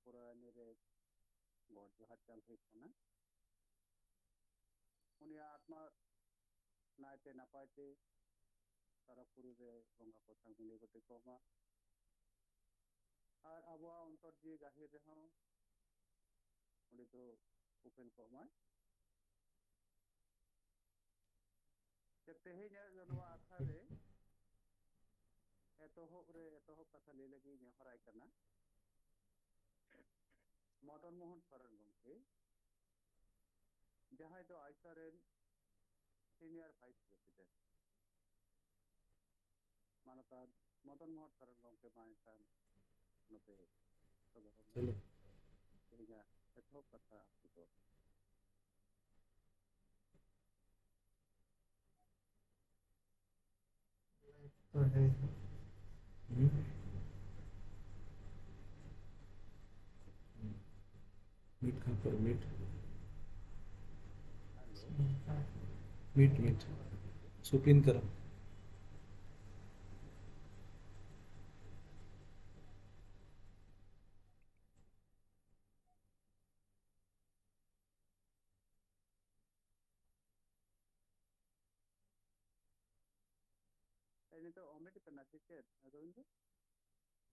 ᱯᱩᱨᱟᱹᱱᱤ ᱨᱮ ᱜᱚᱰ ᱡᱚᱦᱟᱨ ᱪᱟᱞ ᱦᱩᱭ ᱠᱟᱱᱟ ᱩᱱᱤᱭᱟᱜ ᱟᱛᱢᱟ ᱱᱟᱭᱛᱮ ᱱᱟᱯᱟᱭᱛᱮ ᱛᱟᱨᱟᱯᱩᱨᱤ ᱨᱮ ᱵᱚᱸᱜᱟ ᱠᱚ ᱥᱟᱹᱜᱩᱱᱤ ᱜᱚᱴᱮ ᱠᱚᱢᱟ ᱟᱨ ᱟᱵᱚᱣᱟᱜ ᱚᱱᱛᱚᱨ ᱡᱤᱣᱤ ᱜᱟᱹᱦᱤᱨ ᱨᱮᱦᱚᱸ ᱩᱱᱤ ᱫᱚ ᱩᱯᱮᱞ ᱠᱚᱜᱢᱟᱭ ᱛᱮᱦᱮᱧᱟᱜ ᱱᱚᱣᱟ ᱟᱠᱷᱲᱟ ᱨᱮ ᱮᱛᱚᱦᱚᱵ ᱠᱟᱛᱷᱟ ᱞᱟᱹᱭ ᱞᱟᱹᱜᱤᱫ ᱱᱮᱦᱚᱨᱟᱭ ᱠᱟᱱᱟ ᱢᱚᱫᱚᱱ ᱢᱳᱦᱚᱱ ᱥᱚᱨᱮᱱ ᱜᱚᱢᱠᱮ ᱡᱟᱦᱟᱸᱭ ᱫᱚ ᱟᱭᱥᱟ ᱨᱮᱱ senior vice president মানতান Madan Mohan সরেন গমকে মানতান নতে সদরম তেহিᱧᱟ ᱮᱛᱚᱦᱚᱵ ᱠᱟᱛᱷᱟ ᱟᱯᱮ ᱫᱚ मीट कहाँ पर मीट हेलो मीट सुपिन कर ini to omit kana tiket rowindu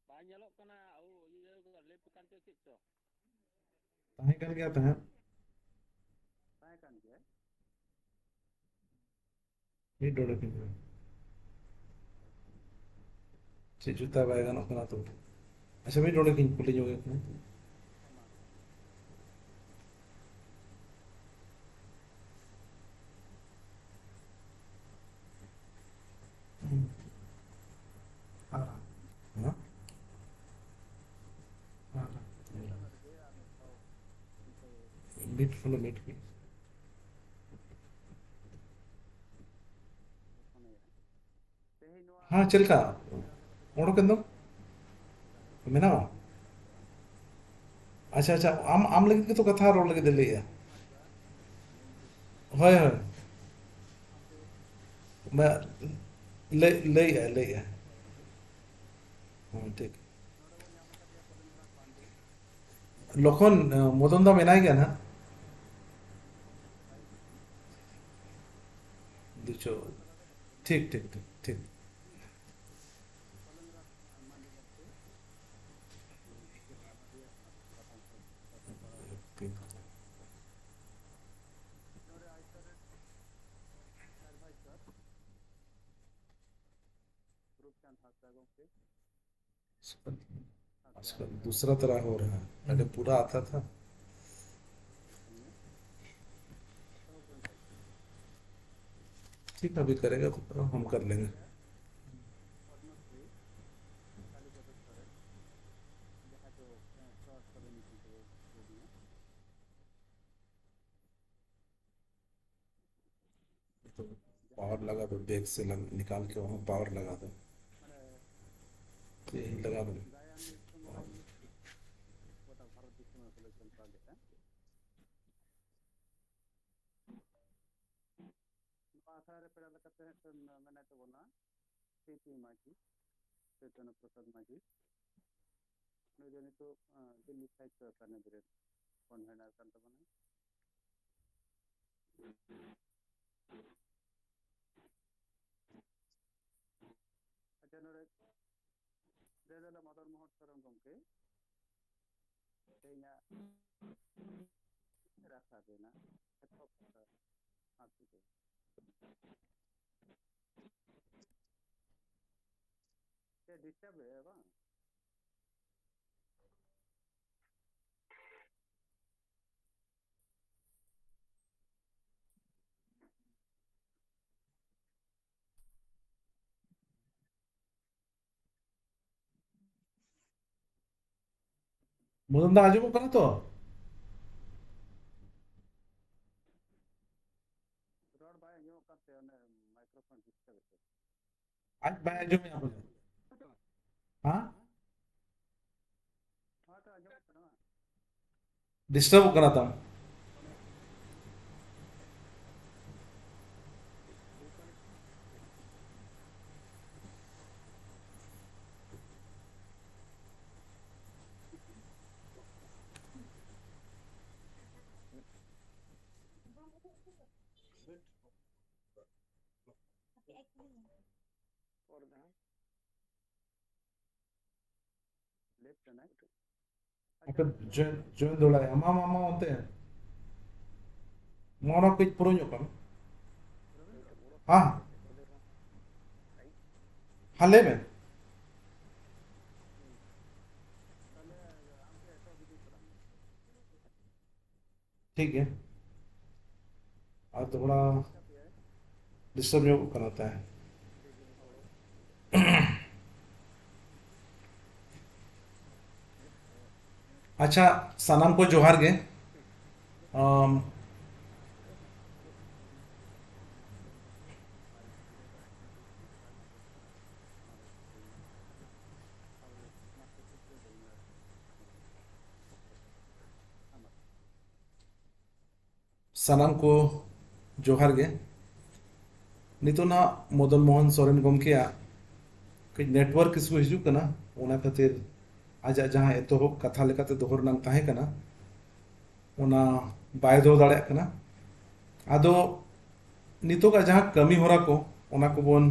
ba nyalok kana au ieu le pekan te sik to ताहे कर गया था saya kan dia मीट डोले पिन से जूता बैगन अपना तो अच्छा मीट डोले किन पुलिस हो गए मीट फुल मीट की हाँ चल का ओडो कंदम मेना अच्छा अच्छा आम लगे के तो कथा रोल लगे दिल्ली है होय होय मैं ले हाँ ठीक लखन मदन दा मेना गया ना दुचो ठीक ठीक ठीक ठीक आजकल दूसरा तरह हो रहा है पहले पूरा आता था ठीक अभी करेगा तो हम कर लेंगे तो पावर लगा दो बैग से निकाल के वहाँ पावर लगा दो यही लगा दो आखड़ा पेड़ा लेकाते मेना तबना सीपी माझी चैतन्य प्रसाद माझी ᱱᱩᱭ ᱫᱚ ᱱᱤᱛᱚᱜ ᱫᱤल्ᱞᱤ ᱥᱟᱦᱤᱛᱛᱚ ᱟᱠᱟᱫᱮᱢᱤ ᱨᱮ ᱠᱚᱱভᱮᱱᱟᱨ ᱠᱟᱱ ᱛᱟᱵᱚᱱᱟᱭ ᱟᱪᱪᱷᱟ ᱱᱚᱰᱮ ᱫᱮᱫᱟᱞᱟ ᱢᱚᱫᱚᱱ ᱢᱳᱦᱚᱱ ᱥᱚᱨᱮᱱ ᱜᱚᱢᱠᱮ ᱛᱮᱦᱮᱧᱟᱜ ᱨᱟᱠᱷᱟ ᱨᱮᱱᱟᱜ ᱮᱛᱚᱦᱚᱵ ᱠᱟᱛᱷᱟ ᱟᱯᱮ ᱫᱚ ᱪᱮᱫ ᱰᱤᱥᱴᱟর্ব है बांग मदन दा आजमो कना तो रोड बाय ᱧᱚᱜ ᱠᱟᱛᱮ ᱚᱱᱮ ᱢᱟᱭᱠᱨᱳফᱳᱱ ᱰᱤᱥᱴᱟর্ব ᱮᱫ आज बाय आजम यहाँ पर हाँ ᱦᱚᱸ ᱛᱚ ᱟᱸᱡᱚᱢᱚᱜ ᱠᱟᱱᱟ डिस्टर्ब करा था Orda. लेफ्ट है ना Apa join dulu ya. Mama onte. Mau nak kit pro nyok kan? Itu puro Ah, order mah. Right. hale में ताले आमके ऐसा विधि करा ठीक है. आज थोड़ा क्या पिया है डिस्टर्ब ᱧᱚᱜ ᱠᱟᱱᱟ ᱛᱟᱦᱮᱸ. Oro. अच्छा सानाम को जोहार गे. um, सानाम को जोहार गे. नितो ना मदन मोहन सोरेन गमकेया कई नेटवर्क इशू हिजुग कना ओना खातिर आजा जहां एतोहब कथा लेकाते दोहर नाम ताहें कना ओना बाय दो दाड़ेयाग कना. आदो नितोग जहां कमी होरा को ओना को बोन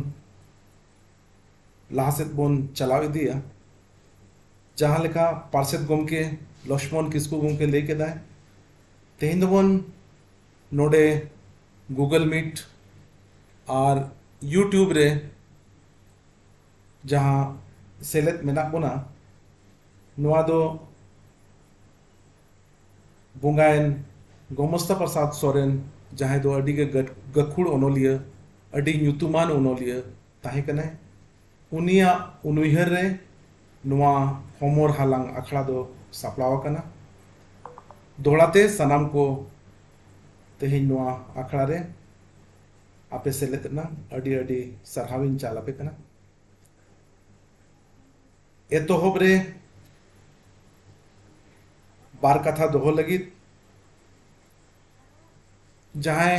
लाहा सेद बोन चलाव इदिया. जहां लेका पार्षद गमके लक्ष्मण किस्कू गमके लई केदाय तेहें दोबोन नोडे गूगल मीट और यूट्यूब रे जहां सेलेद मेना बोना नोआ दो बोंगायन गोमस्ता प्रसाद सोरेन जहां दो अडी के गखुड़ ओनोलिया अडी ᱧᱩᱛᱩᱢᱟᱱ ओनोलिया ताहें कनाय. उनिया उनुइहर रे नोआ होमोर हालांग अखड़ा दो सापड़ाव कना. दोड़ाते सनाम को तेहें नोआ अखड़ा रे आपे सेलेद ना अडी अडी सरहाविन चालापे कना. एतोहब रे बार कथा दोहो लगित जहां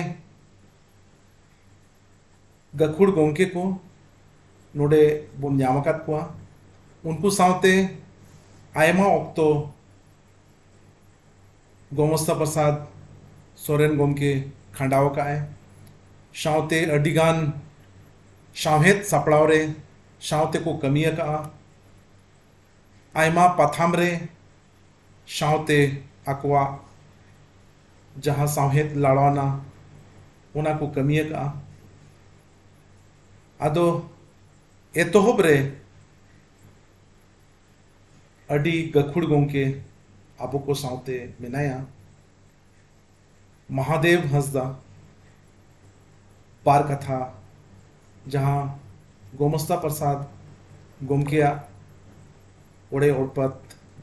गखुड़ गोंके को नोडे बोन ᱧᱟᱢᱟᱠᱟᱫ ᱠᱚᱣᱟ उनको सावते आयमा ऑक्तो गोमस्ता प्रसाद सोरेन गोमके खंडाव काए सावते अडिगान सावहेद सापड़ाव रे सावते को कमी का आयमा पाथाम रे सावते आकवा जहां सावहेद लाड़वाना ओना को कमी का. आदो एतोहब रे अडी गखुड़ गोंके आबो को सावते मेनाया महादेव हंसदा बार कथा जहां गोमस्ता प्रसाद गोमकेया ओड़े ओड़पत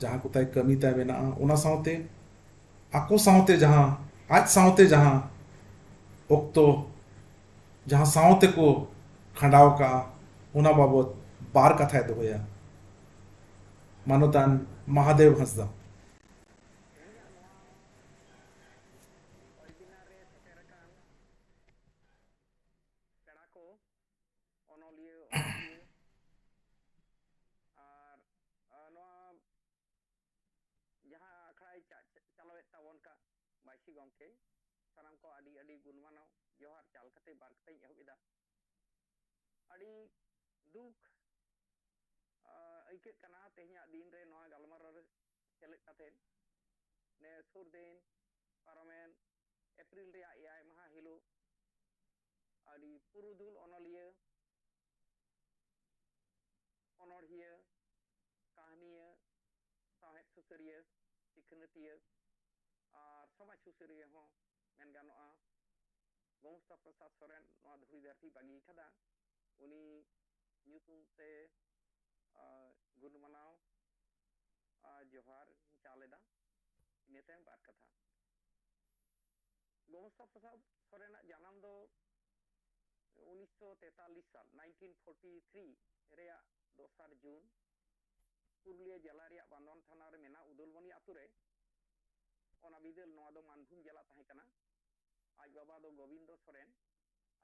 जहां को ताय कमी ताय मेना ओना सावते आको सावते जहां आज सावते जहां ओक्तो जहां सावते को खंडाव का ओना बाबत बार कथाय दोया मानोतान Mahadev Hansda. Tehnya noa webinar re seterakan pera ko onolia ar noa jaha akhlai calawet tawon ka baisi gomke sanam ko adi adi gunmano johar chal kate bar kate ehub ida adi duk aikit kana tehnya din re noa galmar re selet katen ne sur din paramen April ria iai maha hilu adi purudul onolia onorhia kahniya sahet susaria sikhnatiya ar samaj susaria ho men ganoa Gomusta Prasad Soren noa dhuri dharti bagi kada uni nyutum te gun manau johar chaleda inete bar katha. Gomusta Prasad Soren janam do 1943 साल 1943 रे 2 जून पुरुलिया जिला रे बांदन थाना रे मेना उदलबनी आतु रे ओना बिदल नोआ दो मानभूम जिला ताहे कना. आज बाबा दो गोविंदो सोरेन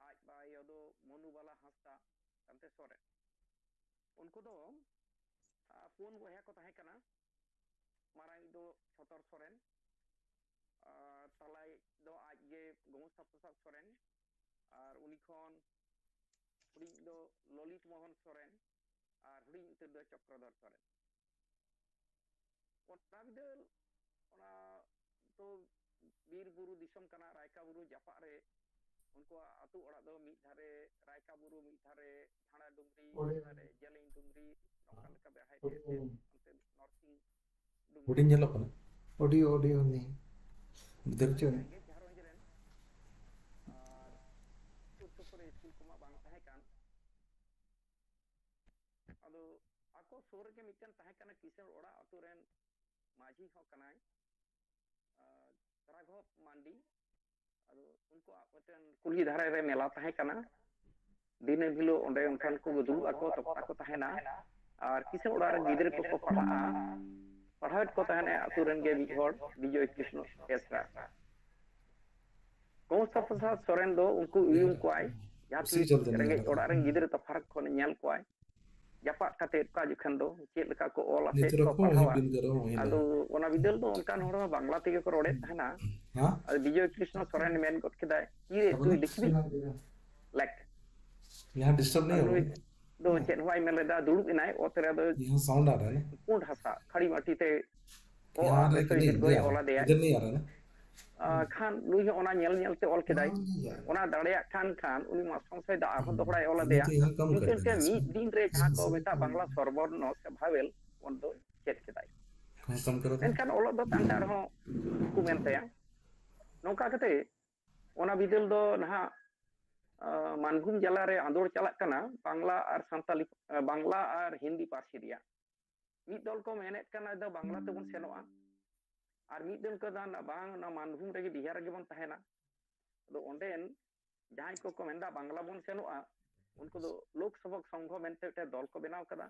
आज बायो दो मनुबाला हंसदा कांते सोरेन उनको दो पुन बया को ताहे कना. माराई दो छतर सोरेन तलाई दो आज गे गोमुस्ता प्रसाद सोरेन और उनी खन ᱦᱩᱰᱤᱧ ᱫᱚ ᱞᱚᱞᱤᱛ ᱢᱳᱦᱚᱱ ᱥᱚᱨᱮᱱ ᱟᱨ ᱦᱩᱰᱤᱧ ᱩᱛᱟᱹᱨ ᱫᱚ ᱪᱚᱠᱨᱚধᱚᱨ ᱥᱚᱨᱮᱱ ᱚᱱᱟ ᱵᱤᱫᱟᱹᱞ ᱚᱱᱟ ᱛᱚ ᱵᱤᱨ ᱵᱩᱨᱩ ᱫᱤᱥᱚᱢ ᱠᱟᱱᱟ ᱨᱟᱭᱠᱟ ᱵᱩᱨᱩ ᱡᱟᱯᱟᱜ ᱨᱮ उनकुआ आतु ओड़ा दो मिद धारे रायका बुरु मिद धारे झाड़ा डुंगरी मिद धारे जेलिंग डुंगरी नौका लेका बे हाइट एस्टेट अंते नॉर्थिंग डुंगरी हुडिंग nyelok kana ऑडियो नहीं देखो रेंगे झारो इंजरेन और सुर सुपर स्कूल कुमा बांग ताहे कान अदो आको सोर के मिटन ताहे काना किसन ओड़ा आतु रेन माझी हो कनाय राघव मांडी अदो उनको मिटन कुली धारे रे मेला ताहे काना दिन हिलो ओंडे उनकान को दुलु आको तपता को ताहेना और किसन ओड़ा रे गिदरे को पढ़ा पढ़ावत को ताहेने आतु रेन गे मिद होड़ विजय कृष्ण केसरा गौसा प्रसाद सोरेन दो उनको उयुम कोआय उसी चलते नहीं रेंगे आता। ओड़ा रे गिदरे तो फरक को नेल कोआय जापात काते का जुखन दो चेत लका को ओला से नितर को को पढ़ावा हिबिन करो अदो ओना बिदल दो उनकान होड़ बांग्ला तेगे को रोड़े ताहेना हां विजय कृष्ण सोरेन मेन गट केदा की तु लिखबी लाइक यहाँ डिस्टर्ब नहीं होगा दो चेत होय मेलेदा दुलुब इनाय ओतरे दो यहाँ साउंड आ रहा है ना पुंड हसा खड़ी माटी ते ओ यहाँ आ लेकिन सही नहीं गोय ओला दे इधर नहीं आ रहा ना खान लुई ओना नेल नेल ते ओल केदाय ओना दाड़िया खान उनी मा संसय दा आखन दोखड़ाय ओला नहीं देया तो यहाँ कम कर इनके देना मी इसको। दिन रे जहां को बेटा बांग्ला सर्वर्ण से भावेल उन दो चेत केदाय यहाँ कम करो तो एनखान ओलो दो तांटा रहो कु मेनताया नौका कते ओना बिदल दो नहा मानभूम जिला रे आंदोलन चलक कना बांग्ला और सांताली बांग्ला और हिंदी पार्सी रिया मिद दल को मेनेत कना द बांग्ला ते बन सेनोआ और मिद दिन को दान बांग ना मानभूम रे बिहार गे बन तहेना दो ओंडेन जहां को मेंदा बांग्ला बन सेनोआ उनको दो लोकसभा संघ मेनते ते दल को बनाव कदा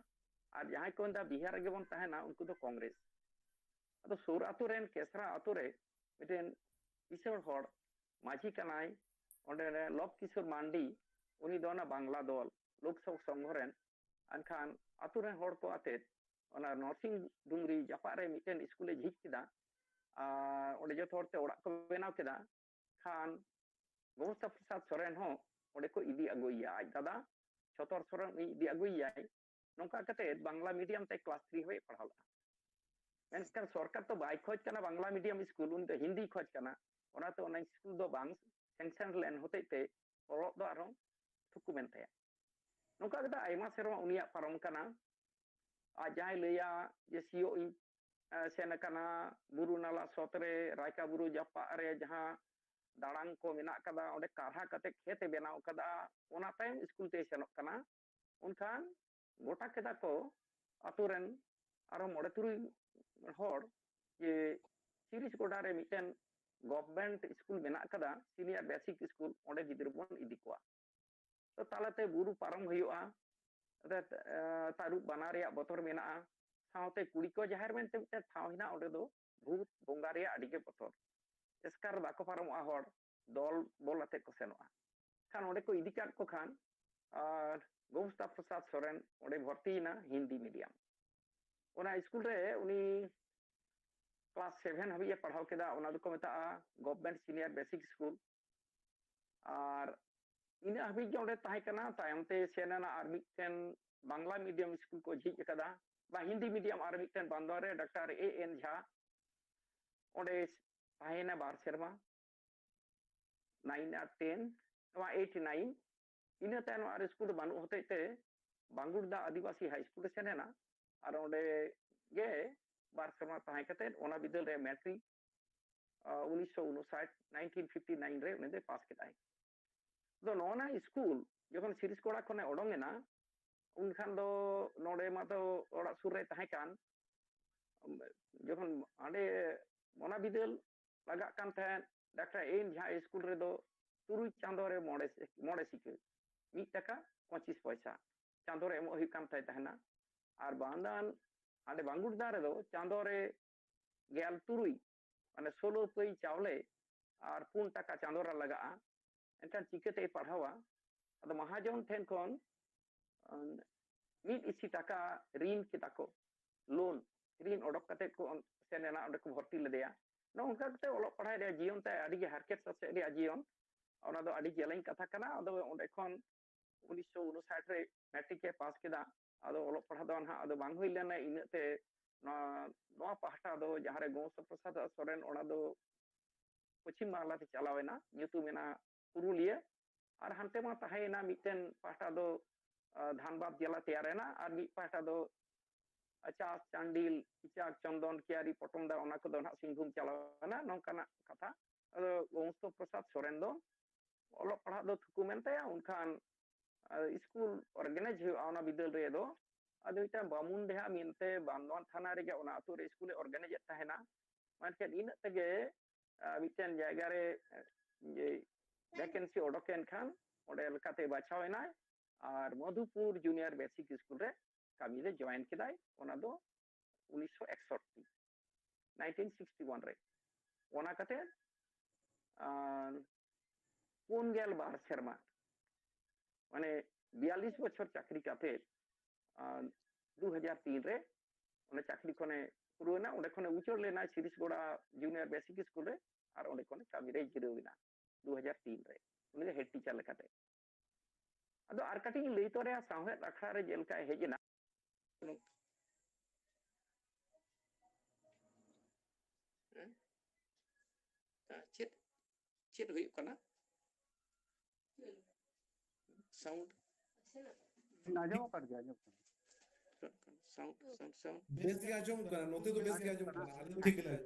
और जहां को मेंदा बिहार गे बन तहेना उनको दो कांग्रेस अदो सुर आतु रेन केसरा आतु रे मिटेन किशोर होड़ माझी कनाय ओंडे लोक किशोर मांडी उनी दोना बांग्ला दल लोकसभा संघ रेन अनखान आतु रेन होड़ को आते ओना नॉर्थिंग डुंगरी जापा रे मिटेन स्कूल झिक किदा ओंडे जत होड़ते ओड़ा को बनाव केदा खान गौसा प्रसाद सोरेन हो ओंडे को इदी अगुइया आज दादा छतर सोरेन इदी अगुइया नौका कते बांग्ला मीडियम ते क्लास 3 होय पढ़ाला मेनखान सरकार तो बाय खोज कना बांग्ला मीडियम स्कूल उन तो हिंदी खोज कना ओना तो ओना स्कूल दो बांग सेंक्शन लेन होते ते ओलो दो आरो ठुकु मेनते नौका कदा आयमा सेरवा उनिया पारम कना आ जाय लया जे सीओ सेन कना बुरु नाला सोतरे रायका बुरु जापा रे जहां दाड़ांग को मेना कदा ओडे काढ़ा कते खेते बनाव कदा ओना टाइम स्कूल ते सेनक कना उनखान गोटा केदा को अतुरेन आरो मोड़े तुरुई होड़ जे सिरिस गोडा रे मिटेन गवर्नमेंट स्कूल मेना कदा सीनियर बेसिक स्कूल ओडे गिदर बोन इदी कोआ तो तालाते बुरु पारम हुआ तारुब बना रे बतर मेना सावते कुड़ी को जाहिर मेनते मिटे थाव हिना ओडे दो भूत बोंगा रे आडी के बतर एस्कार बाको पारम होड़ दल बोल आते को सेनोआ खान ओडे को इदी काट को खान गौसा प्रसाद सोरेन ओडे भर्ती ना हिंदी मीडियम ओना स्कूल रे उनी क्लास 7 हबी पढ़ाव केदा ओना दो को मेता गवर्नमेंट सीनियर बेसिक स्कूल और इन हबी के ओडे ताहे कना तायमते सेना और मिटेन बांग्ला मीडियम स्कूल को झिक कदा बा हिंदी मीडियम और मिटेन बांदोरे डॉक्टर एएन झा ओडे ताहेना बार सेरमा 9 और 10 नवा 8 9 इन तायन और स्कूल बानु होते ते बांगुरदा आदिवासी हाई स्कूल सेना और ओडे गे बार सेरमा ताहे कते ओना बिदल रे मैट्रिक 1959 1959 रे उने पास केदाय दो नोना स्कूल जखन सिरिस कोड़ा खने ओडोंगेना उनखान दो नोडे मा तो ओड़ा सुर रे ताहे कान जखन आडे मोना बिदल लगा कान थे डॉक्टर एन झा स्कूल रे दो तुरुई चांदो रे मोड़े सिके 1 टाका 25 पैसा चांदो रे एमो हुई कान थे तहना और बांदान आडे बांगुरदा रे दो चांदो रे गेल तुरुई माने 16 पई चावले और 4 टाका चांदो रे लगा एनखान चिकेते पढ़ावा अद महाजन ठेन कोन 1 टाका ऋण किता को लोन ऋण ओडक कते को सेनेना ओडे को भर्ती लेदेया नो उनका कते ओलो पढ़ाई रे जीवन ते अडी गे हारकेट ससे रे जीवन ओना दो अडी जेलाइन कथा कना अदो ओडे खन 1959 रे मैट्रिक के पास केदा आदो ओलो पढ़ा दो ना आदो बांग हुई लेना इनते नवा पाहटा दो जहाँ रे गौस प्रसाद सोरेन ओना दो पश्चिम बांग्ला ते चलावेना ᱧᱩᱛᱩᱢ ᱢᱮᱱᱟ पुरुलिया और हानते मा ताहेना मिटन पाहटा दो धानबाद जिला तैयारेना और मिट पाहटा दो चास चांडिल इचाक चंदन कियारी पटमदा ओना को दो ना सिंघुम चलावेना नोंकाना कथा आदो गौस प्रसाद सोरेन दो ओलो पढ़ा दो थुकु मेनते उनखान स्कूल ऑर्गेनाइज हुआ बिदल रे दो अदो इटा बामुन देहा मिनते बांदवान थाना रे ओना अतु रे स्कूल ऑर्गेनाइज ताहेना मानके इन तगे मिटन जायगा रे जे वैकेंसी ओडोकेन खान ओडे लकाते बाछावेना और मधुपुर जूनियर बेसिक स्कूल रे कामी रे जॉइन केदाय ओना दो 1961 1961 रे ओना कते पुनगेल बार शर्मा माने 42 बछर चाकरी काते 2003 रे ओने चाकरी कोने पुरुना ओंडे कोने उचर लेना सिरिसगोड़ा जूनियर बेसिक स्कूल रे और ओंडे कोने कामी रे जिरौना 2003 रे उनी हेड टीचर लेकाते अदो आर कटी लई तोरे साहे अखड़ा रे जेलका हेजना चेत चेत हुई कना साउंड आजम कर गया साउंड साउंड साउंड बेस के आजम करना नोते तो बेस के आजम करना आले ठीक है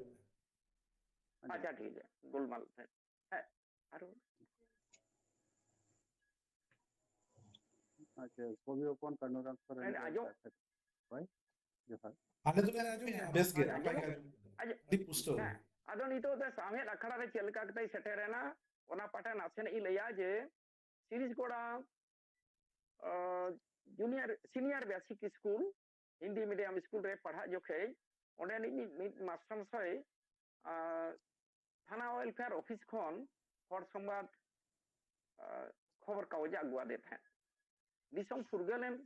अच्छा ठीक है गोलमाल है आरो अच्छा कोबी ओपन करनो रन पर आजो भाई जफा आले तो आजम बेस के दी पुस्तो आदो नितो ते सामे अखड़ा रे चलका कतै सेटेरेना ओना पाटा नासेन इ लया जे Sirisgoda junior senior basic school Hindi medium school रे पढ़ा जोखे ओंडे नि मास्टर सय थाना वेलफेयर ऑफिस खन हर संबाद खबर कागज आगुआ दे था दिसम फुरगलेन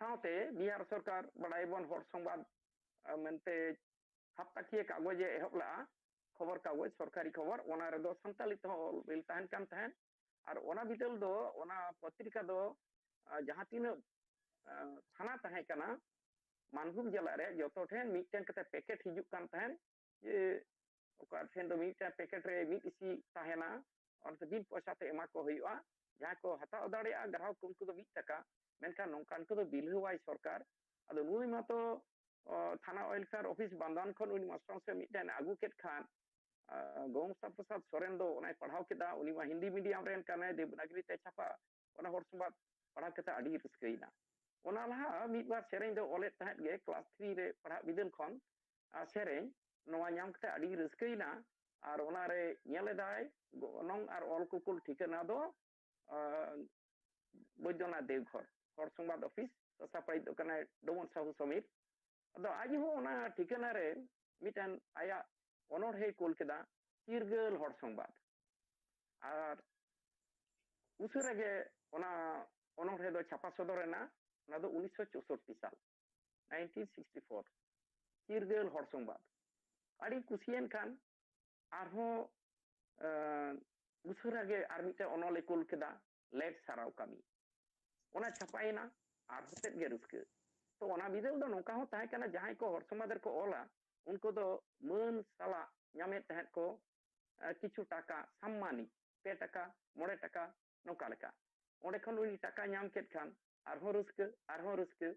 साथे बिहार सरकार बड़ाईबन हर संबाद मेनते हफ्ताकिया कागज एहबला खबर कागज सरकारी खबर ओना रे दो संताली तो बिल ताहन कान ताहन और ओना बिटल दो ओना पत्रिका दो जहां तीन थाना ताहे कना मानभूम जिला रे जतो ठेन मिटन कते पैकेट हिजुक कान ताहन जे ओका ठेन दो मिटा पैकेट रे मिट इसी ताहेना और तो बिल पैसा ते एमा को हुआ जहां को हता दाड़े ग्राहक उनको दो 20 टका मेनका नोंकान को दो बिल हुआई सरकार अदो नुई मातो थाना वेलफेयर ऑफिस बांदान खन उनी मास्टर से मिटन आगु केट खान गौमसा प्रसाद सोरेन दो ओनाय पढ़ाव केदा उनी मा हिंदी मीडियम रेन काने देवनागरी ते छापा ओना हर संबाद पढ़ा केता अडी रस्कैना ओना लहा मिट बार सेरेन दो ओले तहत गे क्लास 3 रे पढ़ा बिदन खन सेरेन नवा नाम केता अडी रस्कैना और ओना रे नेलेदाय नोंग और ऑल कुकुल ठिकाना दो बैद्यनाथ देवघर हर संबाद ऑफिस ससापाई दो कना डोमन साहू समीर अदो आज हो ओना ठिकाना रे मिटन आया ऑनर हे कोल केदा चिरगल हर संबाद और उसरे गे ओना ऑनर हे दो छापा सदरेना ना दो 1964 साल 1964 चिरगल हर संबाद अड़ी कुसियन खान आरहो उसरे गे आर मिटे ऑनर ले कोल केदा लेट साराव कामी ओना छापाइना आर होते गे रुस्के तो ओना बिदल दो नोका हो ताहे कना जहां को हर समादर को ओला उनको दो मन साला ᱧᱟᱢᱮ तहत को किछु टाका सम्मानी 2 टाका 9 टाका नोका लेका ओंडे खन उनी टाका ᱧᱟᱢ केत खान आरहो रुस्के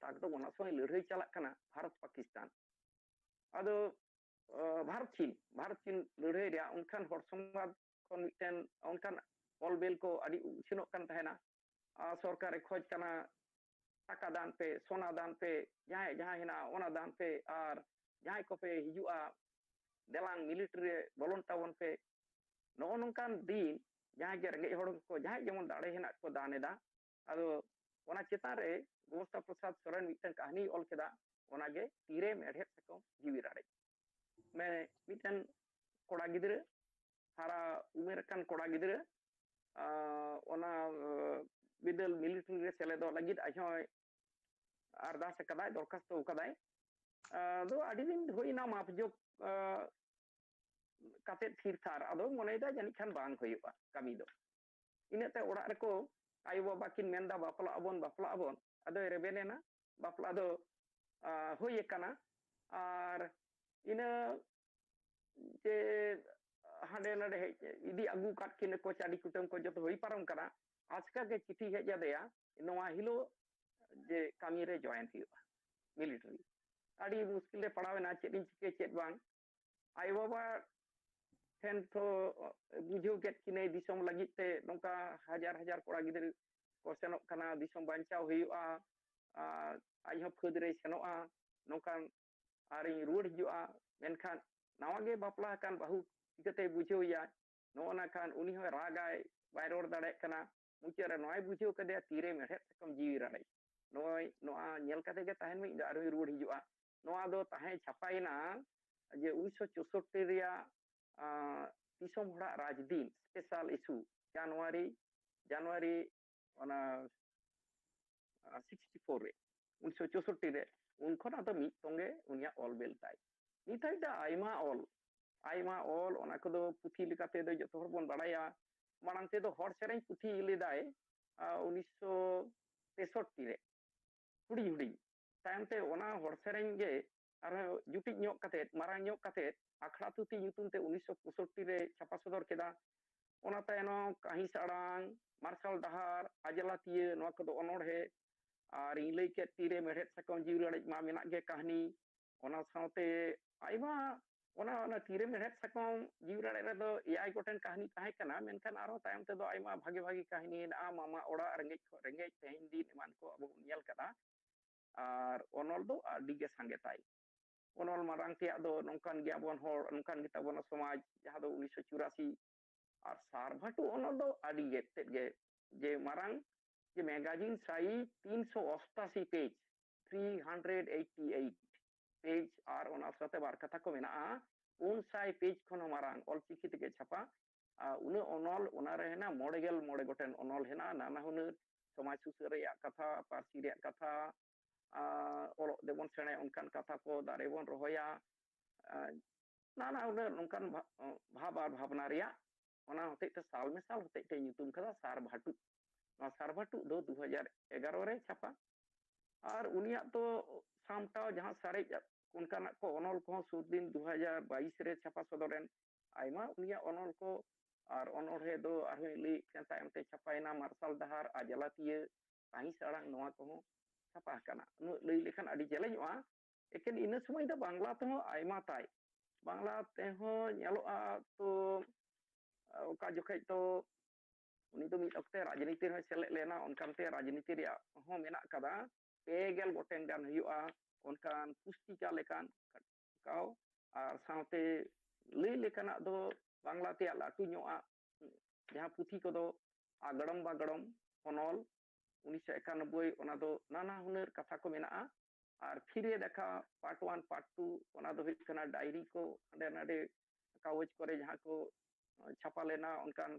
ताक दो ओना सोय लड़ाई चला कना भारत पाकिस्तान अदो भारत चीन लड़ाई रे उनखान हर संबाद खन मिटन उनखान ऑलबेल को अडी उछिनो कान तहना सरकार खोज कना टाका दान पे सोना दान पे जहां हिना ओना दान पे और जहां को पे हिजुआ देलांग मिलिट्री बोलन तावन पे नो नोंकान दिन जहां गे रेंगे हड़ को जहां जेमन दाड़े हेना को दानेदा अदो ओना चेतान रे गोमस्ता प्रसाद सोरेन मिटन कहानी ऑल केदा ओना गे तीरे मेढे सको जीवी राड़े मैं मिटन कोड़ा गिदरे सारा उमेर कान कोड़ा गिदरे ओना बिदल मिलिट्री रे सेलेदो लगिद आहोय अरदास कदाय दरखास्त कदाय दो अडी दिन होइना मापजोक काते थिर थार अदो मनेदा जानि खान बांग होयुआ कामी दो इनेते ओड़ा रेको ayo baba kin menda bapla abon ado rebenena bapla do hoye kana ar ina je hande nade idi agu kat kin ko chadi kutam ko joto hoi param kana aska ge chithi hej adeya noa hilo je kami re join huwa military adi muskil re padawena chedin chike ched bang ayo baba ten to bujo get kine disom lagi te nongka hajar kora gider ko senok kana disom bancao huwa aj ho khud re senoa nongkan ari ruwar hijua menkan nawa ge bapla kan bahu cikate bujo ya nona kan uni ho ragai bai ror dare kana mucere noy bujo kade tire mehet sakam jiwi rare noy noa nyel kate ge tahen mi da ari ruwar hijua noa do tahen chapaina je 1964 ria disom hora rajdin special issue Januari ona 64 re 1964 re unkon ado mi tonge unia all bel tai nitai da aima ol ona kodo puthi likate do joto hor bon badaya marang te do hor sereng puthi lidai 1963 re hudi tayam te ona hor sereng ge ar jutik nyok kate marang nyok kate akhra tuti nyutum te 1965 re chapa sodor keda ona tayno kahis arang marshal dahar ajalatie noa kodo onor ar ilai ke tire mehet sakon jiwi rade ma menak ge kahni ona saute aima ona tire mehet sakon jiwi rade re do yai goten kahni tahe kana menkan aro tayam te do aima bhagi kahni na mama ora rengej tehin din eman ko abu nyel kada ar onol do adi ge sange tai onol marang tiak do nongkan ge abon hor nongkan kita bona somaj jaha do 1984 ar sarbhatu onol do adi ge tet ge je marang je magazine sai 388 page 388 page আর ওনার সাথে বার কথা কো মেনা উন সাই page খন Marang all চিকি থেকে ছাপা উনি অনল ওনারে হেনা মডেল গোটেন অনল হেনা নানা হুন সমাজ সুসার রেয়া কথা পার্সি রেয়া কথা অল দেবন সেনে অনকান কথা কো দারে বন রহয়া নানা হুন অনকান ভাব আর ভাবনা রেয়া ওনা হতে তে সাল মেসাল হতে তে nyutum kada sar bhatu सारभाटू दो 2011 रे छापा और उनिया तो सामटाव जहां सारे उनका को अनल को सुरदिन 2022 रे छापा सदरेन आइमा उनिया अनल को और अनल हे दो और ली तायम ते छापाइना मार्शल दहार आजलातिये ताही सड़ांग नोआ को छापा kana नु लई लेखन अडी जलेजवा एकेन इन समय द बांग्ला तो आइमा ताई बांग्ला ते हो nyaloa तो ओका जोखै तो उनी तो मिट अक्ते राजनीति रे सेलेद लेना उनकानते राजनीति रे हो मेना कदा पेगेल गोटेन गान हुआ उनकान पुस्तिका लेकान काव आर साउते लई लेकाना दो बांग्ला ते लाटू ᱧᱚᱜᱼᱟ जहां पुथी को दो आगड़म बागड़म होनल 1991 ओना दो नाना हुनर कथा को मेना आर फिरे देखा पार्ट 1 पार्ट 2 ओना दो हिकना डायरी को अंडे नाडे कागज करे जहां को छापा लेना उनकान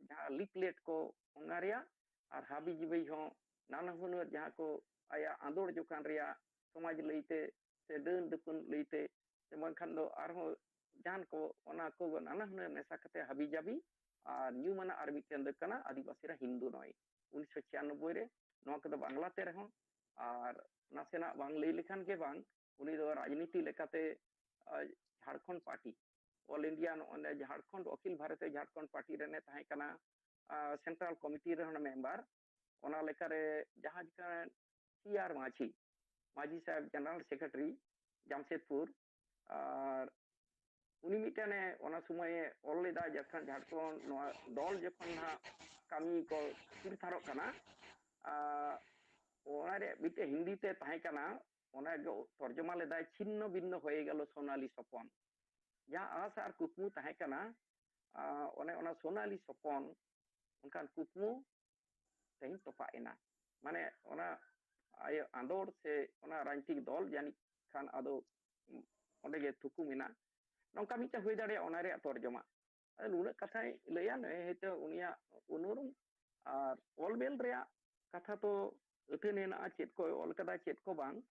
जहां लिकलेट को ongaria ar habi jibai ho nana hunur jaha ko aya andor jokan ria somaj leite se deun dukun leite jeman khan do ar ho jan ko ona ko nana hunur nesa kate habi jabi ar new mana arbi tende kana adibasi ra hindu noy 1996 re no ko bangla te rehon ar nasena bang lei lekhan ke bang uni do rajniti lekate Jharkhand party all India ओने Jharkhand Akhil Bharatiya Jharkhand party रे ताहे kana central committee रे member ओना लेकारे जहां जहां CR माझी साहब जनरल सेक्रेटरी जामशेदपुर और उनी मिटने ओना समय ऑल लेदा जखन झारखंड नोआ दल जखन ना कामी को तीर्थारो kana ओना रे बिटे हिंदी ते ताहे kana ओना तर्जमा लेदा छिन्न भिन्न होए गेलो सोनाली सपन जहां आस आर कुकमु ताहे kana ओने ओना सोनाली सपन उनकान कुकमु तेहिन तोपाएना माने ओना आयो आंदोर से ओना राजनीतिक दल जानी खान आदो ओंडे गे थुकु मिना नौका मिटा हुई दाड़े ओना रे तर्जमा नुना कथा लैया ने हेते उनिया उनुरुम और ऑलबेल रे कथा तो अथेनेना चेत को ऑल कदा चेत को बांग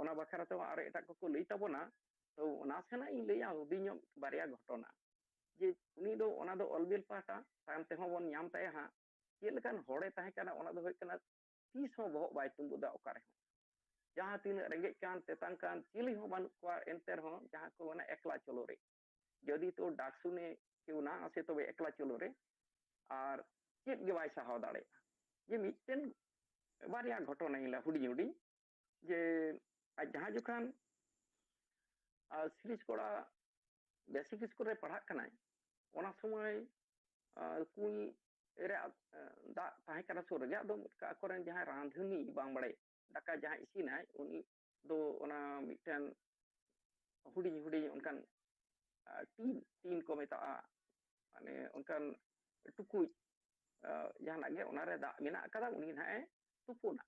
ओना बखरा तो आर एटा को लई तबोना तो नासेना इ लैया हुदिनो बारिया घटना जे उनी दो ओना दो ऑलबेल पाटा तायम ते हो बन नाम ताय हा ᱪᱮᱫ ᱞᱮᱠᱟᱱ ᱦᱚᱲᱮ ᱛᱟᱦᱮᱸ ᱠᱟᱱᱟ ᱚᱱᱟ ᱫᱚ ᱦᱩᱭᱩᱜ ᱠᱟᱱᱟ ᱛᱤᱥ ᱦᱚᱸ ᱵᱚᱦᱚᱜ ᱵᱟᱭ ᱛᱩᱸᱵᱩᱫᱟ ᱚᱠᱟ ᱨᱮᱦᱚᱸ ᱡᱟᱦᱟᱸ ᱛᱤᱱᱟᱹᱜ ᱨᱮᱸᱜᱮᱡ ᱠᱟᱱ ᱛᱮᱛᱟᱝ ᱠᱟᱱ ᱪᱤᱞᱤ ᱦᱚᱸ ᱵᱟᱹᱱᱩᱜ ᱠᱚᱣᱟ ᱮᱱᱛᱮ ᱨᱮᱦᱚᱸ ᱡᱟᱦᱟᱸ ᱠᱚ ᱢᱮᱱᱟ ᱮᱠᱞᱟ ᱪᱚᱞᱚ ᱨᱮ যদি তো ডাক শুনে কেউ না আসে তবে একলা চলো রে আর চেত গে বাই সাহাও দাঁড়ায় যে মিটটেন বারিয়া ঘটনা ইলা হুডিং হুডিং যে আজ যাহা যখন সিরিজ করা বেসিক স্কুল রে পড়াক কানাই ওনা সময় কুই রে দা তাহে কানা সুর গে আদম করেন যাহা রাঁধুনি বাং বাড়াই দাকা যাহা ইসিনাই উনি দো ওনা মিটটেন হুডিং হুডিং অনকান टीन को मेता माने उनकान टुकुज जहां गे उनारे दा मेना कदा उनी नाए तुपुना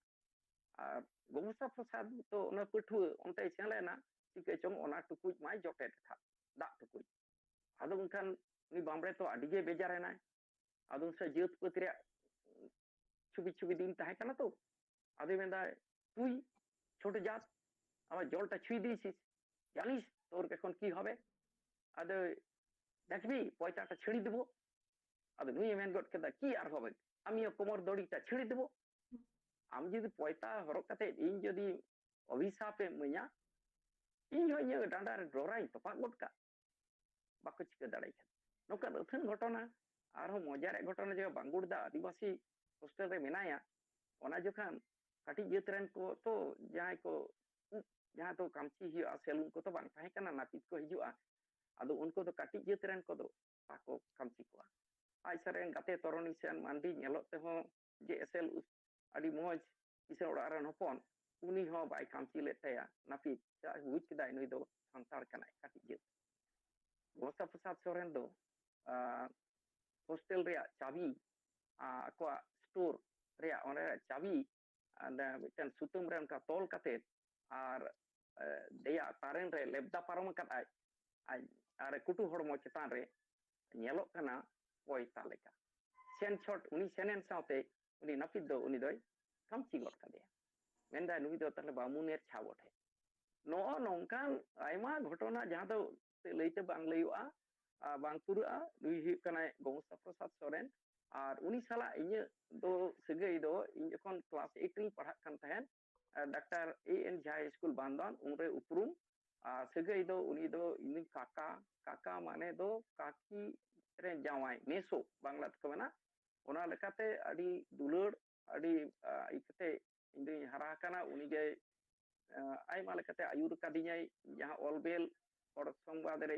और गोमसा प्रसाद तो उना पठु उनते सेलेना सिके चंग उना टुकुज माय जोटे था दा टुकुज आदो उनकान उनी बामरे तो अडिगे बेजारेना आदो से जेत पत्रिया छुबी छुबी दिन ताहे कना तो आदे मेंदा तुई छोटे जात आवा जलटा छुई दिसिस জানিস তোর এখন কি হবে আদে দেখবি পয়সাটা ছেড়ে দেবো আদে নুই মেন গট কেদা কি আর হবে আমিও কোমর দড়িটা ছেড়ে দেবো আমি যদি পয়সা হরক কাতে ইন যদি অভিশাপে মইয়া ইন হইয়া ডান্ডার ডরাই তপা গটকা বাকো চিকে দাঁড়াই নৌকা রথন ঘটনা আরো মজার ঘটনা যে বাঙ্গুড়দা আদিবাসী হোস্টেল রে মেনায়া ওনা যখন কাটি জেতরেন को तो जहां को जहां तो कामची हिया सेलुन को तो बांग ताहे कना नापित को हिजुआ आदो उनको तो काटी जेतरेन को दो पाको कामची को आई सरेन गाते तोरनी सेन मांडी नेलो ते हो जे एसएल अडी मोज इसे ओड़ा रन होपन उनी हो बाय कामची लेतेया नापित चा हुज किदाय नुई दो संतार कनाय काटी जेत गोस्ता प्रसाद सोरेन दो हॉस्टल रे चाबी को स्टोर रे ओने चाबी anda mitan sutum ren ka tol katet ar deya taren re lebda parom kat ai are kutu hormo chetan re nyelok kana poita leka sen shot uni senen saute uni napid do uni doy kamchi got kade menda nui do tale bamuner chabote no nongkan aima ghotona jaha do leite bang leyua bang purua nui hi kana gongsa prasad soren আর উনি সালা ইয়ে দো সেগে দো in যখন class 8 নি পড়া কান তাহেন doctor A N Jha school বান্দন উনরে উপরুম সেগে দো উনি দো ইনি কাকা কাকা মানে দো কাকি রে জামাই মেসো বাংলা তো না ওনা লেকাতে আডি দুলড় আডি ইকতে ইন্দি হারা কানা উনি গে আইমা লেকাতে আয়ুর কাদিኛই যাহা অলবেল হড় সংবাদ রে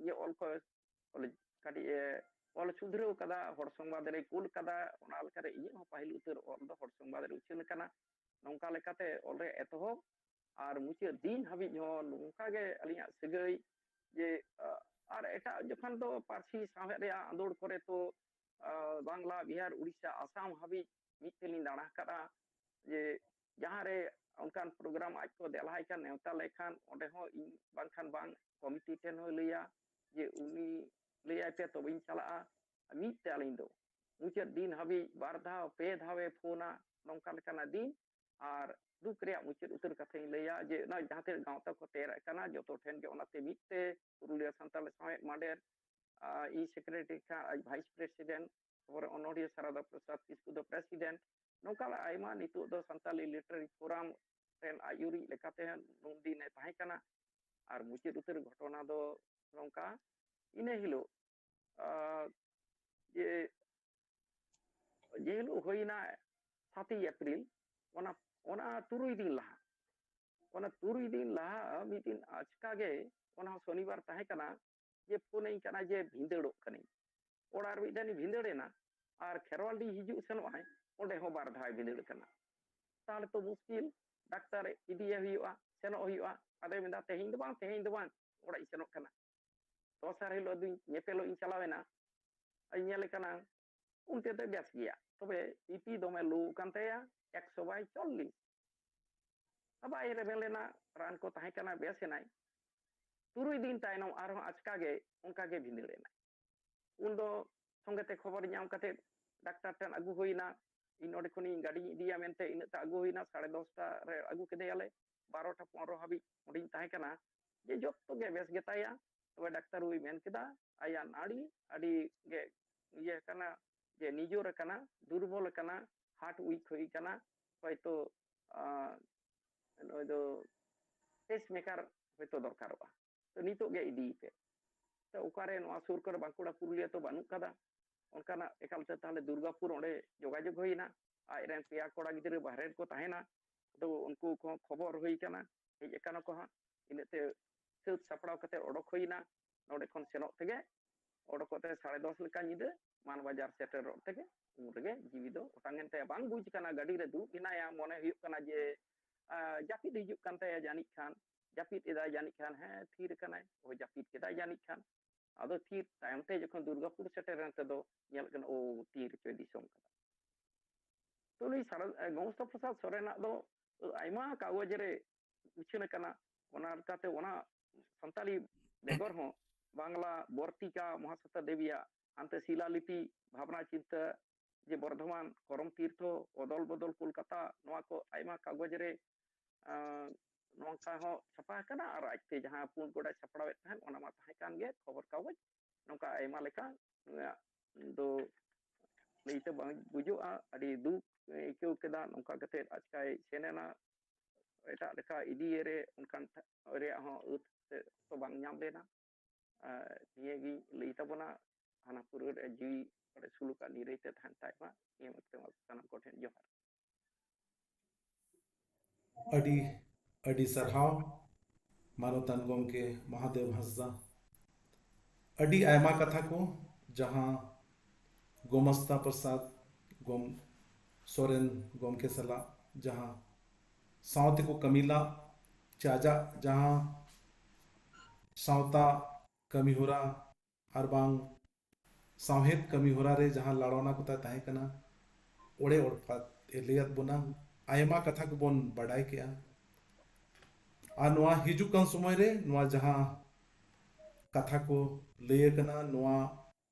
ইয়ে অল কো কাটি ᱚᱞ ᱥᱩᱫᱷᱨᱟᱹᱣ ᱠᱟᱫᱟ ᱦᱚᱲ ᱥᱚᱝᱵᱟᱫ ᱨᱮ ᱠᱩᱞ ᱠᱟᱫᱟ ᱚᱱᱟ ᱞᱮᱠᱟᱛᱮ ᱤᱧᱟᱹᱜ ᱦᱚᱸ ᱯᱟᱹᱦᱤᱞ ᱩᱛᱟᱹᱨ ᱚᱞ ᱫᱚ ᱦᱚᱲ ᱥᱚᱝᱵᱟᱫ ᱨᱮ ᱩᱪᱷᱟᱹᱱ ᱠᱟᱱᱟ ᱱᱚᱝᱠᱟ ᱞᱮᱠᱟᱛᱮ ᱚᱞ ᱨᱮ ᱮᱛᱚᱦᱚᱵ ᱟᱨ ᱢᱩᱪᱟᱹᱫ ᱫᱤᱱ ᱦᱟᱹᱵᱤᱡ ᱦᱚᱸ ᱱᱚᱝᱠᱟ ᱜᱮ ᱟᱹᱞᱤᱧᱟᱜ ᱥᱟᱹᱜᱟᱹᱭ ᱡᱮ ᱟᱨ ᱮᱴᱟᱜ ᱡᱚᱠᱷᱚᱱ ᱫᱚ ᱯᱟᱹᱨᱥᱤ ᱥᱟᱶᱦᱮᱫ ᱨᱮᱭᱟᱜ ᱟᱸᱫᱳᱲ ᱠᱚᱨᱮ ᱛᱚ ᱵᱟᱝᱞᱟ ᱵᱤᱦᱟᱨ ᱩᱲᱤᱥᱥᱟ ᱟᱥᱟᱢ ᱦᱟᱹᱵᱤᱡ ᱢᱤᱫ ᱛᱮᱞᱤᱧ ᱫᱟᱬᱟ ᱠᱟᱫᱟ ᱡᱮ ᱡᱟᱦᱟᱸ ᱨᱮ ᱚᱱᱠᱟन ᱯᱨᱳᱜᱨᱟᱢ ᱟᱡ ᱠᱚ ᱫᱮᱞᱟᱭ ᱠᱷᱟᱱ ᱱᱮᱣᱛᱟ ᱞᱮᱠᱷᱟᱱ ᱚᱸᱰᱮ ᱦᱚᱸ ᱤᱧ ᱵᱟᱝᱠᱷᱟᱱ ᱵᱟᱝ ᱠᱚᱢᱤᱴᱤ ᱴᱷᱮᱱ ᱦᱚᱸ ᱞᱟᱹᱭᱟ ᱡᱮ ᱩᱱᱤ ᱞᱟᱹᱭᱟᱭ ᱯᱮ ᱛᱚᱵᱮᱧ ᱪᱟᱞᱟᱜᱼᱟ ᱢᱤᱫ te aling do mucet din habi bar dhaw pe dhawe phona nongka lekana din ar duk reya mucet utar kathai leya je na jahate gawta ko ter kana joto ten ge onate mitte purulia santal samet mader i secretary ka vice president or onodia sarada prasad kisku do president nongka la aima nitu do santali literary forum ren ayuri lekate nundi ne tahe kana ar mucet utar ghotona do nongka ine hilo যে যেহেতু হইনা 7 April ওনা ওনা তুরুই দিন লাহা ওনা তুরুই দিন লাহা মিদিন আজকাগে ওনা শনিবার তাহে কানা যে ফোনেই কানা যে ভিন্দড়ো কানি ওড়ার মিদানি ভিন্দড়ে না আর খেরওয়ালডি হিজু সেনো আই ওডে হো বার ধাই ভিন্দড় কানা তাহলে তো মুশকিল ডাক্তার ইদিয়ে হুইয়া সেনো হুইয়া আদে মিদা তেহিন do bang ওড়া ইসেনো কানা দোসার হিলো দুই নেপেলো in চালাওয়েনা ay nyele kana unte te bias gya tobe ipi dome lu kan te ya 140 aba ay rebelena ran ko tahe kana bias nai turui din tainom arho ajkage onkage bhindire na undo songete khobor nyam kate doctor টেন আগু হইনা in ওডে খনি গাড়ি দিয়া মেনতে ইনতে আগু হইনা 10:30 রে আগু কেদে আলে 12টা 15 হাবি ওডিন তাহে কানা যে জotto ge bes getaya tobe doctor উই মেন কেদা aya nadi adi ge ইয়ে কানা je nijor kana durbol kana heart weak hui kana hoyto noi do pacemaker hoyto dorkaroga to nitok ge idi pe to ukare noa sur kore Bankura Purulia to banuk kada onkana ekalte tahle Durgapur onde jogajog hoina ajren peya koda gidre bahre ko tahena to unku ko khobor hui kana hej ekana ko ha inete seut sapraw kate odok hoina node khon senok tege odok kote 10:30 leka nyide मान बाजार सेटेरोग तके उनगे जीवी दो ओटांगेन ते बांग बुझ kana gadi re du binaya mone huyuk kana je japit hijuk kan te janik khan japit ida janik khan he thir kanai o japit keda janik khan ado thir tayam te jokhon Durgapur seteran te do nyel kan o tir pe disom kada to ni sara Gongsta Prasad Sorenak do aima kagoj re uchena kana ona kate ona santali begor ho bangla Bortika Mahasata Devia ante শিলালিপি ভাবনা চিন্তা যে বর্ধমান করম তীর্থ অদল বদল কলকাতা নোয়া ko আইমা কাগজ রে nongka ho sapa kana ar ajte jaha pun goda saprawet tahan ona ma tahan kan ge khobor kagoj nongka aima leka do leite bang bujo adi du ikeu keda nongka kate ajkai senena eta leka idi ere unkan ore ho ut to bang nyam lena niye gi leita bona anak purut ji pada sulukan diri te tahan taima yang bertemu tanam koten johar adi adi sarhaw manotan gomke Mahadev Hasda adi aima katha ko jahan Gomasta Prasad Gom Soren gomke sala jahan सावते को कमीला चाजा जहां सावता कमी हो रहा और बांग सावहेद कमी हो रहा रे जहां लाड़ोना को ताहे कना ओड़े ओड़फात एलियत बुना आयमा कथा को बोन बढ़ाई किया आ नोआ हिजु कन समय रे नोआ जहां कथा को ले कना नोआ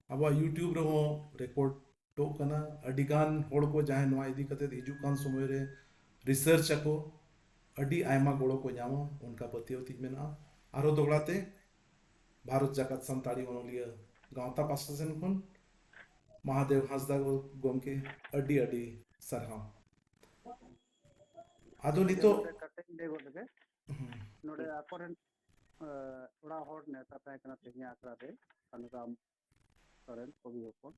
अब यूट्यूब रे हो रिकॉर्ड तो कना अडिगान होड़ को जहां नोआ इदी कते हिजु कन समय रे रिसर्च को अडी आयमा गोड़ो को ᱧᱟᱢᱟ उनका पतियोती मेना आरो दोगलाते भारत जगत संताड़ी ओनलिया गांवता पासन खन महादेव हासदा गोमके अडी अडी सरहा आदो नितो कटे दे गोदे नोडे अकोरन ओड़ा होड़ नेता ताहे kana तेहिया आकरा रे अनुराम सोरेन कवि होपन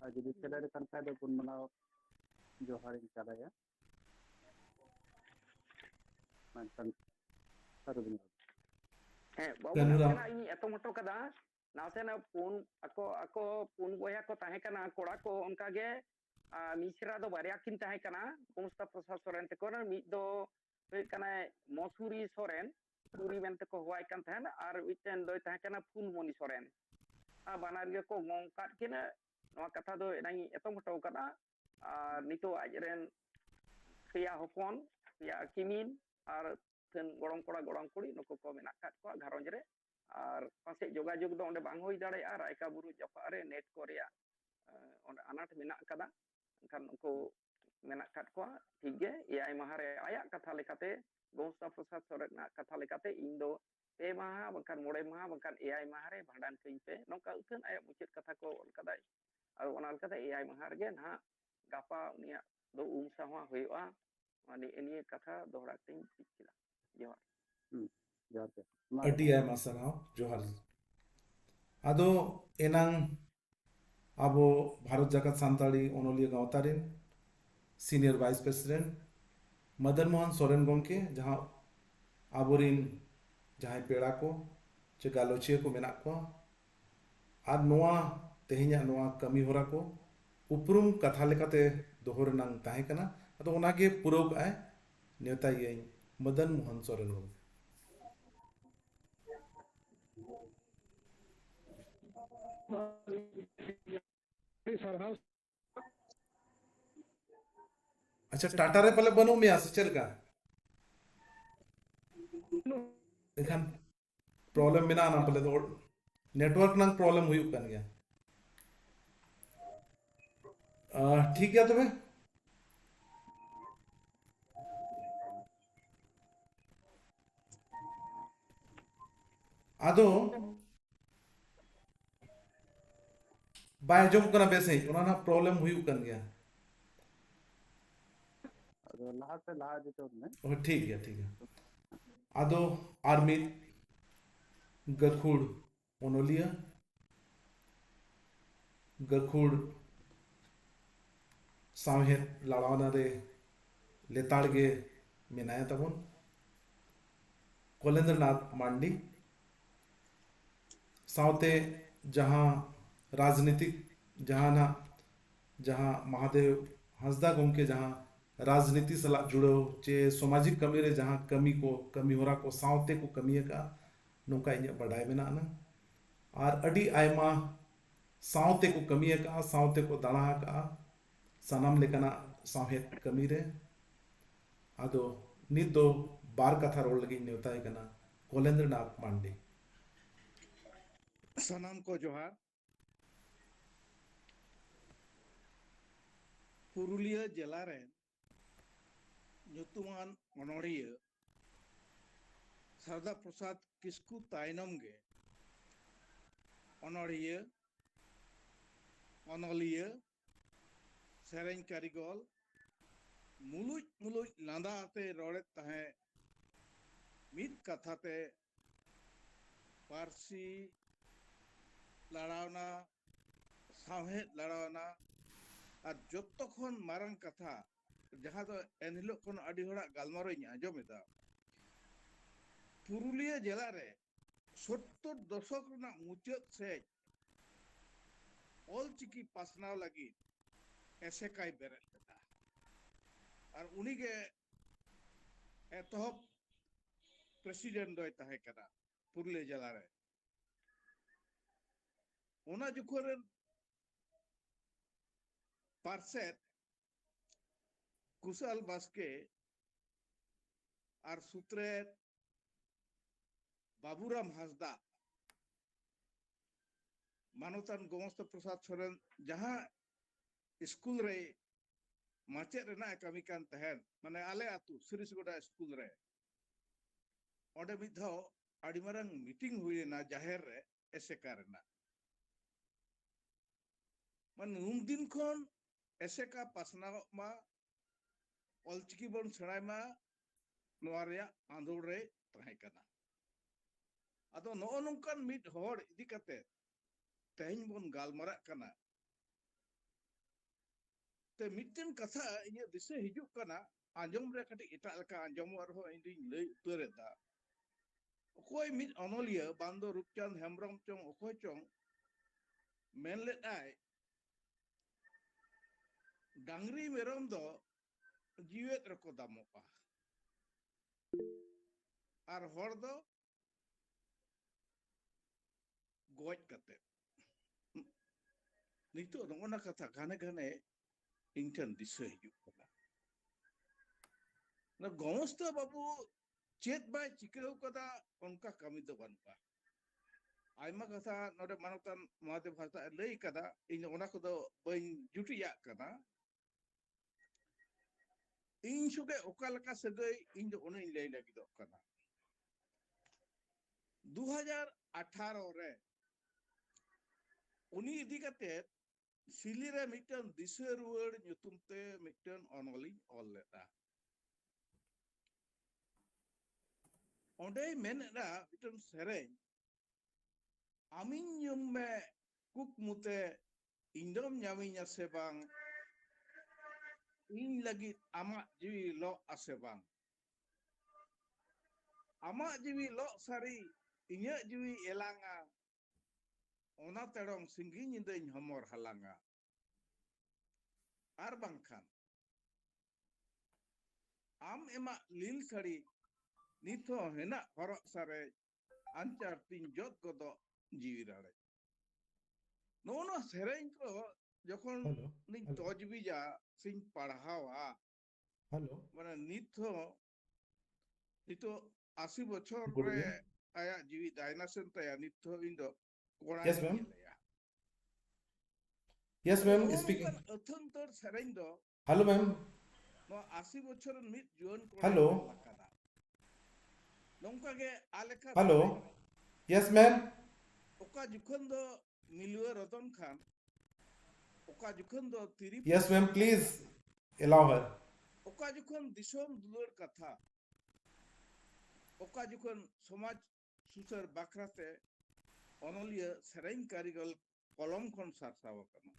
आ जदि सेलेर kan खाय दो गुन मनाव जोहारिन चालाया mantan sarubin bawa nasena ini eto moto kada nasena pun ako pun boya ko tahe kana koda ko onka ge misra do barya kin tahe kana Gongsta Prasad Soren te kona mi do kana Mosuri Soren puri mente ko hoai kan tahe ar witen do tahe kana pun moni Soren banar ge ko ngongkat kina no kata do nangi eto moto kada nito ajren pia hopon pia kimin ar ten gorong koda gorong kuri noko ko menak kat ko gharonj re ar pase jogajog do onde bang hoi dare ar aika buru japare net korea onde anat menak kada kan ko menak kat ko tige ai mahare ayak katha lekate Gongsta Prasad Soren na katha lekate indo pe maha bangkan mode maha bangkan ai mahare bhandan kein pe nongka uteun ayak mucit katha ko kadai ar onal kata ai mahar ge na gapa unia do sawa hoyoa ani ini kata dohra ting pikila johar johar अडी आयमा सरहा जोहार आदो एनांग आबो भारत जगत सांताड़ी ओनोलिया गांवतारिन senior vice president Madan Mohan Soren गोमके जहां आबोरिन जहां पेड़ा को चे गालोचिया को मेना को आर नोआ तेहिया नोआ कमी होरा को उपरुम कथा लेकाते दोहर नंग ताहे कना अतो ओनागे पुरोग आए नेता ये मदन मोहन सोरेन गोम अच्छा टाटा रे पहले बनो मिया सचर का एखान प्रॉब्लम मेना ना पहले तो नेटवर्क नंग प्रॉब्लम हुई कन गया ठीक है तुम्हें आदो ᱵᱟᱭ ᱟᱸᱡᱚᱢᱚᱜ ᱠᱟᱱᱟ ᱵᱮᱥ ᱥᱟᱺᱦᱤᱡ ᱚᱱᱟ ᱨᱮᱱᱟᱜ ᱯᱨᱚᱵᱞᱮᱢ ᱦᱩᱭᱩᱜ ᱠᱟᱱ ᱜᱮᱭᱟ ᱟᱫᱚ ᱞᱟᱦᱟᱛᱮ ᱞᱟᱦᱟ ᱤᱫᱤ ᱛᱟᱵᱚᱱ ᱢᱮ ᱴᱷᱤᱠ ᱜᱮᱭᱟ ᱴᱷᱤक ᱜᱮᱭᱟ ᱟᱫᱚ ᱟᱨ ᱢᱤᱫ ᱜᱟᱹᱠᱷᱩᱲ ᱚᱱᱚᱞᱤᱭᱟᱹ ᱜᱟᱹᱠᱷᱩᱲ ᱥᱟᱶᱦᱮᱫ ᱞᱟᱲᱟᱣᱱᱟ ᱨᱮ ᱞᱮᱛᱟᱲ ᱜᱮ ᱢᱮᱱᱟᱭᱟ ᱛᱟᱵᱚᱱ ᱠᱚᱞᱮᱱᱫᱨᱚᱱᱟথ ᱢᱟᱱᱰᱤ सावते जहाँ राजनीतिक जहाँ महादेव हंसदा गमके जहाँ राजनीति सला जुड़ो चे सामाजिक कमी रे जहाँ कमी होरा को सावते को कमी का नौका इन बड़ाई में ना और अड़ी आयमा सावते को कमी का सावते को दाना का सनाम लेकना सावहेद कमी रे आदो नित दो बार कथा रोल लगी नेवताय कना कोलेंद्रनाथ मांडी सानाम को जोहार पुरुलिया जिला रे nyutuman onoriya सरदा प्रसाद किस्कू तायनम गे onoriya onoliya सेरेन कारिगोल मुलुज मुलुज लांदा आते रोड़े तहे मित कथाते पारसी लड़ावना सावहेद लड़ावना और जोत्तो खन मारंग कथा जहाँ तो एनहिलो खन अडी होड़ा गालमारो इन आंजोमेदा पुरुलिया जिला रे 70 दशक रना मुचाद से ऑलचिकी पासनाव लगी ऐसे काई बेरल लेता और उन्हीं के एतहब प्रेसिडेंट दोय तहे कदा पुरुलिया जिला रे ओना जुखोरेन पार्सेट कुशल बास्के और सूत्रे बाबूराम हंसदा मानवतान गोमस्त प्रसाद सोरेन जहाँ स्कूल रे माचेद रेना कमी कान तहन माने आले आतु सिरिसगोडा स्कूल रे ओडे मिद धाव आडी मारंग मीटिंग हुई ना जाहेर रे एसेका रेना मान उन दिन खन एसेका पासना मा ऑलचिकी बन सड़ाई मा नवारिया आंदोल रे तहे कना अदो नो नोंकान मिड होड़ इदी कते तेहन बन गालमारा कना ते मिटन कथा इने दिसे हिजुक कना आंजम रे कटी एटा लका आंजम और हो इंदी लई उतरेदा कोई मिड अनोलिया बांदो रूपचंद हेमब्रम चों ओखोय चों मेनले आय डांगरी मेरम दो जीवेत रको दामोपा और हर दो गोज कते नितो नोना कथा घाने घाने इंटन दिसे हिजुक कना ना गोमस्ता बाबू चेत बाय चिकेउ कदा उनका कमी दो बनपा आयमा कथा नोडे मानवतान महादेव भाषा लई कदा इन ओना को दो बइन जुटिया कना इन सुगे ओकालका सगई इन दो ओने लई लगी दो कना 2018 रे उनी इदी कते सिली रे मिटन दिसे रुवाड़ nyutumते मिटन अनोली ऑल लेता ओंडे मेनरा मिटन सेरेन आमिन युम्मे कुकमुते इंदम ᱧᱟᱢᱤᱧᱟ ᱥᱮ ᱵᱟᱝ ᱤᱧ ᱞᱟᱹᱜᱤᱫ ᱟᱢᱟᱜ ᱡᱤᱣᱤ ᱞᱚᱜ ᱟᱥᱮ ᱵᱟᱝ ᱟᱢᱟᱜ ᱡᱤᱣᱤ ᱞᱚᱜ ᱥᱟᱹᱨᱤ ᱤᱧᱟᱹᱜ ᱡᱤᱣᱤ ᱮᱞᱟᱝᱟ ᱚᱱᱟ ᱛᱮᱲᱚᱝ ᱥᱤᱸᱜᱤ ᱧᱤᱫᱟᱹᱧ ᱦᱚᱢᱚᱨ ᱦᱟᱞᱟᱝᱟ ᱟᱨ ᱵᱟᱝᱠᱷᱟᱱ ᱟᱢ ᱮᱢᱟᱜ ᱞᱤᱞ ᱥᱟᱹᱲᱤ ᱱᱤᱛᱦᱚᱸ ᱦᱮᱱᱟᱜ ᱦᱚᱨᱚᱜ ᱥᱟᱨᱮ ᱟᱧᱪᱟᱨ ᱛᱤᱧ ᱡᱚᱛ ᱜᱚᱫᱚᱜ ᱡᱤᱣᱤ ᱨᱟᱲᱮ नोनो सेरेन को जखन निन तोजबीजा सिंह पढ़ावा हेलो माने नितो 80 बछर रे आया जीवी दायनासन तया नितो इंदो कोड़ा यस मैम स्पीकिंग अथंतर सेरेन दो हेलो मैम नो 80 बछर मित जुवन कोड़ा हेलो नोंका गे आलेखा हेलो यस मैम ओका जुखन दो मिलुआ रतन Khan oka jukhan do tirip Yes, ma'am, please allow her. oka jukhan disom dulur katha oka jukhan somaj susar bakrate onoliya sereng karigal kolom khon sarsawa kana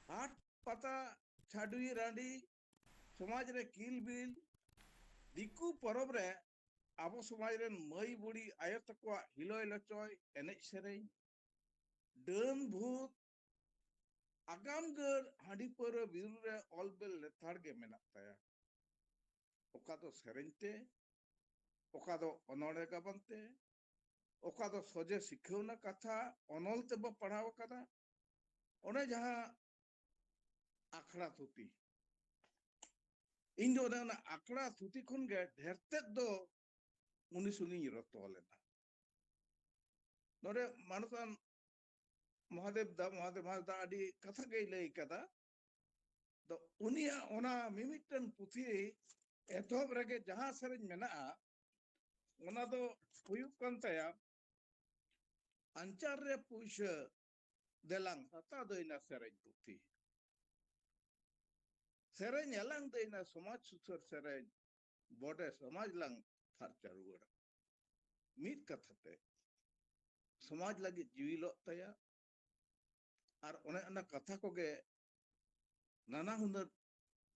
hat pata chadui randi समाज रे किल bill दिकु परब रे आबो समाज रे मई बुड़ी आयो तकवा हिलोय लचोय एनेज सेरेñ डन भूत आगाम गर हाडी पर बिरु रे ऑलबेल लेथार गे मेना ताया ओका दो सेरेñ ते ओका दो अनोड़े गाबनते ओका दो सोजे सिखेवना कथा अनोल ते बो पढ़ाव कदा ओने जहां आखड़ा थुती इन दो ना आखड़ा थुती खुन गे ढेरते दो उनी सुनी रतो लेना नोरे मानुसान महादेव दा आदि कथा गे लई कदा तो उनिया ओना मिमिटन पुथी एतोब रगे जहां सरेñ मेना ओना दो हुयुक कान ताया अंचार रे पुष देलांग हता दोइना सरेñ पुथी सरेñ एलांग दोइना समाज सुसर सरेñ बोडे समाज लंग फारचा रुवर मीत कथाते समाज लगी जीविलो ताया और ओने अना कथा को गे नाना हुनर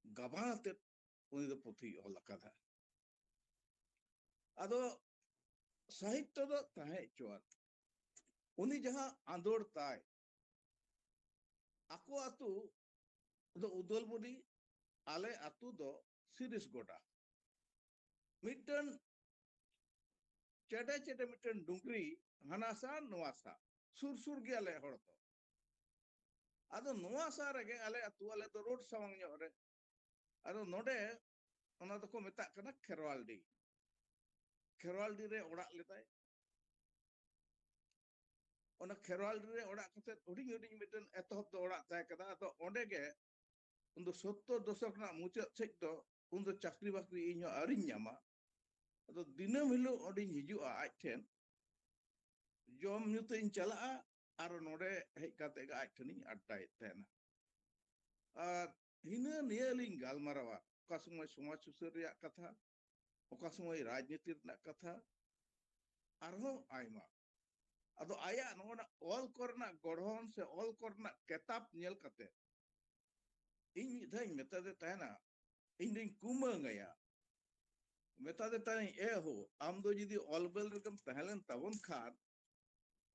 गबाते उनी दो पुथी ऑल कथा अदो साहित्य दो ताहे चोर उनी जहां आंदोड़ ताय आको आतु दो उदलबुडी आले आतु दो सिरिस गोडा मिटन चेडे चेडे मिटन डुंगरी हनासा नवासा सुर सुर गे आले हड़ तो आदो नवासा रगे आले आतु आले दो रोड सावंग ᱧᱚᱜ रे आदो नोडे ओना दो को मेता कना खेरवालडी रे ओड़ाग लेताय ओना खेरवालडी रे ओड़ाग कते हुडिंग हुडिंग मिटन एतहब दो ओड़ाग ताय कदा आदो ओंडे गे उन्दो 70 दशक ना मुचाद सेज दो उन्दो चाकरी बाकरी इño आरिñ ᱧᱟᱢᱟ आदो दिनम हिलो ओडिñ हिजुआ आज ठेन जॉम ᱧᱩᱛᱮ ᱤᱧ ᱪᱟᱞᱟᱜᱼᱟ ᱟᱨ ᱱᱚᱰᱮ ᱦᱮᱡ ᱠᱟᱛᱮ ᱜᱮ ᱟᱡ ᱴᱷᱮᱱᱤᱧ ᱟᱰᱰᱟᱭᱮᱫ ᱛᱟᱦᱮᱱᱟ ᱟᱨ ᱦᱤᱱᱟᱹ ᱱᱤᱭᱟᱹ ᱞᱤᱧ ᱜᱟᱞᱢᱟᱨᱟᱣᱟ ᱚᱠᱟ ᱥᱚᱢᱚᱭ ᱥᱚᱢᱟᱡᱽ ᱥᱩᱥᱟᱹᱨ ᱨᱮᱭᱟᱜ ᱠᱟᱛᱷᱟ ᱚᱠᱟ ᱥᱚᱢᱚᱭ ᱨᱟᱡᱽᱱᱤᱛᱤ ᱨᱮᱱᱟᱜ ᱠᱟᱛᱷᱟ ᱟᱨᱦᱚᱸ ᱟᱭᱢᱟ ᱟᱫᱚ ᱟᱭᱟᱜ ᱱᱚᱜᱼᱚᱱᱟ ᱚᱞ ᱠᱚᱨᱮᱱᱟᱜ ᱜᱚᱲᱦᱚᱱ ᱥᱮ ᱚᱞ ᱠᱚᱨᱮᱱᱟᱜ ᱠᱮᱛᱟᱵ ᱧᱮᱞ ᱠᱟᱛᱮ ᱤᱧ ᱢᱤᱫ ᱫᱷᱟᱣ ᱤᱧ ᱢᱮᱛᱟᱫᱮ ᱛᱟᱦᱮᱱᱟ ᱤᱧ ᱫᱩᱧ ᱠᱩᱢᱟᱹᱝᱟᱭᱟ मेतादे ताई ए हो आम दो जिदी ऑलबेल रकम तहलन तवन खान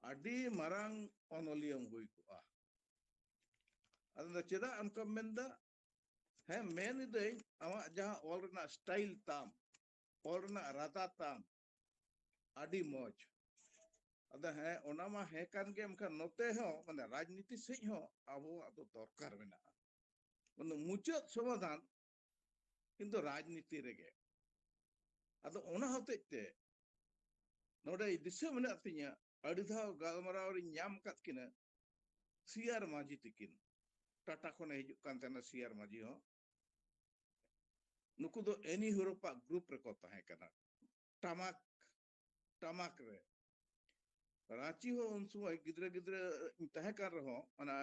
अडी मरांग ओनोलियम हुई को अदन चेदा अनका मेंदा है मेन दे आमा जहां ऑल रना स्टाइल ताम ऑल रना राता ताम अडी मौज अदा है ओना मा है कान के हमका नोते हो माने राजनीति से हो आबो आदो दरकार मेना माने मुचाद समाधान किंतु राजनीति रेगे अदो ओना होते ते नोडे दिसे मेना तिया अडिधा गालमराव रि ᱧᱟᱢ ᱠᱟᱫ ᱠᱤᱱᱟ सीआर माझी तिकिन टाटा खने हिजुक कान तेना सीआर माझी हो नुकु दो एनी हुरोपा ग्रुप रे को ताहे कना टमाक टमाक रे रांची हो उन समय गिद्रे गिद्रे ताहे कर रहो अना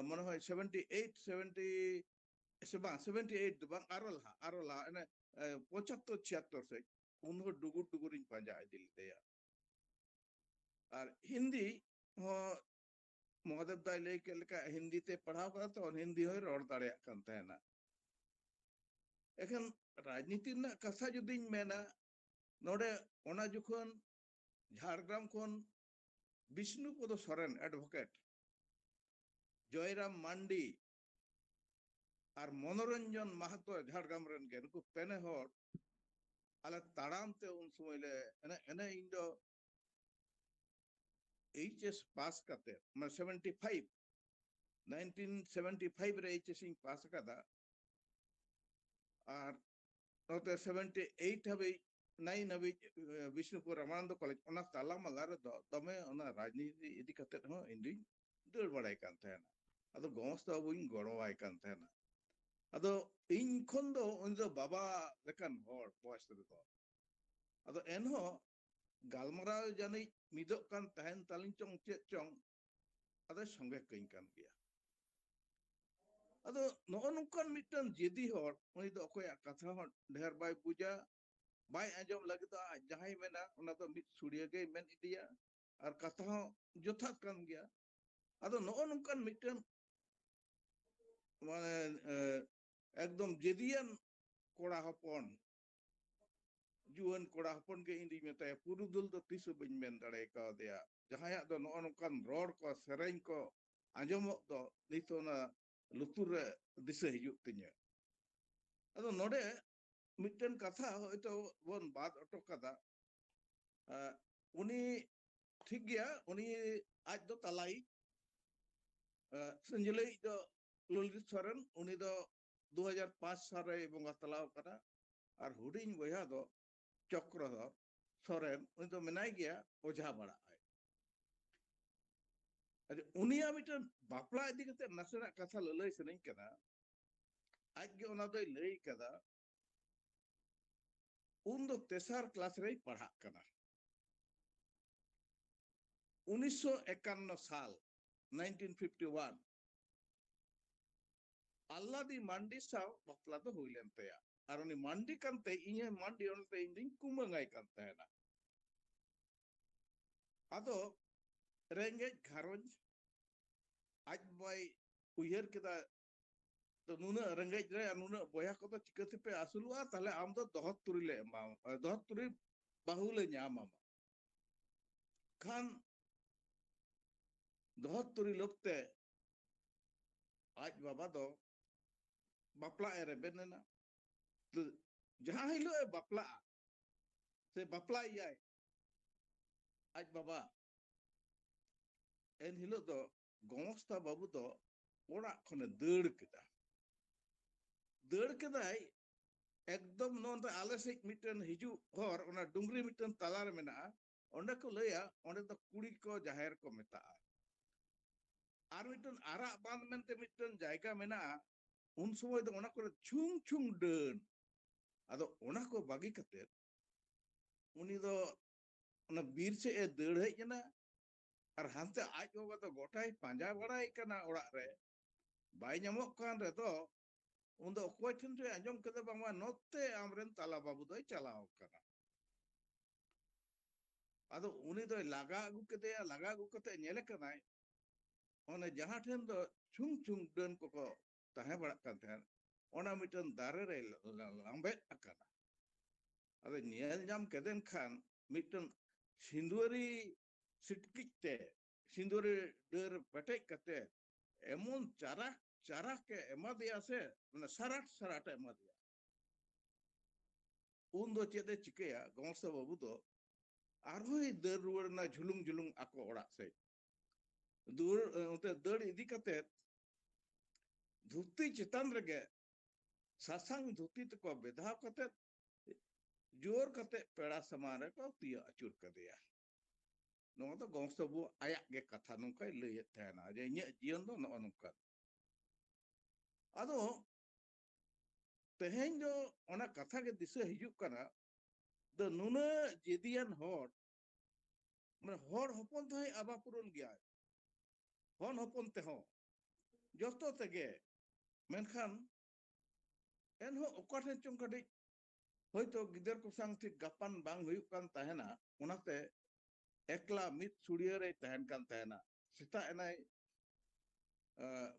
मन हो 78 70 78 दो बांग आरोला एने 75 76 से उन हो डुगुर डुगुर इन पांजा दिल देया और हिंदी हो महादेव दाई ले के लका हिंदी ते पढ़ाव करा तो हिंदी हो रोड दाड़े कान तहना एखन राजनीति ना कथा जुदिन मेना नोडे ओना जुखन झारग्राम खन विष्णुपद सोरेन एडवोकेट जयराम मांडी और मनोरंजन महतो झारग्राम रेन के नुकु पेने होर आले ताड़ाम ते उन समय ले एने इंदो एचएस पास करते मैं 75 1975 रे एचएस इन पास कदा और नोते 78 हबे 9 हबे विष्णुपुर रामानंद कॉलेज ओना ताला माला रे दो तमे ओना राजनीति इदी कते हो इंदी दर बड़ाई कान तहना अदो गोंस दो बुइन गड़वाई कान तहना अदो इन खन दो उन दो बाबा लेकन होर बॉयस दो अदो एनहो गालमरा जानी मिदो कान तहन तालिन चोंग चे चोंग अदो संगे कइन कान गया ᱟᱫᱚ ᱱᱚᱜᱼᱚ ᱱᱚᱝᱠᱟᱱ ᱢᱤᱫᱴᱟᱝ ᱡᱮᱫᱤ ᱦᱚᱲ ᱩᱱᱤ ᱫᱚ ᱚᱠᱚᱭᱟᱜ ᱠᱟᱛᱷᱟ ᱦᱚᱸ ᱰᱷᱮᱨ ᱵᱟᱭ ᱵᱩᱡᱟ, ᱵᱟᱭ ᱟᱸᱡᱚᱢ ᱞᱟᱹᱜᱤᱫᱚᱜᱼᱟ, ᱟᱡ ᱡᱟᱦᱟᱸᱭ ᱢᱮᱱᱟ ᱚᱱᱟ ᱫᱚ ᱢᱤᱫ ᱥᱩᱲᱤᱭᱟᱹ ᱜᱮᱭ ᱢᱮᱱ ᱤᱫᱤᱭᱟ ᱟᱨ ᱠᱟᱛᱷᱟ ᱦᱚᱸ ᱡᱚᱛᱷᱟᱛ ᱠᱟᱱ ᱜᱮᱭᱟ᱾ ᱟᱫᱚ ᱱᱚᱜᱼᱚ ᱱᱚᱝᱠᱟᱱ ᱢᱤᱫᱴᱟᱝ মানে একদম জেদিয়ান কড়া হপন জুয়ান কড়া হপন কে ইন্দি মেতায় পুরুদুল তো তিস বাñ main দাড়ে কাওদেয়া jahayak do no nongkan ror ko sereng ko anjomok do nito na lutur re disa hijuk tinya ado node mitten katha hoyto bon bad otok kada uni ঠিক গিয়া উনি আজ do talai senjelei do Lalit সরেন উনি do 2005 সালে বঙ্গা তালাও করা আর হুডিং বইয়া দো চক্রধর সরেন উনি তো মেনাই গিয়া ওঝা বাড়া হয় আচ্ছা উনিয়া মিটান বাপলা ইদি কাতে নাসেনা কথা ললাই সনেই কানা আজ গে ওনা দই লই কাদা উন দো তেসার ক্লাস রে পড়া কানা 1951 সাল 1951 আল্লাদি মান্ডি সাও বাপলা তো হইলেন তেয়া আর উনি মান্ডি কানতে ইয়ে মান্ডি অনতে ইন্দিন কুমঙ্গাই কানতে না আদো রেঙ্গেজ ঘারঞ্জ আজ বয় উইয়ার কেদা তো নুনা রেঙ্গেজ রে নুনা বয়া কত চিকাতে পে আসুলুয়া তাহলে আম তো 73 লে এমাম 73 বাহু লে ñama খান 73 লোকতে আজ বাবা দো বাপলা এরে বেনেনা তো jaha hilo e bapla se bapla iyai aj baba en hilo do gongsta babu do ora khone deur kedai ekdom non ale sek miten hiju hor ona dungri miten talar mena onde ko leya onde do kuri ko jaher ko meta ar miten ara band mente miten jayga mena un somoy do ona ko chung chung deun ado ona ko bagi kate uni do ona bir se e deur hej na ar hante aj baba do gotai panja barai kana orak re bai nyamok kan re do undo okoy thin re anjom kede bangma notte amren tala babu doy chalao kana ado uni doy laga agu kate nyele kanai one jaha then do chung chung den ko tahe barak kan then ona miten dare re lambet akana ado nyel jam keden khan miten sinduari sitkite sinduari der patek kate emon cara ke ema dia se mana sarat ema dia un do chede chikeya gongsa babu do arhoi der ruar na झुलुंग ako orak se dur onte der idi kate dhuti chetan rege sasang dhuti ko bedha kate jor kate peda samare ko tia achur kadeya no to gongsa bu ayak ge katha nongkai leyet thana je nye jion do no nongka ado teheny do ona katha ge disa hijuk kana the nuna jedian hor মানে হর হপন তাই আবা পুরন গিয়া হন হপন তে হো যত তেগে মেনখান এনহো অকাঠে চংকাডি হয়তো গিদার কো সাং ঠিক গাপান বাং হুয়ুক কান তাহেনা ওনাতে একলা মিত সুড়িয়া রে তাহেন কান তাহেনা সেটা এনাই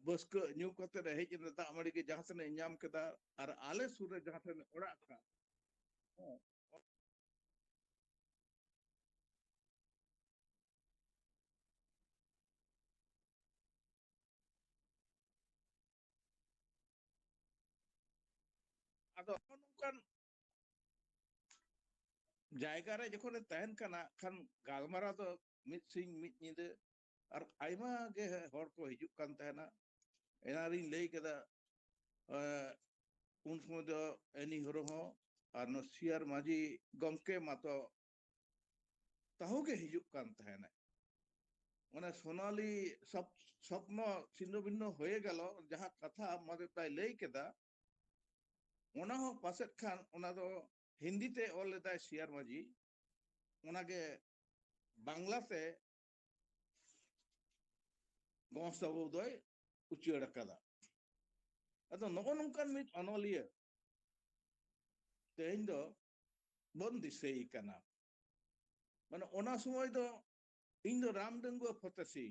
বসকে নিউ কতে রে হেজ না দাগ মাড়ি গে জাহাসনে ইনাম কেদা আর আলে সুরে জাহাসনে ওড়া কা ᱟᱫᱚ ᱱᱚᱝᱠᱟᱱ জায়গা রে যখন তাহেন কানা খান গালমারা তো মিত সিং মিত নিদে আর আইমা গে হর ko হিজুক কান তাহেনা এনারিন লই কেদা un সময় do eni horo ho R no siar maji gomke mato tahu ge hijuk kan tahena ona sonali স্বপ্ন ছিন্ন ভিন্ন হয়ে গেল যাহা কথা আমাদের তাই লই কেদা ওনা হো পাসেট খান ওনা দো হিন্দিতে অল লেদায় সিয়ার মাজি ওনাকে বাংলাতে গংস্তা বউদয় উচ্চারণ কাদা ᱟᱫᱚ ᱱᱚᱜᱼᱚ ᱱᱚᱝᱠᱟᱱ ᱢᱤᱫ ᱚᱱᱚᱞᱤᱭᱟᱹ ᱛᱮᱦᱮᱧ ᱫᱚ ᱵᱚᱱ ᱫᱤᱥᱟᱹᱭ ᱠᱟᱱᱟ ᱢᱟᱱᱮ ᱚᱱᱟ ᱥᱚᱢᱚᱭ ᱫᱚ ᱤᱧ ᱫᱚ ᱨᱟᱢᱰᱟᱹᱝᱜᱩᱣᱟᱹ ᱯᱷᱚᱛᱮᱥᱤ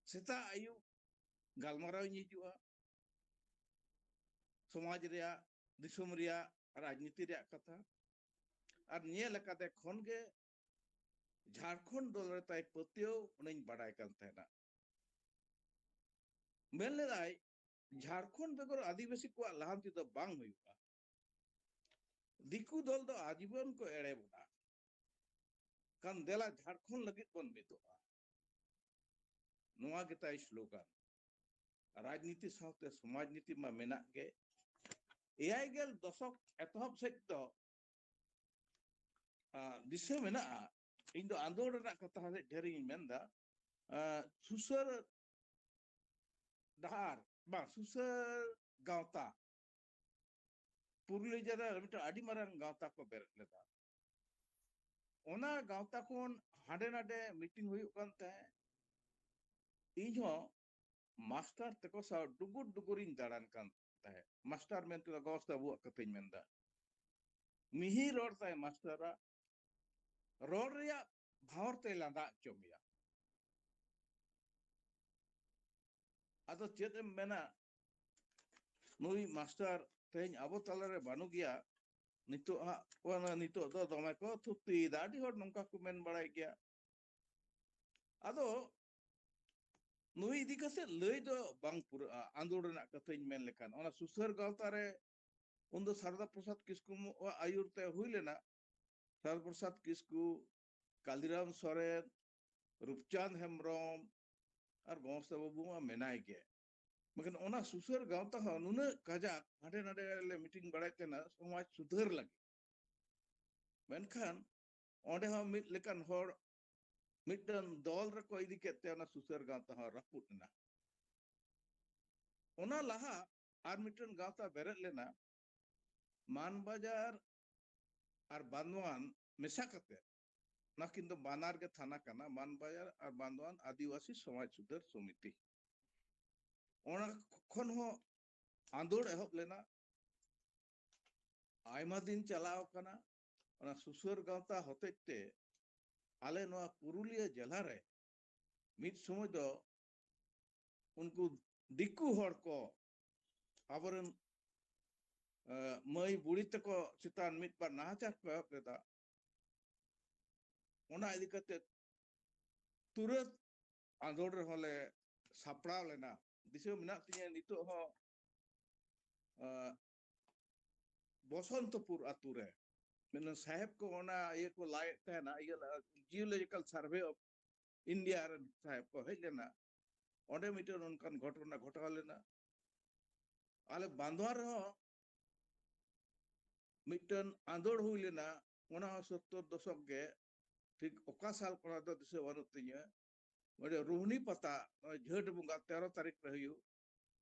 ᱥᱮᱛᱟᱜ ᱟᱹᱭᱩᱵ ᱜᱟᱞᱢᱟᱨᱟᱣ ᱤᱧ ᱦᱤᱡᱩᱜᱼᱟ ᱥᱚᱢᱟᱡᱽ ᱨᱮᱭᱟᱜ ᱫᱤᱥᱚᱢ ᱨᱮᱭᱟᱜ ᱨᱟᱡᱽᱱᱤᱛᱤ ᱨᱮᱭᱟᱜ ᱠᱟᱛᱷᱟ ᱟᱨ ᱧᱮᱞ ᱟᱠᱟᱫᱮ ᱠᱷᱚᱱ ᱜᱮ ᱡᱷᱟᱲᱠᱷᱚᱸᱰ ᱫᱚᱞ ᱨᱮ ᱛᱟᱭ ᱯᱟᱹᱛᱭᱟᱹᱣ ᱚᱱᱟᱧ ᱵᱟᱰᱟᱭ ᱠᱟᱱ ᱛᱟᱦᱮᱱᱟ ᱢᱮᱱ ᱞᱮᱫᱟᱭ ঝাড়খণ্ড বেগর আদিবাসী কোয়াক লাহান্তি ᱫᱚ ᱵᱟᱝ ᱦᱩᱭᱩᱜᱼᱟ ᱫᱤᱠᱩ ᱫᱚᱞ ᱫᱚ আজীবন ᱠᱚ ᱮᱲᱮ ᱵᱚᱱᱟ ᱠᱟᱱ ᱫᱮᱞᱟ ঝাড়খণ্ড ᱞᱟᱹᱜᱤᱫ ᱵᱚᱱ ᱢᱤᱫᱚᱜᱼᱟ ᱱᱚᱣᱟ ᱜᱮᱛᱟᱭ ᱥᱞᱳᱜᱟᱱ ᱨᱟᱡᱽᱱᱤᱛᱤ ᱥᱟᱶᱛᱮ ᱥᱚᱢᱟᱡᱽ ᱱᱤᱛᱤ ᱢᱟ ᱢᱮᱱᱟᱜ ᱜᱮ 70 দশক এতহব ᱥᱮᱫ ᱫᱚ ᱫᱤᱥᱟᱹ ᱢᱮᱱᱟᱜᱼᱟ ᱤᱧ ᱫᱚ ᱟᱸᱫᱳᱲ ᱨᱮᱱᱟᱜ ᱠᱟᱛᱷᱟ ᱦᱚᱸ ᱰᱷᱮᱨᱤᱧ ᱢᱮᱱᱫᱟ ᱥᱩᱥᱟᱹᱨ ᱰᱟᱦᱟᱨ ᱵᱟᱝ ᱥᱩᱥᱟᱹᱨ ᱜᱟᱶᱛᱟ ᱯᱩᱨᱩᱞᱤᱭᱟᱹ ᱡᱮᱞᱟ ᱨᱮ ᱢᱤᱫᱴᱟᱝ ᱟᱹᱰᱤ ᱢᱟᱨᱟᱝ ᱜᱟᱶᱛᱟ ᱠᱚ ᱵᱮᱨᱮᱫ ᱞᱮᱫᱟ ᱚᱱᱟ ᱜᱟᱶᱛᱟ ᱠᱷᱚᱱ ᱦᱟᱸᱰᱮ ᱱᱟᱰᱮ ᱢᱤᱴᱤᱝ ᱦᱩᱭᱩᱜ ᱠᱟᱱ ᱛᱟᱦᱮᱸ ᱤᱧ ᱦᱚᱸ ᱢᱟᱥᱴᱟᱨ ᱛᱮᱠᱚ ᱥᱟᱶ ᱰᱩᱜᱩᱨ ᱰᱩᱜᱩᱨᱤᱧ ᱫᱟᱬᱟᱱ ᱠᱟᱱ ᱛᱟᱦᱮᱸ ᱢᱟᱥᱴᱟᱨ ᱢᱮᱱᱛᱮ ᱫᱚ ᱜᱚᱥᱛ ᱟᱵᱚᱣᱟᱜ ᱠᱟᱛᱷᱟᱧ ᱢᱮᱱᱫᱟ ᱢᱤᱦᱤ ᱨᱚᱲ ᱛᱟᱭ ᱢᱟᱥᱴᱟᱨᱟᱜ ᱨᱚᱲ ᱨᱮᱭᱟᱜ ᱵᱷᱟᱣᱨ ᱛᱮ ᱞᱟᱸᱫᱟ ᱦᱚᱪᱚ ᱢᱮᱭᱟ ᱟᱫᱚ ᱪᱮᱫ ᱮᱢ ᱢᱮᱱᱟ ᱱᱩᱭ ᱢᱟᱥᱴᱟᱨ ᱛᱮᱦᱮᱧ ᱟᱵᱚ ᱛᱟᱞᱟᱨᱮ ᱵᱟᱹᱱᱩᱜ ᱜᱮᱭᱟ ᱱᱤᱛᱚᱜ ᱦᱟᱸᱜ ᱱᱤᱛᱚᱜ ᱫᱚ ᱫᱚᱢᱮ ᱠᱚ ᱛᱷᱩᱛᱤᱭᱮᱫᱟ ᱟᱹᱰᱤ ᱦᱚᱲ ᱱᱚᱝᱠᱟ ᱠᱚ ᱢᱮᱱ ᱵᱟᱲᱟᱭ ᱜᱮᱭᱟ ᱟᱫᱚ ᱱᱩᱭ ᱤᱫᱤ ᱠᱟᱛᱮ ᱞᱟᱹᱭ ᱫᱚ ᱵᱟᱝ ᱯᱩᱨᱟᱹᱜᱼᱟ ᱟᱸᱫᱳᱲ ᱨᱮᱱᱟᱜ ᱠᱟᱛᱷᱟᱧ ᱢᱮᱱ ᱞᱮᱠᱷᱟᱱ ᱚᱱᱟ ᱥᱩᱥᱟᱹᱨ ᱜᱟᱶᱛᱟ ᱨᱮ ᱩᱱᱫᱚ ᱥᱟᱨᱫᱟ ᱯᱨᱚᱥᱟᱫ ᱠᱤᱥᱠᱩᱣᱟᱜ ᱟᱹᱭᱩᱨ ᱛᱮ ᱦᱩᱭ ᱞᱮᱱᱟ ᱥᱟᱨᱫᱟ ᱯᱨᱚᱥᱟᱫ ᱠᱤᱥᱠᱩ ᱠᱟᱞᱤᱨᱟᱢ ᱥᱚᱨᱮᱱ ᱨᱩᱯᱪᱟᱸᱫᱽ ᱦᱮᱢᱵᱨᱚᱢ ᱟᱨ ᱜᱚᱝᱥᱟ ᱵᱟᱹᱵᱩ ᱢᱟ ᱢᱮᱱᱟᱭ ᱜᱮ ᱢᱮᱱᱠᱷᱟᱱ ᱚᱱᱟ ᱥᱩᱥᱟᱹᱨ ᱜᱟᱶᱛᱟ ᱦᱚᱸ ᱱᱩᱱᱟᱹᱜ ᱠᱟᱡᱟᱠ ᱦᱟᱸᱰᱮ ᱱᱟᱰᱮ ᱞᱮ ᱢᱤᱴᱤᱝ ᱵᱟᱲᱟᱭ ᱛᱟᱦᱮᱱᱟ ᱥᱚᱢᱟᱡᱽ ᱥᱩᱫᱷᱟᱹᱨ ᱞᱟᱹᱜᱤᱫ ᱢᱮᱱᱠᱷᱟᱱ ᱚᱸᱰᱮ ᱦᱚᱸ ᱢᱤᱫ ᱞᱮᱠᱟᱱ ᱦᱚᱲ ᱢᱤᱫᱴᱟᱝ ᱫᱚᱞ ᱨᱮᱠᱚ ᱤᱫᱤ ᱠᱮᱫ ᱛᱮ ᱚᱱᱟ ᱥᱩᱥᱟᱹᱨ ᱜᱟᱶᱛᱟ ᱦᱚᱸ ᱨᱟᱹᱯᱩᱫ ᱮᱱᱟ ᱚᱱᱟ ᱞᱟᱦᱟ ᱟᱨ ᱢᱤᱫᱴᱟᱝ ᱜᱟᱶᱛᱟ ᱵᱮᱨᱮᱫ ᱞᱮᱱᱟ ᱢᱟᱱᱵᱟᱡᱟᱨ ᱟᱨ ᱵᱟᱸᱫᱣᱟᱱ ᱢᱮᱥᱟ ᱠᱟᱛᱮ ᱱᱟᱠᱤᱱ ᱫᱚ ᱵᱟᱱᱟᱨ ᱜᱮ ᱛᱷᱟᱱᱟ ᱠᱟᱱᱟ ᱢᱟᱱᱵᱟᱡᱟᱨ ᱟᱨ ᱵᱟᱸᱫᱣᱟᱱ ᱟᱹᱫᱤᱵᱟᱹᱥᱤ ᱥᱚᱢᱟᱡᱽ ᱥᱩᱫᱷᱟᱹᱨ ᱥᱚᱢᱤᱛᱤ ᱚᱱᱟ ᱠᱷᱚᱱ ᱦᱚᱸ ᱟᱸᱫᱳᱲ ᱮᱦᱚᱵ ᱞᱮᱱᱟ ᱟᱭᱢᱟ ᱫᱤᱱ ᱪᱟᱞᱟᱣ ᱟᱠᱟᱱᱟ ᱚᱱᱟ ᱥᱩᱥᱟᱹᱨ ᱜᱟᱶᱛᱟ ᱦᱚᱛᱮᱡ ᱛᱮ ᱟᱞᱮ ᱱᱚᱣᱟ ᱯᱩᱨᱩᱞᱤᱭᱟᱹ ᱡᱮᱞᱟ ᱨᱮ ᱢᱤᱫ ᱥᱚᱢᱚᱭ ᱫᱚ ᱩᱱᱠᱩ ᱫᱤᱠᱩ ᱦᱚᱲ ᱠᱚ ᱟᱵᱚᱨᱮᱱ ᱢᱟᱹᱭ ᱵᱩᱲᱤ ᱛᱮᱠᱚ ᱪᱮᱛᱟᱱ ᱢᱤᱫ ᱵᱟᱨ ᱱᱟᱦᱟᱪᱟᱨ ᱠᱚ ᱮᱦᱚᱵ ᱞᱮᱫᱟ ᱚᱱᱟ ᱤᱫᱤ ᱠᱟᱛᱮ ᱛᱩᱨᱟᱹᱛ ᱟᱸᱫᱳᱲ ᱨᱮᱦᱚᱸ ᱞᱮ ᱥᱟᱯᱲᱟᱣ ᱞᱮᱱᱟ ᱫᱤᱥᱟᱹ ᱢᱮᱱᱟᱜ ᱛᱤᱧᱟᱹ ᱱᱤᱛᱚᱜ ᱦᱚᱸ ᱵᱚᱥᱚᱱᱛᱚᱯᱩᱨ ᱟᱛᱩ ᱨᱮ ᱢᱮᱱ ᱥᱟহেᱵ ᱠᱚ ᱚᱱᱟ ᱤᱭᱟᱹ ᱠᱚ ᱞᱟᱭᱮᱫ ᱛᱟᱦᱮᱱᱟ ᱡᱤওᱞᱚᱡᱤᱠᱮᱞ ᱥᱟᱨᱵᱷᱮ ᱚᱯ ᱤᱱᱰᱤᱭᱟ ᱨᱮᱱ ᱥᱟহেᱵ ᱠᱚ ᱦᱮᱡ ᱞᱮᱱᱟ ᱚᱸᱰᱮ ᱢᱤᱫᱴᱮᱱ ᱚᱱᱠᱟᱱ ᱜᱷᱚᱴᱚᱱᱟ ᱜᱷᱚᱴᱟᱣ ᱞᱮᱱᱟ ᱟᱞᱮ ᱵᱟᱸᱫᱣᱟᱱ ᱨᱮᱦᱚᱸ ᱢᱤᱫᱴᱟᱝ ᱟᱸᱫᱳᱲ ᱦᱩᱭ ᱞᱮᱱᱟ ᱚᱱᱟ ᱦᱚᱸ 70 ᱫᱚশᱚᱠ ᱜᱮ ᱴᱷᱤᱠ ᱚᱠᱟ ᱥᱟᱞ ᱠᱚᱨᱟ ᱫᱚ ᱫᱤᱥᱟᱹ ᱵᱟᱹᱱᱩᱜ ᱛᱤᱧᱟᱹ ᱚᱸᱰᱮ ᱨᱳᱦᱱᱤ ᱯᱟᱛᱟ ᱡᱷᱮᱸᱴ ᱵᱚᱸᱜᱟ 13 ᱛᱟᱹᱨᱤᱠᱷ ᱨᱮ ᱦᱩᱭᱩᱜ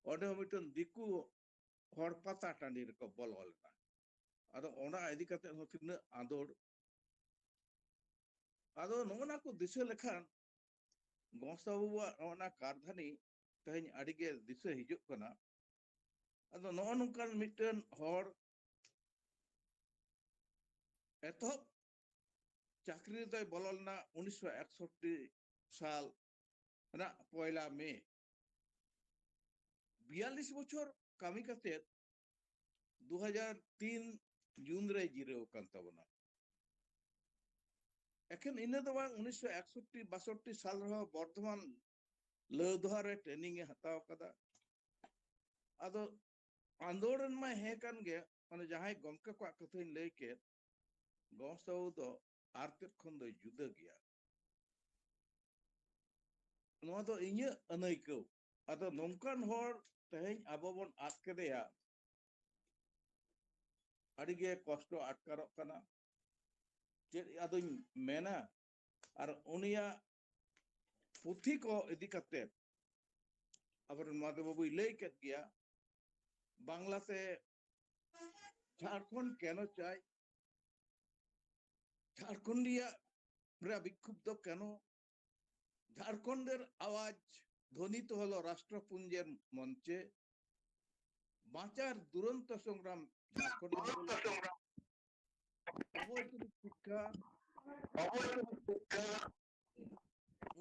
ᱚᱸᱰᱮ ᱦᱚᱸ ᱢᱤᱫᱴᱟᱝ ᱫᱤᱠᱩ ᱦᱚᱲ ᱯᱟᱛᱟ ᱴᱟᱺᱰᱤ ᱨᱮᱠᱚ ᱵᱚᱞᱚ ᱞᱮᱱᱟ ᱟᱫᱚ ᱚᱱᱟ ᱤᱫᱤ ᱠᱟᱛᱮ ᱦᱚᱸ ᱛᱤᱱᱟᱹᱜ ᱟᱸᱫᱳᱲ ᱟᱫᱚ ᱱᱚᱜᱼᱱᱟ ᱠᱚ ᱫᱤᱥᱟᱹ ᱞᱮᱠᱷᱟᱱ ᱜᱚᱝᱥᱟ ᱵᱟᱵᱩᱣᱟᱜ ᱚᱱᱟ ᱠᱟᱨᱫᱷᱟᱹᱱᱤ ᱛᱮᱦᱮᱧ ᱟᱹᱰᱤᱜᱮ ᱫᱤᱥᱟᱹ ᱦᱤᱡᱩᱜ ᱠᱟᱱᱟ ᱟᱫᱚ ᱱᱚᱜᱼᱚ ᱱᱚᱝᱠᱟᱱ ᱢᱤᱫᱴᱟᱝ ᱦᱚᱲ ᱮᱛᱚᱦᱚᱵ ᱪᱟᱹᱠᱨᱤ ᱨᱮᱫᱚᱭ ᱵᱚᱞᱚ ᱞᱮᱱᱟ 1961 ᱥᱟᱞ ᱨᱮᱱᱟᱜ ᱯᱚᱭᱞᱟ ᱢᱮ 42 বছর কামি কাতে 2003 জুন রে জিরেও কান তাবনা এখন ইনা তো বাং 1961 62 সাল রে বর্তমান লৌদোহা রে ট্রেনিং এ হাতাও কাদা আদো আন্দোলন মা হে কান গে মানে যাহাই গমকে কোয়া কথাইন লই কে গংসাউ দো আরতের খন দো জুদা গিয়া ᱱᱚᱣᱟ ᱫᱚ ᱤᱧᱟᱹᱜ ᱟᱹᱱᱟᱹᱭᱠᱟᱹᱣ ᱟᱫᱚ ᱱᱚᱝᱠᱟᱱ ᱦᱚᱲ ᱛᱮᱦᱮᱧ ᱟᱵᱚ ᱵᱚᱱ ᱟᱫ ᱠᱮᱫᱮᱭᱟ ᱟᱹᱰᱤᱜᱮ ᱠᱚᱥᱴᱚ ᱟᱴᱠᱟᱨᱚᱜ ᱠᱟᱱᱟ ᱪᱮᱫ ᱟᱫᱚᱧ ᱢᱮᱱᱟ ᱟᱨ ᱩᱱᱤᱭᱟᱜ ᱯᱩᱛᱷᱤ ᱠᱚ ᱤᱫᱤ ᱠᱟᱛᱮ ᱟᱵᱚᱨᱮᱱ ᱢᱟᱫᱷᱚ ᱵᱟᱵᱩᱭ ᱞᱟᱹᱭ ᱠᱮᱫ ᱜᱮᱭᱟ বাংলাতে ঝাড়খণ্ড কেন চাই ঝাড়খণ্ডিয়া বিক্ষুব্ধ কেন ঝাড়খণ্ডের আওয়াজ ধ্বনিত হলো রাষ্ট্রপুঞ্জের মঞ্চে বাঁচার দুরন্ত সংগ্রাম ঝাড়খণ্ড আন্দোলন, অবৈতনিক শিক্ষা,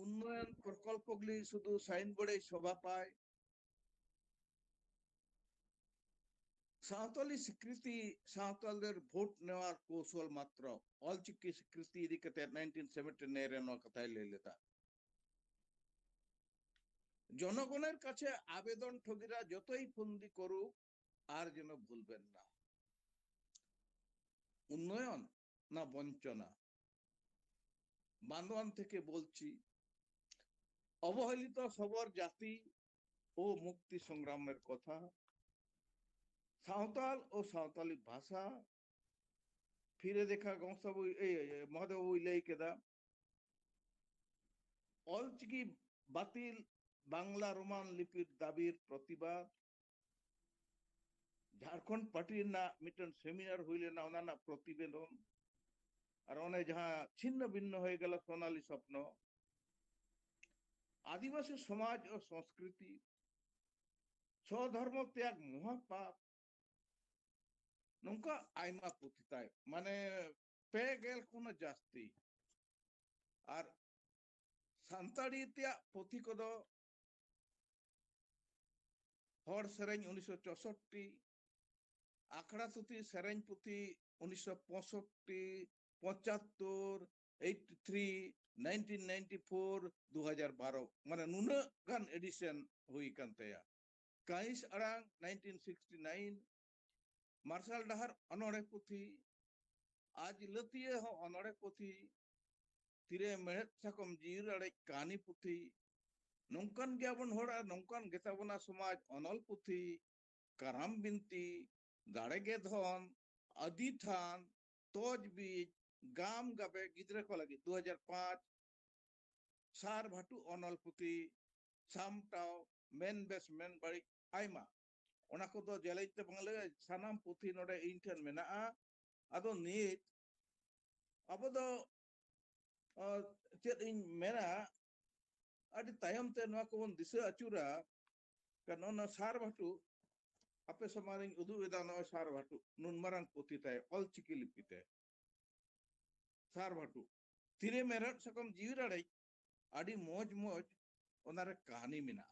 উন্নয়ন প্রকল্পগুলি শুধু সাইনবোর্ডে শোভা পায়, সাঁওতালি স্বীকৃতি সাঁওতালদের ভোট নেওয়ার কৌশল মাত্র, অলচিকি স্বীকৃতি ইদি কাতে 1979 রে নয়া কথাই লই লেদা। জনগণের কাছে আবেদন ঠগিরা যতই ফন্দি করুক আর যেন ভুলবেন না, উন্নয়ন না বঞ্চনা। বান্দোয়ান থেকে বলছি, অবহেলিত সবর জাতি ও মুক্তি সংগ্রামের কথা, সাঁওতাল ও সাঁওতালি ভাষা ফিরে দেখা গংসা মহাদেব লই কেদা, অলচিকি বাতিল বাংলা রোমান লিপির দাবির প্রতিবাদ, ঝাড়খণ্ড পার্টির না মিটন সেমিনার হইলে না ওনা না প্রতিবেদন, আর অনে যাহা ছিন্ন ভিন্ন হয়ে গেল সোনালী স্বপ্ন, আদিবাসী সমাজ ও সংস্কৃতি, স্বধর্ম ত্যাগ মহাপাপ, নৌকা আইমা পুথিতায় মানে পে গেল কোন জাস্তি। আর সান্তাড়ি ত্যাগ পুথি কদো হর সেরেñ 1964, আখড়া তুতি সেরেñ পুথি 1965, 75, 83, 1994, 2012 মানে নুনা গান এডিশন হুই কান তায়া। কাইস আড়াং 1969, মার্শাল ডাহার অনড়ে পুথি, আজ লতিয়ে হ অনড়ে পুথি, তিরে মেহেত সাকম জির আড়ে কানি পুথি, নৌকান গিয়াবন হড়া নৌকান গেতাবনা সমাজ অনল পুথি, কারাম বিনতি, দাড়েগে ধন, আদিথান, তজবিজ, গাম গাবে গিদ্রে কো লাগি 2005, সার ভাটু অনল পুথি, সামটাও, মেন বেস মেন বাড়ি আইমা ওনা কো তো জেলাইতে বাংলা সানাম পুথি নডে ইন ঠেন মেনাআ। আদো নিত আবো দো चेद इन मेना अड़ी तायम ते नवा को दिशा अचूरा कनो न सार भाटू अपे समारिंग उदु वेदा न सार भाटू नुन मरंग पोथी ताय ऑलचिकी लिपि ते सार भाटू तिरे मेरट सकम जीवराड़े अड़ी मौज मौज ओनारे कहानी मिना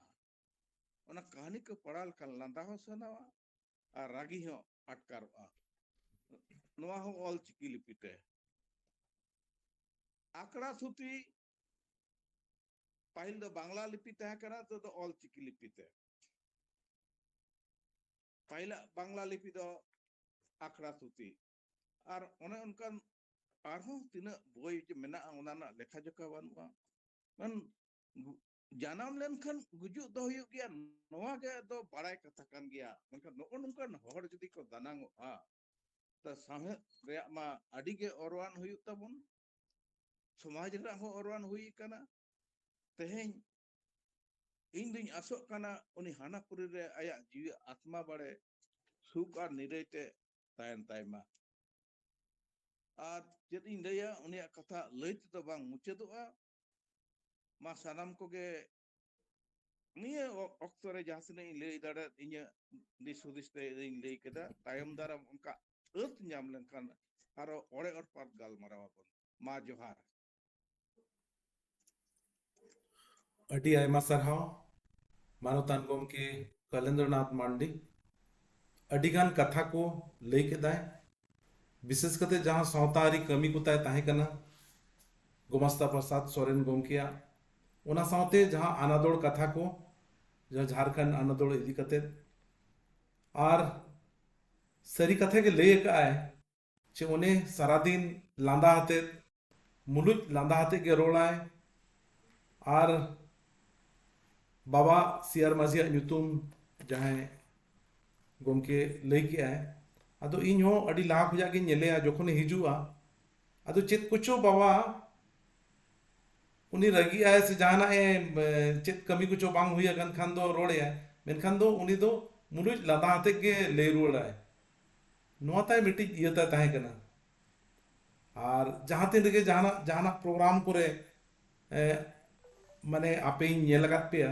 ओना कहानी को पड़ाल कल लंदा हो सनावा आ रागी हो अटकारवा नवा हो ऑलचिकी लिपि ते आकड़ा थुती पाहिल दो बांग्ला लिपि तह करा तो ऑलचिकी लिपि ते पहिला बांग्ला लिपि दो आकड़ा थुती और ओने उनका आरहों तिना बोई जे मेना ओना ना लेखा जोखा बानुआ मन जानम लेनखन गुजु दो हुयु गया नोआ गे दो बड़ाई कथा कान गया मनका नो उनका हर जदी को दानांगो आ त साहे रे मा अडी गे ओरवान हुयु तबन समाज रे हो ओरवान हुई कना तेहें इन दिन आसो कना उनी हानापुरी रे आया जीव आत्मा बड़े सुख और निरैते तायन तायमा और जद इन लैया उनी कथा लैत तो बांग मुचेदोआ मा सानाम को गे निये ऑक्टो रे जहासने लई दाड़ा इnya दिस हुदिस ते इन लई केदा तायम दारा उनका अर्थ ᱧᱟᱢ लेनखान आरो ओड़े और पार गालमारावा बन मा जोहार अडी आयमा सरहाव मानवतान गोमके कलेंद्रनाथ मांडी अडिगान कथा को लई केदाय विशेष करते जहां सावतारी कमी को ताय ताहे कना गोमस्ता प्रसाद सोरेन गोमकिया ओना सावते जहां आनादोड़ कथा को जहां झारखंड आनादोड़ इदी कते और सरी कथे के लई का आए चे ओने सारा दिन लांदा हाते मुलुज लांदा हाते के रोड़ाय और बाबा सियार माजिया ᱧᱩᱛᱩᱢ जहां गोमके लई के आए अदो इन हो अडी लाख हो जाके नेलेया जखने हिजुआ अदो चेत कुछो बाबा उनी रगी आए से जाना ए चेत कमी कुछो बांग हुई अगन खान दो रोड़े आए मेनखान दो उनी दो मुलुज लादा हाते के ले रोड़ आए नोआ ताय मिटी इयता ताहे कना और जहां तीन के जहाना प्रोग्राम करे माने आपे नेल लगात पे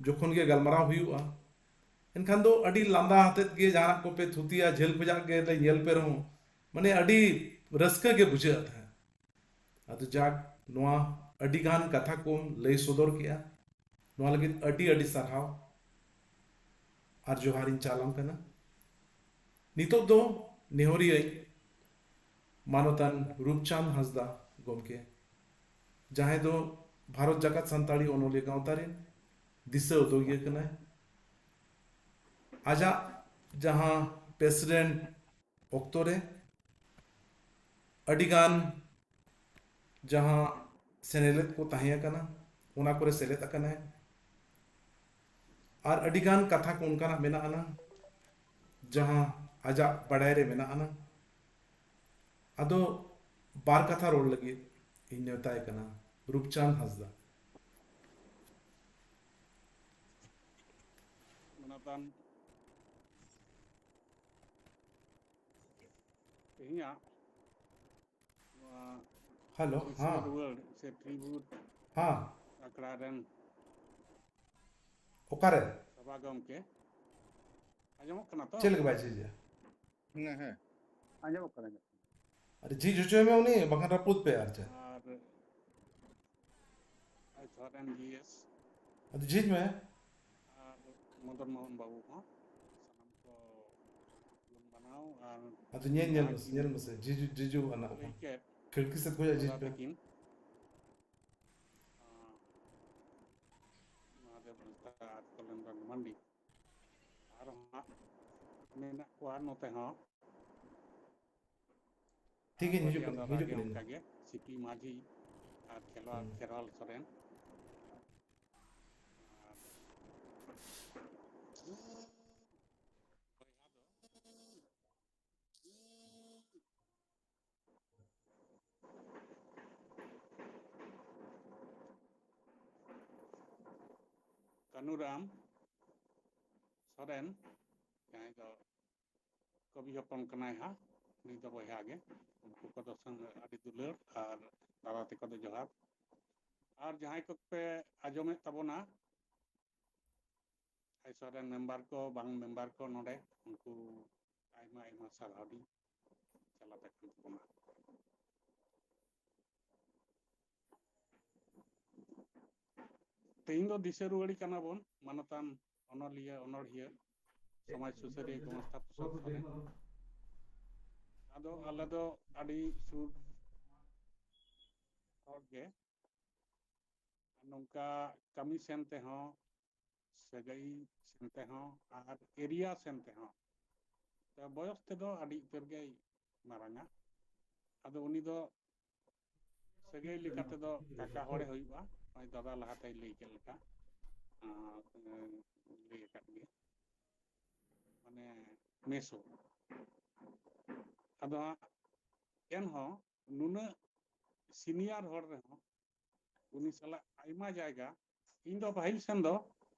जखन के गलमाराव हुआ एनखान दो अडी लांदा हतेत गे जहां को पे थुतिया झेल खजा गे ले येल पे रहूं माने अडी रस्का गे बुझा था अदो जाग नोआ अडी गान कथा को लय सदर किया नोआ लगे अडी अडी सरहाव आर जोहारिन चालाम कना नितो दो नेहरी मानोतान रूपचांद हंसदा गोमके जहां दो भारत जाकत संताड़ी ओनोले गांवतारे दिशा उदोगिया कना आजा जहां प्रेसिडेंट ओक्टोरे अडिगान जहां सेनेलेट को ताहिया कना उना करे सेलेत अकना है और अडिगान कथा को उनका मेना आना जहां आजा बड़ाई रे मेना आना अदो बार कथा रोड लगी इन नेवताय कना रूपचांद हंसदा Manatan Kenya हेलो हाँ World se tribute हाँ akradan ओकारे sabah gomke ajamok kana to चल के बाजी जी हाँ आंजमोग कना अरे जी जो में उन्हें बखन रपूत पे यार चे ar I thought MGS अरे जी में ar Madan Mohan Babu ho sanam ko yung banao ar अरे nyel mese जी जो अना wicket खिड़की से कोई जी पे takin Mahadev Prasad Kalendan Mandi ar ha mena kuar note ho ठीक है निजो Nijo करें kage CP Maji ar Keral Soren Kanuram Soren yang itu kobi hopon kanai ha ni do boy hage unku ko do sang adi dular ar darate ko do johar ar jahai ko pe ajome tabona ai Soren member ko bang member ko node unku aima sarhadi chalate kan tabona तेहिं दो दिशा रुवाड़ी कना bone मानतान ओनलिया ओनरहिया समाज सुसारिया गमस्था प्रसाद सोरेन आदो आले दो आडी सुर होगे नोंका कमी सेनते हो सगाई सेनते हो आर एरिया सेनते हो तो बयस ते दो आडी उतरगे मारांगा आदो उनी दो सगाई लिकाते दो काका होड़े होइबा आई दादा लहाते लई के लका लई काट गे माने मेसो आदो एन हो नुना सीनियर होड़ रे हो उनी सला आइमा जायगा इन दो भाई सेन दो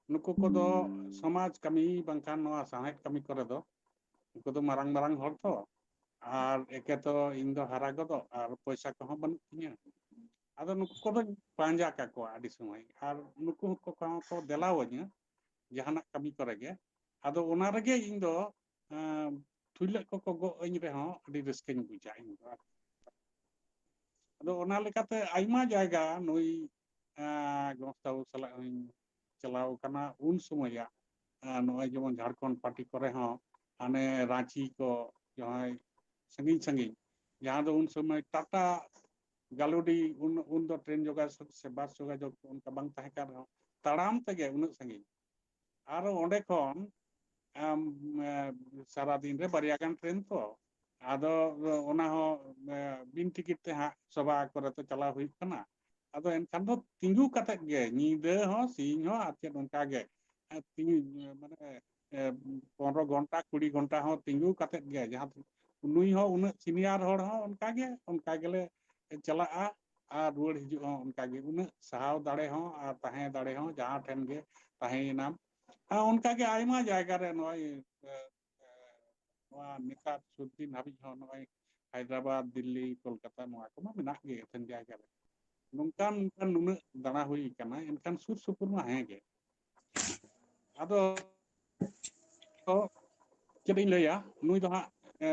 नुको को दो समाज कमी बंकान नवा साहेब कमी करे दो नुको दो मारंग मारंग होड़ तो आर एके तो इन दो हारा गदो आर पैसा को बन तिया आदो नुको को दो पांजा का को आदि समय आर नुको को देलावኛ जहाना कमी करेगे आदो ओना रगे इन दो थुइले को गो इन रे हो आदि रस्केन बुझा इन दो आदो ओना लेकाते आइमा जायगा नई गमस्ताव सला चलाव कना उन समय नय जेमन झारखंड पार्टी करे हो आने रांची को जहां संगी संगी जहां दो उन समय टाटा गालुडी उन दो ट्रेन जोगा से बस जोगा जो उनका बंग तहे कर ताड़ाम तगे उन संगी आरो ओंडे कोन सारा दिन रे बारिया गान ट्रेन तो आदो ओना हो बिन टिकट ते हा सभा करे तो चला हुई कना आदो एनखान दो तिंगु कते गे नीदे हो सिंह हो आते उनका गे माने 15 घंटा 20 घंटा हो तिंगु कते गे जहां नुई हो उन सीनियर होड़ हो उनका गेले चला आ रुड़ हिजु हो उनका गे उन सहाव दाड़े हो आ ताहे दाड़े हो जहां ठेन गे ताहे नाम उनका गे आइमा जायगा रे नय नेता सुद्दीन हाबि हो नय हैदराबाद दिल्ली कोलकाता नोआ को मेना गे एथन जायगा रे नोंकान नुन दाना हुई कना एनकान सुर सुपुर मा हेगे आदो ᱟᱫᱚ ᱪᱮᱫ ᱤᱧ ᱞᱟᱹᱭᱟ ᱱᱩᱭ ᱫᱚ ᱦᱟᱸᱜ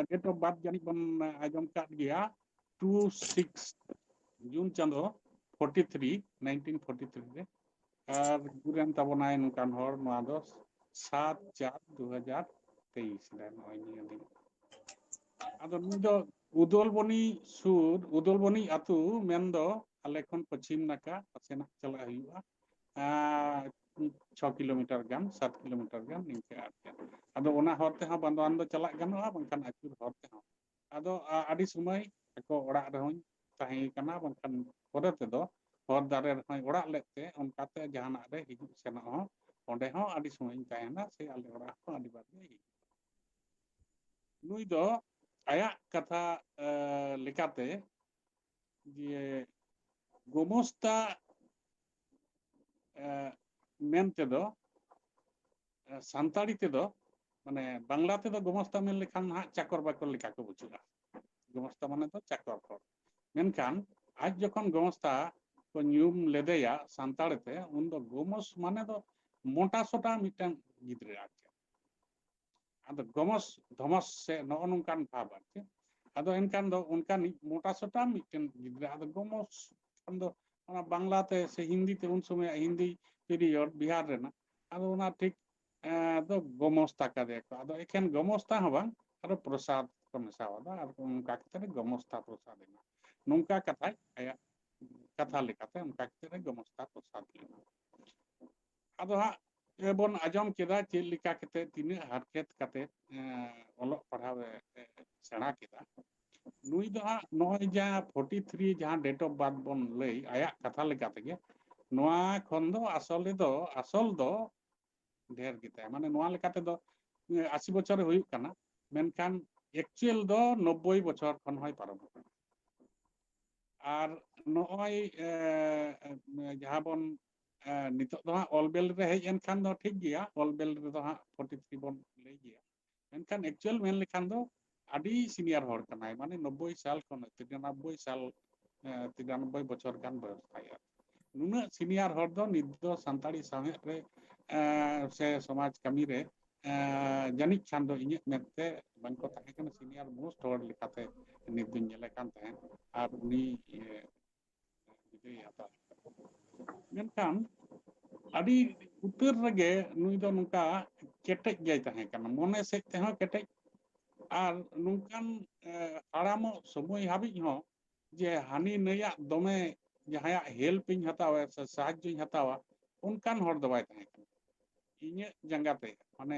ᱰᱮᱴ ᱚᱯᱷ ᱵᱟᱨᱛᱷ ᱡᱟᱹᱱᱤᱡ ᱵᱚᱱ ᱟᱸᱡᱚᱢ ᱠᱟᱫ ᱜᱮᱭᱟ 26 ᱡᱩᱱ ᱪᱟᱸᱫᱳ 1943 ᱨᱮ ᱟᱨ ᱜᱩᱨᱮᱱ ᱛᱟᱵᱚᱱᱟᱭ ᱱᱚᱝᱠᱟᱱ ᱦᱚᱲ ᱱᱚᱣᱟ ᱫᱚ 7/4/2023 ᱨᱮ ᱱᱚᱜᱼᱚᱭ ᱱᱤᱭᱟᱹ ᱫᱤᱱ ᱟᱫᱚ ᱱᱩᱭ ᱫᱚ ᱩᱫᱚᱞᱵᱚᱱᱤ ᱥᱩᱨ ᱩᱫᱚᱞᱵᱚᱱᱤ ᱟᱹᱛᱩ ᱢᱮᱱᱫᱚ ᱟᱞᱮ ᱠᱷᱚᱱ ᱯᱚᱪᱷᱤᱢ ᱱᱟᱠᱷᱟ ᱱᱟᱥᱮᱱᱟᱜ ᱪᱟᱞᱟᱜ ᱦᱩᱭᱩᱜᱼᱟ 6 ᱠᱤᱞᱳᱢᱤᱴᱟর ᱜᱟᱱ 7 ᱠᱤᱞᱳᱢᱤᱴᱟর ᱜᱟᱱ ᱱᱤᱝᱠᱟᱹ ᱟᱨᱠᱤ ᱟᱫᱚ ᱚᱱᱟ ᱦᱚᱨ ᱛᱮᱦᱚᱸ ᱵᱟᱸᱫᱣᱟᱱ ᱫᱚ ᱪᱟᱞᱟᱜ ᱜᱟᱱᱚᱜᱼᱟ ᱵᱟᱝᱠᱷᱟᱱ ᱟᱹᱪᱩᱨ ᱦᱚᱨ ᱛᱮᱦᱚᱸ ᱟᱫᱚ ᱟᱹᱰᱤ ᱥᱚᱢᱚᱭ ᱟᱠᱚ ᱚᱲᱟᱜ ᱨᱮᱦᱚᱸᱧ ᱛᱟᱦᱮᱸ ᱠᱟᱱᱟ ᱵᱟᱝᱠᱷᱟᱱ ᱯᱚᱨᱮ ᱛᱮᱫᱚ ᱦᱚᱨ ᱫᱟᱨᱮ ᱨᱮᱦᱚᱸᱭ ᱚᱲᱟᱜ ᱞᱮᱫ ᱛᱮ ᱚᱱᱠᱟᱛᱮ ᱡᱟᱦᱟᱱᱟᱜ ᱨᱮ ᱦᱤᱡᱩᱜ ᱥᱮᱱᱚᱜ ᱦᱚᱸ ᱚᱸᱰᱮ ᱦᱚᱸ ᱟᱹᱰᱤ ᱥᱚᱢᱚᱭᱤᱧ ᱛᱟᱦᱮᱱᱟ ᱥᱮ ᱟᱞᱮ ᱚᱲᱟᱜ ᱦᱚᱸ ᱟᱹᱰᱤ ᱵᱟᱨ ᱜᱮ ᱦᱤᱡᱩᱜ ᱱᱩᱭ ᱫᱚ ᱟᱭᱟᱜ ᱠᱟᱛᱷᱟ ᱞᱮᱠᱟᱛᱮ ᱡᱮ ᱜᱚᱢᱚᱥᱛᱟ ᱢᱮᱱ ᱛᱮᱫᱚ ᱥᱟᱱᱛᱟᱲᱤ ᱛᱮᱫᱚ ᱢᱟᱱᱮ ᱵᱟᱝᱞᱟ ᱛᱮᱫᱚ ᱜᱚᱢᱚᱥᱛᱟ ᱢᱮᱱ ᱞᱮᱠᱷᱟᱱ ᱦᱟᱸᱜ ᱪᱟᱠᱚᱨ ᱵᱟᱠᱚᱨ ᱞᱮᱠᱟ ᱠᱚ ᱵᱩᱡᱷᱟᱹᱜᱼᱟ ᱜᱚᱢᱚᱥᱛᱟ ᱢᱟᱱᱮ ᱫᱚ ᱪᱟᱠᱚᱨ ᱦᱚᱲ ᱢᱮᱱᱠᱷᱟᱱ ᱟᱡ ᱡᱚᱠᱷᱚᱱ ᱜᱚᱢᱚᱥᱛᱟ को ᱧᱩᱢ ᱞᱮᱫᱮᱭᱟ ᱥᱟᱱᱛᱟᱲ ᱛᱮ उन दो गोमस माने दो मोटा सोटा मिटन गिद्रे आके आदो गोमस धमस से नौ नोंकान भाव आके आदो इनकान दो उनका मोटा सोटा मिटन गिद्रे आदो गोमस आदो ओना बांग्ला ते से हिंदी ते उन समय हिंदी पीरियड बिहार रेना आदो ओना ठीक दो गोमस्ता का देखो आदो एखेन गोमस्ता हो बांग आदो प्रसाद को मेसावा आदो उनका के गोमस्ता प्रसाद देना नोंका कथा आया कथा लेकाते उनका के गोमस्ता प्रसाद लेना आदो हा एबन आजम केदा चेल लिका केते तिने हारकेत काते ओलो पढ़ाव सेणा केदा नुई दो हा नय जा 43 जहां डेट ऑफ बर्थ बन लई आया कथा लेकाते गे नोआ खन दो आसल दो ढेर गिता माने नोआ लेकाते दो 80 बछर हुई काना मेनखान एक्चुअल दो 90 बछर खन होय पारम আর নয় जहां बन नितो दो हां ऑलबेल रे हेज एन खान दो ठीक गया ऑलबेल रे दो हां 43 बन लई गया मेनखान एक्चुअल मेन लेखान दो आडी सीनियर हॉर कनाय माने 90 साल खन 93 साल 93 बछर गान बयस थाया नुना सीनियर हॉर दो नित दो संताड़ी सामे रे से समाज कमी रे जानिक खान दो इnye मेते बांको ताहे कन सीनियर मोस्ट हॉर लेखाते नित दिन नेले कान ताहे আর উনি মেনখান আদি উত্তর রেগে নুই দো নুকা কেটেজ যাই তাহে কানা মনে সে তেহ কেটেজ আর নুকান আরামো সময় হাবি হ যে হানি নয়া দমে যাহায়া হেল্প ইন হাতাওয়া সে সাহায্য ইন হাতাওয়া উনকান হর দো বাই তাহে কানা ইnye জাঙ্গাতে মানে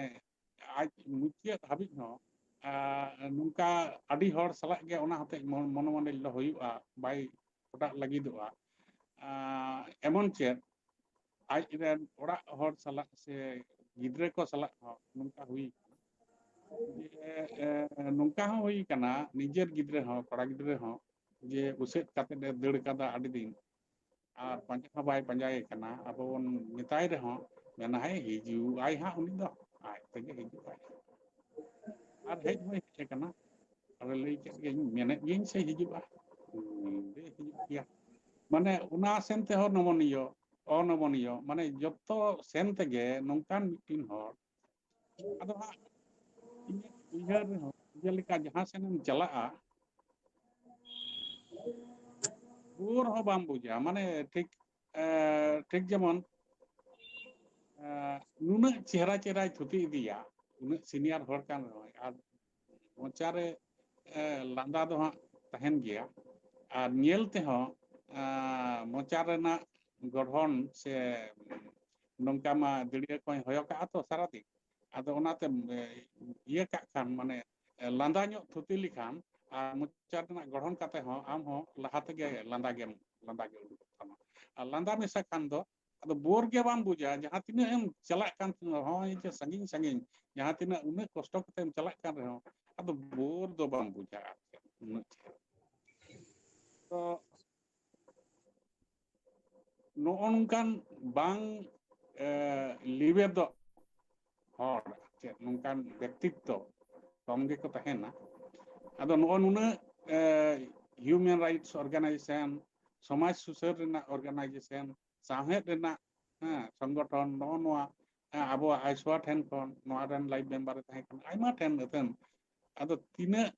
আজ মুচিয়া হাবি হ नुका आदि हर सलाह गे ओना हते मन मन ल होयुआ बाय ओटा लगिदुआ एमन चेत आज रेन ओड़ा हर सलाह से गिद्रे को सलाह नुका हुई जे नुका हो हुई कना निजेर गिद्रे हो कड़ा गिद्रे हो जे उसेत काते दड़ कादा आदि दिन आर पंजा बाय पंजाय कना अब बन मिताय रे हो मेना है हिजु आय हा उनी दो आय तेगे हिजु आय আর হেজ হই কেনা আর লই কে গেন মেনে গেন সে হিজুবা দে হিজুয়া মানে উনা সেনতে হ নমনীয় অনমনীয় মানে যত সেন তেগে নংকান মিটিন হর আদো হা ইহার হ জেলিকা জাহাঁ সেন চালাআ পুর হ বাম বুঝা মানে ঠিক ঠিক যেমন নুনা চেহারা চেহারা থুতি দিয়া ᱩᱱᱟᱹᱜ সিনিয়র হর কান রয় আর মোচারে লান্দা দো হা তাহেন গিয়া আর নিয়েল তে হ মোচার রেনা গঠন সে নংকা মা দিড়িয়া কই হয় কা তো সারা দিন আদো ওনাতে ইয়ে কা খান মানে লান্দা ᱧᱚᱜ থুতি লিখান আর মোচার রেনা গঠন কাতে হ আম হ লাহাতে গে লান্দা গে উডুক থামা আর লান্দা মেসা খান দো আদো বোর গে বাম বুঝা যাহা তিনা এম চালাক কান হয় যে সাঙ্গিন সাঙ্গিন जहाँ तीना उन्हें कष्ट करते चला कर रहे हो अब बोर दो बाम बुझा तो नोनकान बांग लिबे दो हर नोनकान व्यक्तित्व कम गे को तहेना आदो नुना ह्यूमन राइट्स ऑर्गेनाइजेशन समाज सुसार रेना ऑर्गेनाइजेशन साहेब रेना संगठन नो ᱟᱵᱚᱣᱟᱜ ᱟᱭᱥᱣᱟ ᱴᱷᱮᱱ ᱠᱷᱚᱱ ᱱᱚᱣᱟ ᱨᱮᱱ ᱞᱟᱭᱤᱵᱷ ᱢᱮᱢᱵᱟᱨᱮ ᱛᱟᱦᱮᱸ ᱠᱟᱱᱟ ᱟᱭᱢᱟ ᱴᱷᱮᱱ ᱟᱹᱛᱷᱟᱹᱱ ᱟᱫᱚ ᱛᱤᱱᱟᱹᱜ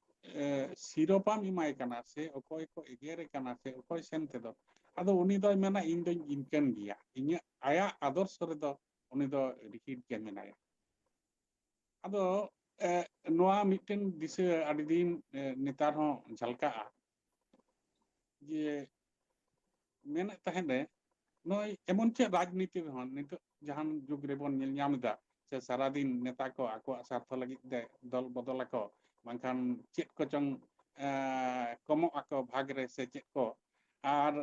ᱥᱤᱨᱳᱯᱟᱢ ᱮᱢᱟᱭ ᱠᱟᱱᱟ ᱥᱮ ᱚᱠᱚᱭ ᱠᱚ ᱮᱜᱮᱨᱮ ᱠᱟᱱᱟ ᱥᱮ ᱚᱠᱚᱭ ᱥᱮᱱ ᱛᱮᱫᱚ ᱟᱫᱚ ᱩᱱᱤ ᱫᱚᱭ ᱢᱮᱱᱟ ᱤᱧ ᱫᱚᱧ ᱤᱱᱠᱟᱹᱱ ᱜᱮᱭᱟ ᱤᱧᱟᱹᱜ ᱟᱭᱟᱜ ᱟᱫᱚᱨᱥᱚ ᱨᱮᱫᱚ ᱩᱱᱤ ᱫᱚ ᱨᱤᱦᱤᱴ ᱜᱮ ᱢᱮᱱᱟᱭᱟ ᱟᱫᱚ ᱱᱚᱣᱟ ᱢᱤᱫᱴᱮᱱ ᱫᱤᱥᱟᱹ ᱟᱹᱰᱤ ᱫᱤᱱ ᱱᱮᱛᱟᱨ ᱦᱚᱸ ᱡᱷᱟᱞᱠᱟᱜᱼᱟ ᱡᱮ ᱢᱮᱱᱮᱫ ᱛᱟᱦᱮᱸᱫ ᱱᱚᱜᱼᱚᱭ ᱮᱢᱚᱱ ᱪᱮᱫ ᱨᱟᱡᱽᱱᱤᱛᱤ ᱨᱮᱦᱚᱸ ᱱᱤᱛᱚᱜ ᱡᱟᱦᱟᱱ ᱡᱩᱜᱽ ᱨᱮᱵᱚᱱ ᱧᱮᱞ ᱧᱟᱢ ᱮᱫᱟ ᱥᱮ ᱥᱟᱨᱟᱫᱤᱱ ᱱᱮᱛᱟ ᱠᱚ ᱟᱠᱚᱣᱟᱜ ᱥᱟᱨᱛᱷᱚ ᱞᱟᱹᱜᱤᱫ ᱛᱮ ᱫᱚᱞ ᱵᱚᱫᱚᱞ ᱟᱠᱚ ᱵᱟᱝᱠᱷᱟᱱ ᱪᱮᱫ ᱠᱚᱪᱚᱝ ᱠᱚᱢᱚᱜ ᱟᱠᱚ ᱵᱷᱟᱜᱽ ᱨᱮ ᱥᱮ ᱪᱮᱫ ᱠᱚ ᱟᱨ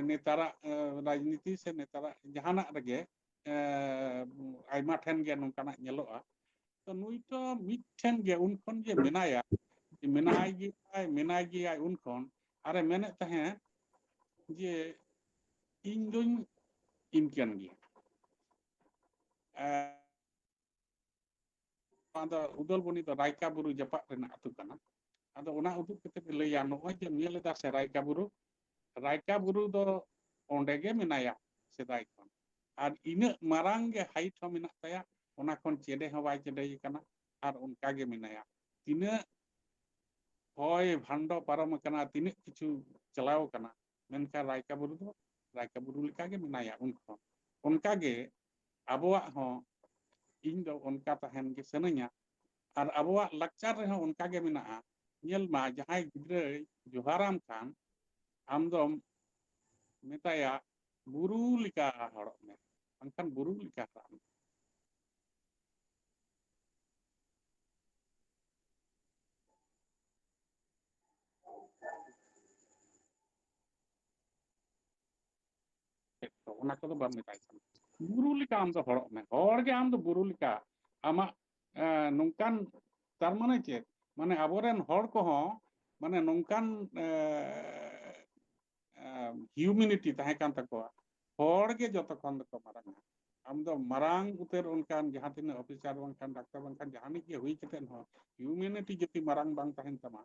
ᱱᱮᱛᱟᱨᱟᱜ ᱨᱟᱡᱽᱱᱤᱛᱤ ᱥᱮ ᱱᱮᱛᱟᱨᱟᱜ ᱡᱟᱦᱟᱱᱟᱜ ᱨᱮᱜᱮ ᱟᱭᱢᱟ ᱴᱷᱮᱱ ᱜᱮ ᱱᱚᱝᱠᱟᱱᱟᱜ ᱧᱮᱞᱚᱜᱼᱟ ᱛᱚ ᱱᱩᱭ ᱛᱚ ᱢᱤᱫᱴᱷᱮᱱ ᱜᱮ ᱩᱱ ᱠᱷᱚᱱ ᱜᱮ ᱢᱮᱱᱟᱭ ᱜᱮᱭᱟᱭ ᱩᱱ ᱠᱷᱚᱱ ᱟᱨᱮ ᱢᱮᱱᱮᱫ ᱛᱟᱦᱮᱸᱫ ᱡᱮ ᱤᱧ ᱫᱩᱧ ᱤᱱᱠᱟᱹᱱ ᱜᱮᱭᱟ ᱟᱫᱚ ᱩᱫᱚᱞᱵᱚᱱᱤ ᱫᱚ ᱨᱟᱭᱠᱟ ᱵᱩᱨᱩ ᱡᱟᱯᱟᱜ ᱨᱮᱱᱟᱜ ᱟᱹᱛᱩ ᱠᱟᱱᱟ ᱟᱫᱚ ᱚᱱᱟ ᱩᱫᱩᱜ ᱠᱟᱛᱮ ᱞᱟᱹᱭᱟ ᱱᱚᱜᱼᱚᱭ ᱡᱮ ᱧᱮᱞ ᱮᱫᱟ ᱥᱮ ᱨᱟᱭᱠᱟ ᱵᱩᱨᱩ ᱫᱚ ᱚᱸᱰᱮ ᱜᱮ ᱢᱮᱱᱟᱭᱟ ᱥᱮᱫᱟᱭ ᱠᱷᱚᱱ ᱟᱨ ᱤᱱᱟᱹᱜ ᱢᱟᱨᱟᱝ ᱜᱮ ᱦᱟᱭᱤᱴ ᱦᱚᱸ ᱢᱮᱱᱟᱜ ᱛᱟᱭᱟ ᱚᱱᱟ ᱠᱷᱚᱱ ᱪᱮᱰᱮ ᱦᱚᱸ ᱵᱟᱭ ᱪᱮᱰᱮᱭ ᱠᱟᱱᱟ ᱟᱨ ᱚᱱᱠᱟ ᱜᱮ ᱢᱮᱱᱟᱭᱟ ᱛᱤᱱᱟᱹᱜ ᱦᱚᱭ ᱵᱷᱟᱱᱰᱚ ᱯᱟᱨᱚᱢ ᱟᱠᱟᱱᱟ ᱛᱤᱱᱟᱹᱜ ᱠᱤᱪᱷᱩ ᱪᱟᱞᱟᱣ ᱟᱠᱟᱱᱟ ᱢᱮᱱᱠᱷᱟᱱ ᱨᱟᱭᱠᱟ ᱵᱩᱨᱩ ᱫᱚ ᱨᱟᱭᱠᱟ ᱵᱩᱨᱩ ᱞᱮᱠᱟᱜᱮ ᱢᱮᱱᱟᱭᱟ ᱩᱱ ᱠᱷᱚᱱ ᱚᱱᱠᱟᱜᱮ ᱟᱵᱚᱣᱟᱜ ᱦᱚᱸ ᱤᱧ ᱫᱚ ᱚᱱᱠᱟ ᱛᱟᱦᱮᱱ ᱜᱮ ᱥᱟᱱᱟᱧᱟ ᱟᱨ ᱟᱵᱚᱣᱟᱜ ᱞᱟᱠᱪᱟᱨ ᱨᱮᱦᱚᱸ ᱚᱱᱠᱟᱜᱮ ᱢᱮᱱᱟᱜᱼᱟ ᱧᱮᱞ ᱢᱟ ᱡᱟᱦᱟᱸᱭ ᱜᱤᱫᱽᱨᱟᱹᱭ ᱡᱚᱦᱟᱨᱟᱢ ᱠᱷᱟᱱ ᱟᱢ ᱫᱚᱢ ᱢᱮᱛᱟᱭᱟ ᱵᱩᱨᱩ ᱞᱮᱠᱟ ᱦᱚᱲᱚᱜ ᱢᱮ ᱵᱟᱝᱠᱷᱟᱱ ᱵᱩᱨᱩ ᱞᱮᱠᱟ ᱦᱚᱲᱚᱜ ᱢᱮ ᱚᱱᱟ ᱠᱚᱫᱚ ᱵᱟᱢ ᱢᱮᱛᱟᱭ ᱠᱟᱱᱟ ᱵᱩᱨᱩ ᱞᱮᱠᱟ ᱟᱢ ᱫᱚ ᱦᱚᱲᱚᱜ ᱢᱮ ᱦᱚᱲ ᱜᱮ ᱟᱢ ᱫᱚ ᱵᱩᱨᱩ ᱞᱮᱠᱟ ᱟᱢᱟᱜ ᱱᱚᱝᱠᱟᱱ ᱛᱟᱨ ᱢᱟᱱᱮ ᱪᱮᱫ ᱢᱟᱱᱮ ᱟᱵᱚᱨᱮᱱ ᱦᱚᱲ ᱠᱚᱦᱚᱸ ᱢᱟᱱᱮ ᱱᱚᱝᱠᱟᱱ ᱦᱤᱭᱩᱢᱤᱱᱤᱴᱤ ᱛᱟᱦᱮᱸ ᱠᱟᱱ ᱛᱟᱠᱚᱣᱟ ᱦᱚᱲ ᱜᱮ ᱡᱚᱛᱚ ᱠᱷᱚᱱ ᱫᱚᱠᱚ ᱢᱟᱨᱟᱝᱟ ᱟᱢ ᱫᱚ ᱢᱟᱨᱟᱝ ᱩᱛᱟᱹᱨ ᱚᱱᱠᱟᱱ ᱡᱟᱦᱟᱸ ᱛᱤᱱᱟᱹᱜ ᱚᱯᱷᱤᱥᱟᱨ ᱵᱟᱝᱠᱷᱟᱱ ᱰᱟᱠᱛᱟᱨ ᱵᱟᱝᱠᱷᱟᱱ ᱡᱟᱦᱟᱱᱤᱡ ᱜᱮ ᱦᱩᱭ ᱠᱟᱛᱮᱫ ᱦᱚᱸ ᱦᱤᱭᱩᱢᱤᱱᱤᱴᱤ ᱡᱩᱫᱤ ᱢᱟᱨᱟᱝ ᱵᱟᱝ ᱛᱟᱦᱮᱱ ᱛᱟᱢᱟ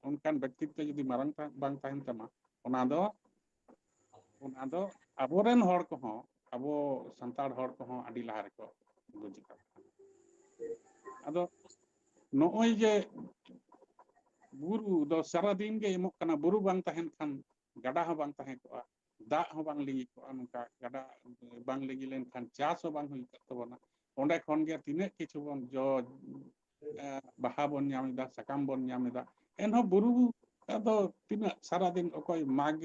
ᱚᱱᱠᱟᱱ ᱵᱮᱠᱛᱤᱛᱛᱚ ᱡᱩᱫᱤ ᱢᱟᱨᱟᱝ ᱵᱟᱝ ᱛᱟᱦᱮᱱ ᱛᱟᱢᱟ ᱚᱱᱟ ᱫᱚ ᱟᱵᱚᱨᱮᱱ ᱦᱚᱲ ᱠᱚᱦᱚᱸ ᱟᱵᱚ ᱥᱟᱱᱛᱟᱲ ᱦᱚᱲ ᱠᱚᱦᱚᱸ ᱟᱹᱰᱤ ᱞᱟᱦᱟ ᱨᱮᱠᱚ ᱵᱩᱡᱽ ᱠᱟᱜᱼᱟ ᱟᱫᱚ ᱱᱚᱜᱼᱚᱭ ᱡᱮ ᱵᱩᱨᱩ ᱫᱚ ᱥᱟᱨᱟᱫᱤᱱ ᱜᱮ ᱮᱢᱚᱜ ᱠᱟᱱᱟ ᱵᱩᱨᱩ ᱵᱟᱝ ᱛᱟᱦᱮᱱ ᱠᱷᱟᱱ ᱜᱟᱰᱟ ᱦᱚᱸ ᱵᱟᱝ ᱛᱟᱦᱮᱸ ᱠᱚᱜᱼᱟ ᱫᱟᱜ ᱦᱚᱸ ᱵᱟᱝ ᱞᱤᱸᱜᱤ ᱠᱚᱜᱼᱟ ᱱᱚᱝᱠᱟ ᱜᱟᱰᱟ ᱵᱟᱝ ᱞᱤᱸᱜᱤ ᱞᱮᱱᱠᱷᱟन ᱪᱟᱥ ᱦᱚᱸ ᱵᱟᱝ ᱦᱩᱭ ᱠᱚᱜ ᱛᱟᱵᱚᱱᱟ ᱚᱸᱰᱮ ᱠᱷᱚᱱ ᱜᱮ ᱛᱤᱱᱟᱹᱜ ᱠᱤᱪᱷᱩ ᱵᱚᱱ ᱵᱟᱦᱟ ᱵᱚᱱ ᱧᱟᱢ ᱮᱫᱟ ᱥᱟᱠᱟᱢ ᱵᱚᱱ ᱧᱟᱢ ᱮᱫᱟ ᱮᱱᱦᱚᱸ ᱵᱩᱨᱩ ᱟᱫᱚ ᱛᱤᱱᱟᱹᱜ ᱥᱟᱨᱟᱫᱤᱱ ᱚᱠᱚᱭ ᱢᱟᱜ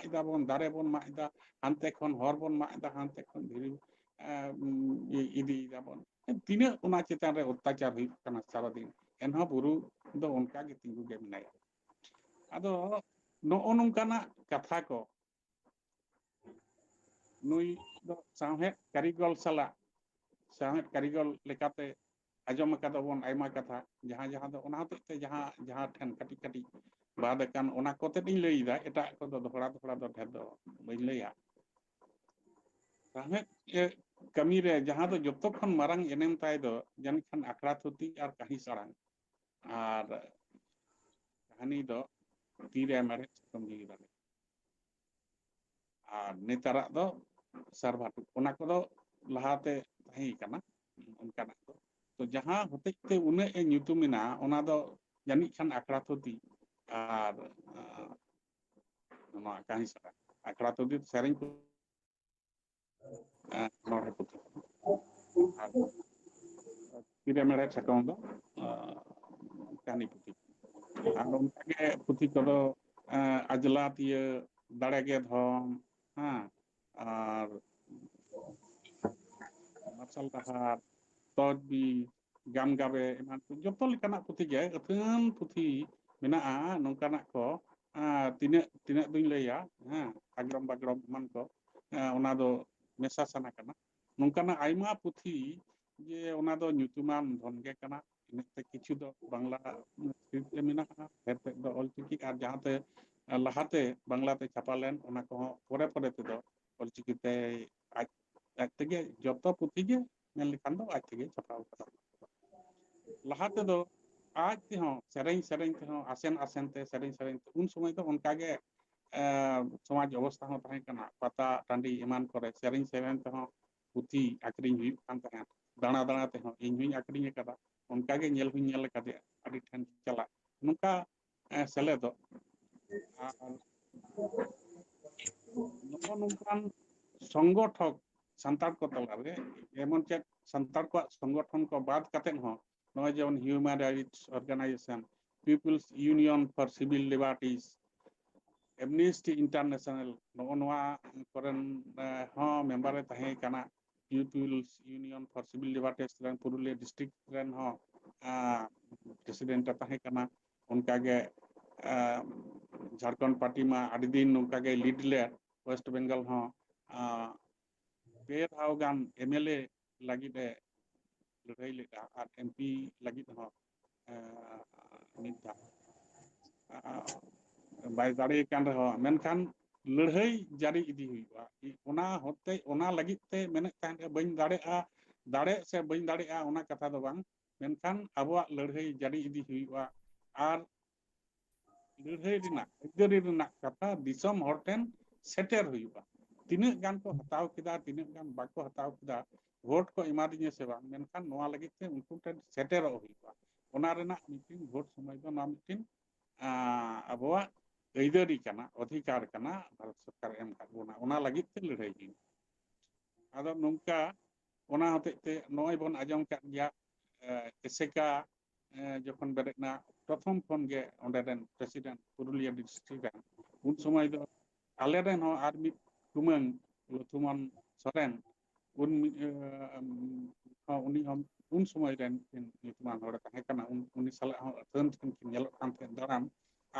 ᱮᱫᱟ ᱵᱚᱱ ᱫᱟᱨᱮ ᱵᱚᱱ ᱢᱟᱜ ᱮᱫᱟ ᱦᱟᱱᱛᱮ ᱠᱷᱚᱱ ᱦᱚᱨ ᱵᱚᱱ ᱢᱟᱜ ᱮᱫᱟ ᱦᱟᱱᱛᱮ ᱠᱷᱚᱱ ᱫᱷᱤᱨᱤ ᱤᱫᱤᱭ ᱫᱟᱵᱚᱱ ᱛᱤᱱᱟᱹᱜ ᱚᱱᱟ ᱪᱮᱛᱟᱱ ᱨᱮ ᱚᱛᱛᱟᱪᱟᱨ ᱦᱩᱭᱩᱜ ᱠᱟᱱᱟ ᱥᱟᱨᱟᱫᱤᱱ ᱮᱱᱦᱚᱸ ᱵᱩᱨᱩ ᱫᱚ ᱚᱱᱠᱟᱜᱮ ᱛᱤᱸᱜᱩ ᱜᱮ ᱢᱮᱱᱟᱭᱟ ᱟᱫᱚ ᱱᱚᱜᱼᱚ ᱱᱚᱝᱠᱟᱱᱟᱜ ᱠᱟᱛᱷᱟ ᱠᱚ ᱱᱩᱭ ᱫᱚ ᱥᱟᱶᱦᱮᱫ ᱠᱟᱹᱨᱤᱜᱚᱞ ᱥᱟᱞᱟᱜ ᱥᱟᱶᱦᱮᱫ ᱠᱟᱹᱨᱤᱜᱚᱞ ᱞᱮᱠᱟᱛᱮ ᱟᱸᱡᱚᱢ ᱟᱠᱟᱫᱟ ᱵᱚᱱ ᱟᱭᱢᱟ ᱠᱟᱛᱷᱟ ᱡᱟᱦᱟᱸ ᱫᱚ ᱚᱱᱟ ᱦᱚᱛᱮᱡ ᱛᱮ ᱡᱟᱦᱟᱸ ᱴᱷᱮᱱ ᱠᱟᱹᱴᱤᱡ ᱠᱟᱹᱴᱤᱡ ᱵᱟᱫ ᱟᱠᱟᱱ ᱚᱱᱟ ᱠᱚᱛᱮ ᱤᱧ ᱞᱟᱹᱭᱫᱟ ᱮᱴᱟᱜ ᱠᱚᱫᱚ ᱫᱚᱦᱲᱟ ᱫᱚ ᱰᱷᱮᱨ ᱫᱚ ᱵᱟᱹᱧ ᱞᱟᱹᱭᱟ ᱥᱟᱶᱦᱮᱫ ᱠᱟᱹᱢᱤᱨᱮ ᱡᱟᱦᱟᱸ ᱫᱚ ᱡᱚᱛᱚ ᱠᱷᱚᱱ ᱢᱟᱨᱟᱝ ᱮᱱᱮᱢ ᱛᱟᱭ ᱫᱚ ᱡᱟᱹᱱᱤᱡ ᱠᱷᱟᱱ ᱟᱠᱷᱲᱟ ᱛᱷᱩᱛᱤ ᱟᱨ ᱠᱟᱹᱦᱱᱤ ᱥᱟᱲᱟᱝ ᱟᱨ ᱠᱟᱹᱦᱱᱤ ᱫᱚ ᱛᱤᱨᱮ ᱢᱮᱲᱦᱮᱫ ᱥᱟᱠᱟᱢ ᱧᱩᱨ ᱫᱟᱲᱮᱭᱟᱜᱼᱟ ᱟᱨ ᱱᱮᱛᱟᱨᱟᱜ ᱫᱚ ᱥᱟᱨᱵᱷᱟᱴᱩ ᱚᱱᱟ ᱠᱚᱫᱚ ᱞᱟᱦᱟᱛᱮ ᱛᱟᱦᱮᱸ ᱠᱟᱱᱟ ᱚᱱᱠᱟᱱᱟᱜ ᱫᱚ ᱛᱚ ᱡᱟᱦᱟᱸ ᱦᱚᱛᱮᱡ te unaᱹᱜ e nyutumina ᱚᱱᱟ ᱫᱚ ᱡᱟᱹᱱᱤᱡ ᱠᱷᱟᱱ ᱟᱠᱷᱲᱟ ᱛᱷᱩᱛᱤ ᱟᱨ ᱱᱚᱣᱟ ᱠᱟᱹᱦᱱᱤ ᱥᱟᱲᱟᱝ ᱟᱠᱷᱲᱟ ᱛᱷᱩᱛᱤ ᱥᱮᱨᱮᱧ ᱚᱱᱚᱬᱦᱮ ᱯᱩᱛᱷᱤ ᱟᱨ ᱛᱤᱨᱮ ᱢᱮᱲᱦᱮᱫ ᱥᱟᱠᱟᱢ ᱫᱚ ᱠᱟᱹᱦᱱᱤ ᱯᱩᱛᱷᱤ ᱟᱨ ᱚᱱᱠᱟᱜᱮ ᱯᱩᱛᱷᱤ ᱠᱚᱫᱚ ᱟᱡᱽᱞᱟᱛᱤᱭᱟᱹ ᱫᱟᱲᱮᱜᱮ ᱫᱷᱚᱱ ᱟᱨ ᱢᱟᱨᱥᱟᱞ ᱰᱟᱦᱟᱨ ᱛᱚᱡᱵᱤ ᱜᱟᱢ ᱜᱟᱵᱮ ᱮᱢᱟᱱ ᱠᱚ ᱡᱚᱛᱚ ᱞᱮᱠᱟᱱᱟᱜ ᱯᱩᱛᱷᱤ ᱜᱮ ᱟᱹᱛᱷᱟᱹᱱ ᱯᱩᱛᱷᱤ ᱢᱮᱱᱟᱜᱼᱟ ᱱᱚᱝᱠᱟᱱᱟᱜ ᱠᱚ ᱛᱤᱱᱟᱹᱜ ᱫᱩᱧ ᱞᱟᱹᱭᱟ ᱟᱜᱽᱨᱚᱢ ᱵᱟᱜᱽᱨᱚᱢ ᱮᱢᱟᱱ ᱠᱚ ᱚᱱᱟ ᱫᱚ ᱢᱮᱥᱟ ᱥᱟᱱᱟ ᱠᱟᱱᱟ ᱱᱚᱝᱠᱟᱱᱟᱜ ᱟᱭᱢᱟ ᱯᱩᱛᱷᱤ ᱡᱮ ᱚᱱᱟ ᱫᱚ ᱧᱩᱛᱩᱢᱟᱱ ᱫᱷᱚᱱ ᱜᱮ ᱠᱟᱱᱟ ᱤᱱᱟᱹᱜᱛᱮ ᱠᱤᱪᱷᱩ ᱫᱚ ᱵᱟᱝᱞᱟ ᱥᱠᱨᱤᱯᱴ ᱨᱮ ᱢᱮᱱᱟᱜᱼᱟ ᱰᱷᱮᱨ ᱛᱮᱫ ᱫᱚ ᱚᱞᱪᱤᱠᱤ ᱟᱨ ᱡᱟᱦᱟᱸᱛᱮ ᱞᱟᱦᱟᱛᱮ ᱵᱟᱝᱞᱟᱛᱮ ᱪᱷᱟᱯᱟ ᱞᱮᱱ ᱚᱱᱟ ᱠᱚᱦᱚᱸ ᱯᱚᱨᱮ ᱛᱮᱫᱚ ᱚᱞᱪᱤᱠᱤᱛᱮ ᱟᱡ ᱛᱮᱜᱮ ᱡᱚᱛᱚ ᱯᱩᱛᱷᱤ ᱜᱮ ᱢᱮᱱ ᱞᱮᱠᱷᱟᱱ ᱫᱚ ᱟᱡ ᱛᱮᱜᱮ ᱪᱷᱟᱯᱟᱣ ᱠᱟᱫᱟ ᱞᱟᱦᱟ ᱛᱮᱫᱚ ᱟᱡ ᱛᱮᱦᱚᱸ ᱥᱮᱨᱮᱧ ᱛᱮᱦᱚᱸ ᱟᱥᱮᱱ ᱛᱮ ᱥᱮᱨᱮᱧ ᱛᱮ ᱩᱱ ᱥᱚᱢᱚᱭ ᱫᱚ ᱚᱱᱠᱟᱜᱮ ᱥᱚᱢᱟᱡᱽ ᱚᱵᱚᱥᱛᱷᱟ ᱦᱚᱸ ᱛᱟᱦᱮᱸ ᱠᱟᱱᱟ ᱯᱟᱛᱟ ᱴᱟᱺᱰᱤ ᱮᱢᱟᱱ ᱠᱚᱨᱮ ᱥᱮᱨᱮᱧ ᱛᱮᱦᱚᱸ puthi akring huyuk kan tahen dana dana tehon ᱤᱧ ᱦᱩᱧ ᱟᱠᱷᱨᱤᱧ ᱟᱠᱟᱫᱟ ᱚᱱᱠᱟᱜᱮ ᱧᱮᱞ ᱦᱩᱧ ᱧᱮᱞ ᱟᱠᱟᱫᱮᱭᱟ ᱟᱹᱰᱤ ᱴᱷᱮᱱ ᱪᱟᱞᱟᱜ ᱱᱚᱝᱠᱟ ᱥᱮᱞᱮᱫᱚᱜ ᱟᱨ ᱱᱚᱜᱼᱚ ᱱᱚᱝᱠᱟᱱ ᱥᱚᱝᱜᱚᱴᱷᱚᱠ ᱥᱟᱱᱛᱟᱲ ᱠᱚ ᱛᱟᱞᱟᱨᱮ ᱮᱢᱚᱱ ᱪᱮᱫ ᱥᱟᱱᱛᱟᱲ ᱠᱚᱣᱟᱜ ᱥᱚᱝᱜᱚᱴᱷᱚᱱ ᱠᱚ ᱵᱟᱫ ᱠᱟᱛᱮᱫ ᱦᱚᱸ ᱱᱚᱜᱼᱚᱭ ᱡᱮᱢᱚᱱ ᱦᱤউᱢᱮᱱ RITES organisation ᱯᱤᱯᱞᱥ ᱤউনিᱭᱚᱱ for ᱥᱤভিল liberties এমনিস্টি international ᱱᱚᱜᱼᱚ ᱱᱚᱣᱟ ᱠᱚᱨᱮᱱ ᱦᱚᱸ ᱢᱮম্ᱵᱟᱨᱮ ᱛᱟᱦᱮᱸ ᱠᱟᱱᱟ ᱯᱤᱯᱞᱥ ᱤউনিᱭᱚᱱ ᱯᱷᱚᱨ ᱥᱤভিল লিবার্টিস ᱨᱮᱱ ᱯᱩᱨᱩᱞᱤᱭᱟᱹ ᱰᱤᱥᱴᱨᱤক্ᱴ ᱨᱮᱱ ᱦᱚᱸ ᱯᱨᱮᱥᱤᱰᱮন্ᱴ ᱛᱟᱦᱮᱸ ᱠᱟᱱᱟ ᱚᱱᱠᱟᱜᱮ ঝাড়খণ্ড পার্টি মা আদি দিন নৌকাকে লিড লেᱫ ওয়েস্ট বেঙ্গল হᱚᱸ ᱯᱮ ᱫᱷᱟᱣ ᱜᱟᱱ এমএলএ ᱞᱟᱹᱜᱤᱫ ᱮ ᱞᱟᱹᱲᱦᱟᱹᱭ ᱞᱮᱫᱟ ᱟᱨ এমপি ᱞᱟᱹᱜᱤᱫ ᱦᱚᱸ ᱢᱤᱫ ᱫᱷᱟᱣ ᱵᱟᱭ ᱫᱟᱲᱮ ᱠᱟᱱ ᱨᱮᱦᱚᱸ ᱢᱮᱱᱠᱷᱟᱱ ᱞᱟᱹᱲᱦᱟᱹᱭ ᱡᱟᱹᱨᱤ ᱤᱫᱤ ᱦᱩᱭᱩᱜᱼᱟ ᱚᱱᱟ ᱦᱚᱛᱮ ᱚᱱᱟ ᱞᱟᱹᱜᱤᱫ ᱛᱮ ᱢᱮᱱᱮᱫ ᱛᱟᱦᱮᱸᱫ ᱵᱟᱹᱧ ᱫᱟᱲᱮᱜᱼᱟ ᱫᱟᱲᱮ ᱥᱮ ᱵᱟᱹᱧ ᱫᱟᱲᱮᱜᱼᱟ ᱚᱱᱟ ᱠᱟᱛᱷᱟ ᱫᱚ ᱵᱟᱝ ᱢᱮᱱᱠᱷᱟन ᱟᱵᱚᱣᱟᱜ ᱞᱟᱹᱲᱦᱟᱹᱭ ᱡᱟᱹᱨᱤ ᱤᱫᱤ ᱦᱩᱭᱩᱜᱼᱟ ᱟᱨ ᱞᱟᱹᱲᱦᱟᱹᱭ ᱨᱮᱱᱟᱜ ᱟᱹᱭᱫᱟᱹᱨᱤ ᱨᱮᱱᱟᱜ ᱠᱟᱛᱷᱟ ᱫᱤᱥᱚᱢ ᱦᱚᱲ ᱴᱷᱮᱱ ᱥᱮᱴᱮᱨ ᱦᱩᱭᱩᱜᱼᱟ ᱛᱤᱱᱟᱹᱜ ᱜᱟᱱ ᱠᱚ ᱦᱟᱛᱟᱣ ᱠᱮᱫᱟ ᱛᱤᱱᱟᱹᱜ ᱜᱟᱱ ᱵᱟᱠᱚ ᱦᱟᱛᱟᱣ ᱠᱮᱫᱟ ᱵᱷᱳᱴ ᱠᱚ ᱮᱢᱟᱫᱤᱧᱟ ᱥᱮ ᱵᱟᱝ ᱢᱮᱱᱠᱷᱟन ᱱᱚᱣᱟ ᱞᱟᱹᱜᱤᱫ ᱛᱮ ᱩᱱᱠᱩ ᱴᱷᱮᱱ ᱥᱮᱴᱮᱨᱚᱜ ᱦᱩᱭᱩᱜᱼᱟ ᱚᱱᱟ ᱨᱮᱱᱟᱜ ᱢᱤᱫᱴᱤᱱ ᱵᱷᱳᱴ ᱥᱚᱢᱚᱭ ᱫᱚ ᱱᱚᱣᱟ ᱢᱤᱫᱴᱤᱱ ᱟᱵᱚᱣᱟᱜ ᱟᱹᱭᱫᱟᱹᱨᱤ ᱠᱟᱱᱟ ᱚᱫᱷᱤᱠᱟর ᱠᱟᱱᱟ ᱵᱷᱟᱨᱚᱛ ᱥᱚᱨᱠᱟর ᱮᱢ ᱟᱠᱟᱫ ᱵᱚᱱᱟ ᱚᱱᱟ ᱞᱟᱹᱜᱤᱫ ᱛᱮ ᱞᱟᱹᱲᱦᱟᱹᱭ ᱦᱩᱭᱩᱜᱼᱟ ᱟᱫᱚ ᱱᱚᱝᱠᱟ ᱚᱱᱟ ᱦᱚᱛᱮᱡ ᱛᱮ ᱱᱚᱜᱼᱚᱭ ᱵᱚᱱ ᱟᱸᱡᱚᱢ ᱠᱟᱫ ᱜᱮᱭᱟ ᱮᱥᱮᱠᱟ ᱡᱚᱠᱷᱚᱱ ᱵᱮᱨᱮᱫ ᱱᱟ ᱯᱨᱚᱛᱷᱚᱢ ᱠᱷᱚᱱ ᱜᱮ ᱚᱸᱰᱮ ᱨᱮᱱ ᱯᱨᱮᱥᱤᱰᱮন্ট ᱯᱩᱨᱩᱞᱤᱭᱟᱹ ᱰᱤᱥᱴᱨᱤক্ᱴ ᱨᱮᱱ ᱩᱱ ᱥᱚᱢᱚᱭ ᱫᱚ ᱟᱞᱮ ᱨᱮᱱ ᱦᱚᱸ ᱟᱨ ᱢᱤᱫ ᱠᱩᱢᱟᱹᱝ ᱞᱚᱛᱷᱩᱢᱚᱱ ᱥᱚᱨᱮᱱ ᱩᱱᱤ ᱦᱚᱸ ᱩᱱ ᱥᱚᱢᱚᱭ ᱨᱮᱱ ᱧᱩᱛᱩᱢᱟᱱ ᱦᱚᱲ ᱛᱟᱦᱮᱸ ᱠᱟᱱᱟ ᱩᱱᱤ ᱥᱟᱞᱟᱜ ᱦᱚᱸ ᱟᱹᱛᱷᱟᱹᱱ ᱴᱷᱮᱱ ᱠᱤᱱ ᱧᱮᱞᱚᱜ ᱠᱟᱱ ᱛᱟᱦᱮᱸᱫ ᱫᱟᱨᱟᱢ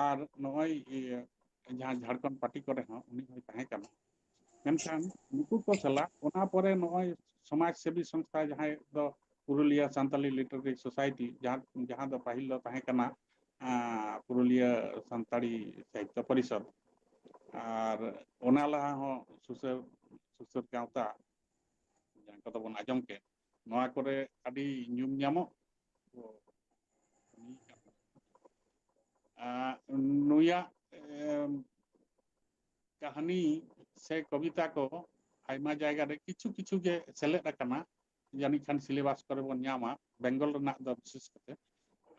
ᱟᱨ ᱱᱚᱜᱼᱚᱭ ᱡᱟᱦᱟᱸ ঝাড়খণ্ড ᱯᱟর্টি ᱠᱚᱨᱮ ᱦᱚᱸ ᱩᱱᱤ ᱦᱚᱸᱭ ᱛᱟᱦᱮᱸ ᱠᱟᱱᱟ ᱢᱮᱱᱠᱷᱟᱱ ᱱᱩᱠᱩ ᱠᱚ ᱥᱟᱞᱟᱜ ᱚᱱᱟ ᱯᱚᱨᱮ ᱱᱚᱜᱼᱚᱭ ᱥᱚᱢᱟᱡᱽ ᱥᱮᱵী ᱥᱚᱝᱥᱛᱷᱟ ᱡᱟᱦᱟᱸᱭ ᱫᱚ ᱯᱩᱨᱩᱞᱤᱭᱟᱹ ᱥᱟᱱᱛᱟᱞᱤ ᱞᱤᱴᱟᱨᱟরি ᱥᱳᱥᱟᱭᱴᱤ ᱡᱟᱦᱟᱸ ᱫᱚ ᱯᱟᱹᱦᱤᱞ ᱫᱚ ᱛᱟᱦᱮᱸ ᱠᱟᱱᱟ ᱯᱩᱨᱩᱞᱤᱭᱟᱹ ᱥᱟᱱᱛᱟᱲᱤ ᱥᱟᱦᱤᱛᱛᱚ ᱯᱚᱨᱤষᱚᱫ ᱟᱨ ᱚᱱᱟ ᱞᱟᱦᱟ ᱦᱚᱸ ᱥᱩᱥᱟᱹᱨ ᱜᱟᱶᱛᱟ ᱡᱟᱦᱟᱸ ᱠᱚᱫᱚ ᱵᱚᱱ ᱟᱸᱡᱚᱢ ᱠᱮᱫ ᱱᱚᱣᱟ ᱠᱚᱨᱮ ᱟᱹᱰᱤ ᱧᱩᱢ ᱧᱟᱢᱚᱜ ᱱᱩᱭᱟᱜ ᱠᱟᱹᱦᱱᱤ ᱥᱮ ᱠᱚᱵᱤᱛᱟ ᱠᱚ ᱟᱭᱢᱟ ᱡᱟᱭᱜᱟ ᱨᱮ ᱠᱤᱪᱷᱩ ᱜᱮ ᱥᱮᱞᱮᱫ ᱟᱠᱟᱱᱟ ᱡᱟᱹᱱᱤᱡ ᱠᱷᱟᱱ ᱥᱤᱞᱮᱵᱟᱥ ᱠᱚᱨᱮ ᱵᱚᱱ ᱧᱟᱢᱟ ᱵᱮᱝᱜᱚᱞ ᱨᱮᱱᱟᱜ ᱫᱚ ᱵᱤᱥᱮᱥ ᱠᱟᱛᱮ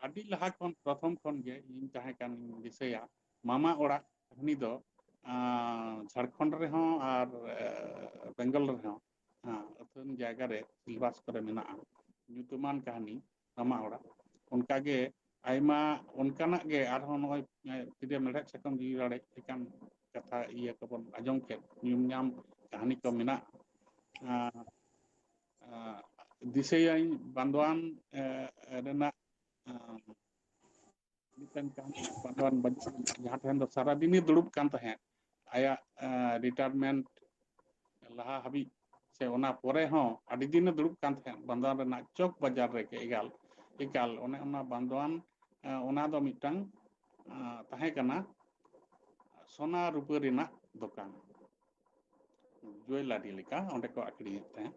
ᱟᱹᱰᱤ ᱞᱟᱦᱟ ᱠᱷᱚᱱ ᱯᱨᱚᱛᱷᱚᱢ ᱠᱷᱚᱱ ᱜᱮ ᱤᱧ ᱛᱟᱦᱮᱸ ᱠᱟᱱ ᱫᱤᱥᱟᱹᱭᱟ ᱢᱟᱢᱟ ᱚᱲᱟᱜ ᱠᱟᱹᱦᱱᱤ ᱫᱚ ঝাড়খণ্ড ᱨᱮᱦᱚᱸ ᱟᱨ ᱵᱮᱝᱜᱚᱞ ᱨᱮᱦᱚᱸ ᱟᱹᱛᱷᱟᱹᱱ ᱡᱟᱭᱜᱟ ᱨᱮ ᱥᱤᱞᱮᱵᱟᱥ ᱠᱚᱨᱮ ᱢᱮᱱᱟᱜᱼᱟ ᱧᱩᱛᱩᱢᱟᱱ ᱠᱟᱹᱦᱱᱤ ᱢᱟᱢᱟ ᱚᱲᱟᱜ ᱚᱱᱠᱟᱜᱮ ᱟᱭᱢᱟ ᱚᱱᱠᱟᱱᱟᱜ ᱜᱮ ᱟᱨᱦᱚᱸ ᱱᱚᱜᱼᱚᱭ ᱛᱤᱨᱮ ᱢᱮᱲᱦᱮᱫ ᱥᱟᱠᱟᱢ ᱡᱤᱣᱤ ᱨᱟᱲᱮᱡ ᱞᱮᱠᱟᱱ ᱠᱟᱛᱷᱟ ᱤᱭᱟᱹ ᱠᱚᱵᱚᱱ ᱟᱸᱡᱚᱢ ᱠᱮᱫ ᱧᱩᱢ ᱧᱟᱢ ᱠᱟᱹᱦᱱᱤ ᱠᱚ ᱢᱮᱱᱟᱜᱼᱟ ᱫᱤᱥᱟᱹᱭᱟᱹᱧ ᱵᱟᱸᱫᱣᱟᱱ ᱨᱮᱱᱟᱜ ᱢᱤᱫᱴᱮᱱ ᱠᱟᱹᱦᱱᱤ ᱵᱟᱸᱫᱣᱟᱱ ᱡᱟᱦᱟᱸ ᱴᱷᱮᱱ ᱫᱚ ᱥᱟᱨᱟᱫᱤᱱᱮ ᱫᱩᱲᱩᱵ ᱠᱟᱱ ᱛᱟᱦᱮᱸᱫ ᱟᱭᱟᱜ ᱨᱤᱴᱟᱭᱟᱨᱢᱮᱱᱴ ᱞᱟᱦᱟ ᱦᱟᱹᱵᱤᱡ ᱥᱮ ᱚᱱᱟ ᱯᱚᱨᱮ ᱦᱚᱸ ᱟᱹᱰᱤ ᱫᱤᱱᱮ ᱫᱩᱲᱩᱵ ᱠᱟᱱ ᱛᱟᱦᱮᱸᱫ ᱵᱟᱸᱫᱣᱟᱱ ᱨᱮᱱᱟᱜ ᱪᱚᱠ ᱵᱟᱡᱟᱨ ᱨᱮᱜᱮ ᱮᱠᱟᱞ ᱚᱱᱮ ᱚᱱᱟ ᱵᱟᱸᱫᱣᱟᱱ ᱚᱱᱟ ᱫᱚ ᱢᱤᱫᱴᱟᱝ ᱛᱟᱦᱮᱸ ᱠᱟᱱᱟ ᱥᱳᱱᱟ ᱨᱩᱯᱟᱹ ᱨᱮᱱᱟᱜ ᱫᱚᱠᱟᱱ ᱡᱩᱭᱮᱞᱟᱨᱤ ᱞᱮᱠᱟ ᱚᱸᱰᱮ ᱠᱚ ᱟᱠᱷᱨᱤᱧᱮᱫ ᱛᱟᱦᱮᱸᱫ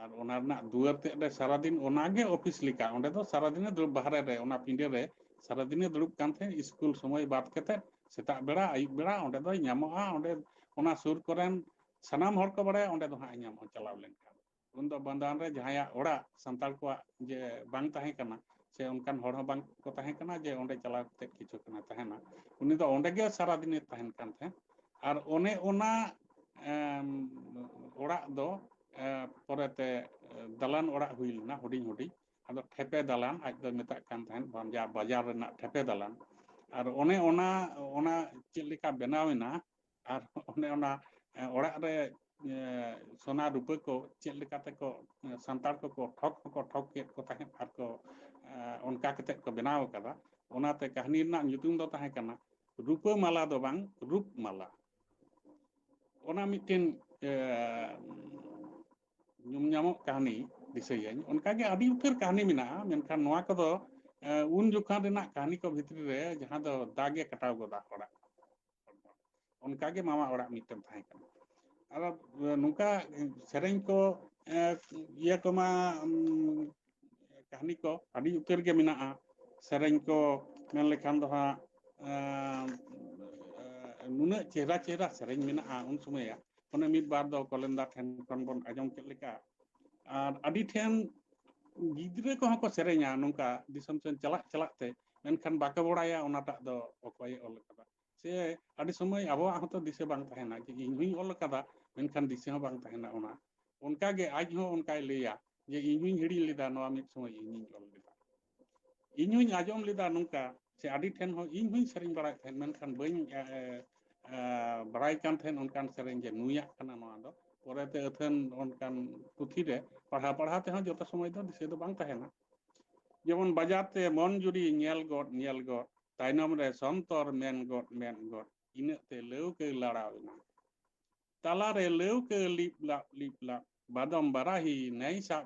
ᱟᱨ ᱚᱱᱟ ᱨᱮᱱᱟᱜ ᱫᱩᱣᱟᱹᱨ ᱛᱮᱫ ᱨᱮ ᱥᱟᱨᱟᱫᱤᱱ ᱚᱱᱟᱜᱮ ᱚᱯᱷᱤᱥ ᱞᱮᱠᱟ ᱚᱸᱰᱮ ᱫᱚ ᱥᱟᱨᱟᱫᱤᱱᱮ ᱫᱩᱲᱩᱵ ᱵᱟᱦᱨᱮ ᱨᱮ ᱚᱱᱟ ᱯᱤᱸᱰᱟᱹ ᱨᱮ ᱥᱟᱨᱟᱫᱤᱱᱮ ᱫᱩᱲᱩᱵ ᱠᱟᱱ ᱛᱟᱦᱮᱸᱫ ᱥᱠᱩᱞ ᱥᱚᱢᱚᱭ ᱵᱟᱫ ᱠᱟᱛᱮᱫ ᱥᱮᱛᱟᱜ ᱵᱮᱲᱟ ᱟᱹᱭᱩᱵ ᱵᱮᱲᱟ ᱚᱸᱰᱮ ᱫᱚᱭ ᱧᱟᱢᱚᱜᱼᱟ ᱚᱸᱰᱮ ᱚᱱᱟ ᱥᱩᱨ ᱠᱚᱨᱮᱱ ᱥᱟᱱᱟᱢ ᱦᱚᱲ ᱠᱚ ᱵᱟᱲᱟᱭᱟ ᱚᱸᱰᱮ ᱫᱚ ᱦᱟᱸᱜ ᱧᱟᱢᱚᱜᱼᱟ ᱪᱟᱞᱟᱣ ᱞᱮᱱᱠᱷᱟᱱ ᱩᱱᱫᱚ ᱵᱟᱸᱫᱣᱟᱱ ᱨᱮ ᱡᱟᱦᱟᱸᱭᱟᱜ ᱚᱲᱟᱜ ᱥᱟᱱᱛᱟᱲ ᱠᱚᱣᱟᱜ ᱡᱮ ᱵᱟᱝ ᱛᱟᱦᱮᱸ ᱠᱟᱱᱟ ᱥᱮ ᱚᱱᱠᱟᱱ ᱦᱚᱲ ᱦᱚᱸ ᱵᱟᱝ ᱠᱚ ᱛᱟᱦᱮᱸ ᱠᱟᱱᱟ ᱡᱮ ᱚᱸᱰᱮ ᱪᱟᱞᱟᱣ ᱠᱟᱛᱮᱫ ᱠᱤᱪᱷᱩ ᱛᱟᱦᱮᱱᱟ ᱩᱱᱤ ᱫᱚ ᱚᱸᱰᱮ ᱜᱮ ᱥᱟᱨᱟᱫᱤᱱᱮ ᱛᱟᱦᱮᱱ ᱠᱟᱱ ᱛᱟᱦᱮᱸᱫ ᱟᱨ ᱚᱱᱮ ᱚᱱᱟ ᱚᱲᱟᱜ ᱫᱚ ᱯᱚᱨᱮᱛᱮ ᱫᱟᱞᱟᱱ ᱚᱲᱟᱜ ᱦᱩᱭ ᱞᱮᱱᱟ ᱦᱩᱰᱤᱧ ᱟᱫᱚ ᱴᱷᱮᱯᱮ ᱫᱟᱞᱟᱱ ᱟᱡ ᱫᱚᱭ ᱢᱮᱛᱟᱜ ᱠᱟᱱ ᱛᱟᱦᱮᱸᱫ ᱵᱟᱡᱟᱨ ᱨᱮᱱᱟᱜ ᱴᱷᱮᱯᱮ ᱫᱟᱞᱟᱱ ᱟᱨ ᱚᱱᱮ ᱚᱱᱟ ᱪᱮᱫ ᱞᱮᱠᱟ ᱵᱮᱱᱟᱣᱮᱱᱟ ᱟᱨ ᱚᱱᱮ ᱚᱱᱟ ᱚᱲᱟᱜ ᱨᱮ ᱥᱳᱱᱟ ᱨᱩᱯᱟᱹ ᱠᱚ ᱪᱮᱫ ᱞᱮᱠᱟᱛᱮᱠᱚ ᱥᱟᱱᱛᱟᱲ ᱠᱚᱠᱚ ᱴᱷᱚᱠ ᱠᱮᱫ ᱠᱚ ᱛᱟᱦᱮᱸᱫ ᱟᱨ ᱠᱚ ᱚᱱᱠᱟ ᱠᱟᱛᱮᱫ ᱠᱚ ᱵᱮᱱᱟᱣ ᱟᱠᱟᱫᱟ ᱚᱱᱟᱛᱮ ᱠᱟᱹᱦᱱᱤ ᱨᱮᱱᱟᱜ ᱧᱩᱛᱩᱢ ᱫᱚ ᱛᱟᱦᱮᱸ ᱠᱟᱱᱟ ᱨᱩᱯᱟᱹ ᱢᱟᱞᱟ ᱫᱚ ᱵᱟᱝ ᱨূᱯ ᱢᱟᱞᱟ ᱚᱱᱟ ᱢᱤᱫᱴᱮᱱ ᱧᱩᱢ ᱧᱟᱢᱚᱜ ᱠᱟᱹᱦᱱᱤ ᱫᱤᱥᱟᱹᱭᱟᱹᱧ ᱚᱱᱠᱟᱜᱮ ᱟᱹᱰᱤ ᱩᱛᱟᱹᱨ ᱠᱟᱹᱦᱱᱤ ᱢᱮᱱᱟᱜᱼᱟ ᱢᱮᱱᱠᱷᱟᱱ ᱱᱚᱣᱟ ᱠᱚᱫᱚ ᱩᱱ ᱡᱚᱠᱷᱚᱱ ᱨᱮᱱᱟᱜ ᱠᱟᱹᱦᱱᱤ ᱠᱚ ᱵᱷᱤᱛᱨᱤ ᱨᱮ ᱡᱟᱦᱟᱸ ᱫᱚ ᱫᱟᱜᱮ ᱠᱟᱴᱟᱣ ᱜᱚᱫᱟ ᱚᱲᱟᱜ ᱚᱱᱠᱟᱜᱮ ᱢᱟᱢᱟ ᱚᱲᱟᱜ ᱢᱤᱫᱴᱮᱱ ᱛᱟᱦᱮᱸ ᱠᱟᱱᱟ ᱟᱫᱚ ᱱᱚᱝᱠᱟ ᱥᱮᱨᱮᱧ ᱠᱚ ᱤᱭᱟᱹ ᱠᱚᱢᱟ ᱠᱟᱹᱦᱱᱤ ᱠᱚ ᱟᱹᱰᱤ ᱩᱛᱟᱹᱨ ᱜᱮ ᱢᱮᱱᱟᱜᱼᱟ ᱥᱮᱨᱮᱧ ᱠᱚ ᱢᱮᱱ ᱞᱮᱠᱷᱟᱱ ᱫᱚ ᱦᱟᱸᱜ ᱱᱩᱱᱟᱹᱜ ᱪᱮᱦᱨᱟ ᱥᱮᱨᱮᱧ ᱢᱮᱱᱟᱜᱼᱟ ᱩᱱ ᱥᱚᱢᱚᱭᱟᱜ ᱚᱱᱮ ᱢᱤᱫ ᱵᱟᱨ ᱫᱚ ᱠᱚᱞᱮᱱᱫᱟ ᱴᱷᱮᱱ ᱠᱷᱚᱱ ᱵᱚᱱ ᱟᱸᱡᱚᱢ ᱠᱮᱫ ᱞᱮᱠᱟ ᱟᱨ ᱟᱹᱰᱤ ᱴᱷᱮᱱ ᱜᱤᱫᱽᱨᱟᱹ ᱠᱚᱦᱚᱸ ᱠᱚ ᱥᱮᱨᱮᱧᱟ ᱱᱚᱝᱠᱟ ᱫᱤᱥᱚᱢ ᱥᱮᱱ ᱪᱟᱞᱟᱜ ᱛᱮ, ᱢᱮᱱᱠᱷᱟन ᱵᱟᱠᱚ ᱵᱟᱲᱟᱭᱟ ᱚᱱᱟᱴᱟᱜ ᱫᱚ ᱚᱠᱚᱭᱮ ᱚᱞ ᱟᱠᱟᱫᱟ ᱥᱮ ᱟᱹᱰᱤ ᱥᱚᱢᱚᱭ ᱟᱵᱚᱣᱟᱜ ᱦᱚᱸᱛᱚ ᱫᱤᱥᱟᱹ ᱵᱟᱝ ᱛᱟᱦᱮᱱᱟ ᱡᱮ ᱤᱧ ᱦᱚᱧ ᱚᱞ ᱟᱠᱟᱫᱟ, ᱢᱮᱱᱠᱷᱟन ᱫᱤᱥᱟᱹ ᱦᱚᱸ ᱵᱟᱝ ᱛᱟᱦᱮᱱᱟ ᱚᱱᱟ ᱚᱱᱠᱟᱜᱮ ᱟᱡ ᱦᱚᱸ ᱚᱱᱠᱟᱭ ᱞᱟᱹᱭᱟ ᱡᱮ ᱤᱧ ᱦᱚᱧ ᱦᱤᱲᱤᱧ ᱞᱮᱫᱟ ᱱᱚᱣᱟ ᱢᱤᱫ ᱥᱚᱢᱚᱭ ᱤᱧᱤᱧ ᱚᱞ ᱞᱮᱫᱟ, ᱤᱧ ᱦᱚᱧ ᱟᱸᱡᱚᱢ ᱞᱮᱫᱟ ᱱᱚᱝᱠᱟ ᱥᱮ ᱟᱹᱰᱤ ᱴᱷᱮᱱ ᱦᱚᱸ ᱤᱧ ᱦᱚᱧ ᱥᱮᱨᱮᱧ ᱵᱟᱲᱟᱭᱮᱫ ᱛᱟᱦᱮᱸᱫ, ᱢᱮᱱᱠᱷᱟन ᱵᱟᱹᱧ ᱵᱟᱲᱟᱭ ᱠᱟᱱ ᱛᱟᱦᱮᱸᱫ ᱚᱱᱠᱟᱱ ᱥᱮᱨᱮᱧ ᱡᱮ ᱱᱩᱭᱟᱜ ᱠᱟᱱᱟ ᱱᱚᱣᱟ ᱫᱚ, ᱯᱚᱨᱮᱛᱮ ᱟᱹᱛᱷᱟᱹᱱ ᱚᱱᱠᱟᱱ ᱯᱩᱛᱷᱤ ᱨᱮ ᱯᱟᱲᱦᱟᱣ ᱛᱮᱦᱚᱸ ᱡᱚᱛᱚ ᱥᱚᱢᱚᱭ ᱫᱚ ᱫᱤᱥᱟᱹ ᱫᱚ ᱵᱟᱝ ᱛᱟᱦᱮᱱᱟ। ᱡᱮᱢᱚᱱ ᱵᱟᱡᱟᱨ ᱛᱮ ᱢᱚᱱ ᱡᱩᱨᱤ ᱧᱮᱞ ᱜᱚᱫ ᱛᱟᱭᱱᱚᱢ ᱨᱮ ᱥᱚᱱᱛᱚᱨ ᱢᱮᱱ ᱜᱚᱫ ᱤᱱᱟᱹᱜ ᱛᱮ ᱞᱟᱹᱣᱠᱟᱹ ᱞᱟᱲᱟᱣ ᱮᱱᱟ, ᱛᱟᱞᱟᱨᱮ ᱞᱟᱹᱣᱠᱟᱹ ᱞᱤᱯ ᱞᱟᱯ ᱵᱟᱫᱚᱢ ᱵᱟᱨᱟᱦᱤ ᱱᱮᱭ ᱥᱟᱵ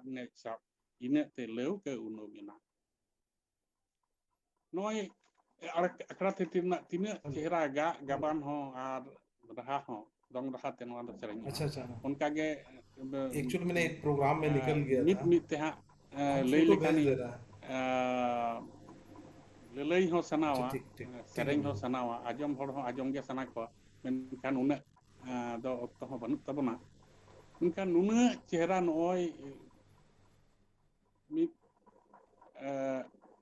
ᱤᱱᱟᱹᱜ ᱛᱮ ᱞᱟᱹᱣᱠᱟᱹ ᱩᱱᱩᱢ ᱮᱱᱟ। ᱱᱚᱜᱼᱚᱭ ᱟᱠᱷᱲᱟ ᱛᱷᱤᱛᱤ ᱨᱮᱱᱟᱜ ᱛᱤᱱᱟᱹᱜ ᱪᱮᱦᱨᱟ ᱜᱟᱵᱟᱱ ᱦᱚᱸ ᱟᱨ ᱨᱟᱦᱟ ᱦᱚᱸ ᱫᱚᱝ राहते ᱱᱚᱣᱟ ᱫᱚ ᱥᱮᱨᱮᱧᱚᱜᱼᱟ। अच्छा अच्छा। ᱚᱱᱠᱟᱜᱮ एक्चुअली मैंने एक प्रोग्राम में निकल गया ᱢᱤᱫ था, ᱢᱤᱫ ᱛᱮ ᱦᱟᱸᱜ हम ᱞᱟᱹᱭ फोटो भेज ᱞᱮᱠᱷᱟᱱᱤᱧ दे रहा है। ᱞᱟᱹᱞᱟᱹᱭ ᱦᱚᱸ अच्छा ᱥᱟᱱᱟᱣᱟ, ठीक ठीक ठीक है ᱥᱮᱨᱮᱧ ᱦᱚᱸ भैया। ᱥᱟᱱᱟᱣᱟ, ᱟᱸᱡᱚᱢ ᱦᱚᱲ ᱦᱚᱸ ᱟᱸᱡᱚᱢ ᱜᱮ ᱥᱟᱱᱟ ᱠᱚᱣᱟ, ᱢᱮᱱᱠᱷᱟन ᱩᱱᱟᱹᱜ ᱫᱚ ᱚᱠᱛᱚ ᱦᱚᱸ ᱵᱟᱹᱱᱩᱜ ᱛᱟᱵᱚᱱᱟ। ᱢᱮᱱᱠᱷᱟन ᱱᱩᱱᱟᱹᱜ ᱪᱮᱦᱨᱟ ᱱᱚᱜᱼᱚᱭ ᱢᱤᱫ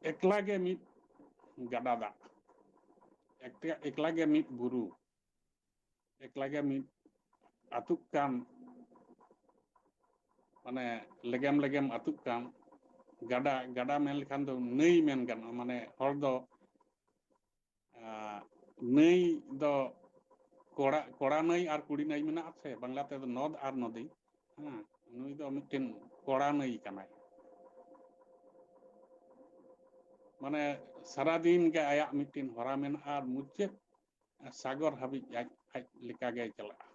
ᱮᱠᱞᱟ ᱜᱮ ᱢᱤᱫ ᱜᱟᱰᱟ ᱫᱟᱜ, ᱮᱠᱞᱟ ᱜᱮ ᱢᱤᱫ ᱵᱩᱨᱩ, ᱮᱠᱞᱟ ᱜᱮ ᱢᱤᱫ ᱟᱹᱛᱩᱜ ᱠᱟᱱ ᱢᱟᱱᱮ ᱞᱮᱜᱮᱢ ᱞᱮᱜᱮᱢ ᱟᱹᱛᱩᱜ ᱠᱟᱱ ᱜᱟᱰᱟ ᱢᱮᱱ ᱞᱮᱠᱷᱟᱱ ᱫᱚ ᱱᱟᱹᱭ ᱢᱮᱱ ᱜᱟᱱᱚᱜᱼᱟ, ᱢᱟᱱᱮ ᱦᱚᱲ ᱫᱚ ᱱᱟᱹᱭ ᱫᱚ ᱠᱚᱲᱟ ᱱᱟᱹᱭ ᱟᱨ ᱠᱩᱲᱤ ᱱᱟᱹᱭ ᱢᱮᱱᱟᱜᱼᱟ ᱥᱮ, ᱵᱟᱝᱞᱟ ᱛᱮᱫᱚ ᱱᱚᱫ ᱟᱨ ᱱᱚᱫী, ᱦᱮᱸ ᱱᱩᱭ ᱫᱚ ᱢᱤᱫᱴᱮᱱ ᱠᱚᱲᱟ ᱱᱟᱹᱭ ᱠᱟᱱᱟᱭ, ᱢᱟᱱᱮ ᱥᱟᱨᱟᱫᱤᱱ ᱜᱮ ᱟᱭᱟᱜ ᱢᱤᱫᱴᱮᱱ ᱦᱚᱨᱟ ᱢᱮᱱᱟᱜᱼᱟ ᱟᱨ ᱢᱩᱪᱟᱹᱫ ᱥᱟᱜᱚᱨ ᱦᱟᱹᱵᱤᱡ ᱟᱡ ᱞᱮᱠᱟᱜᱮ ᱪᱟᱞᱟᱜᱼᱟ।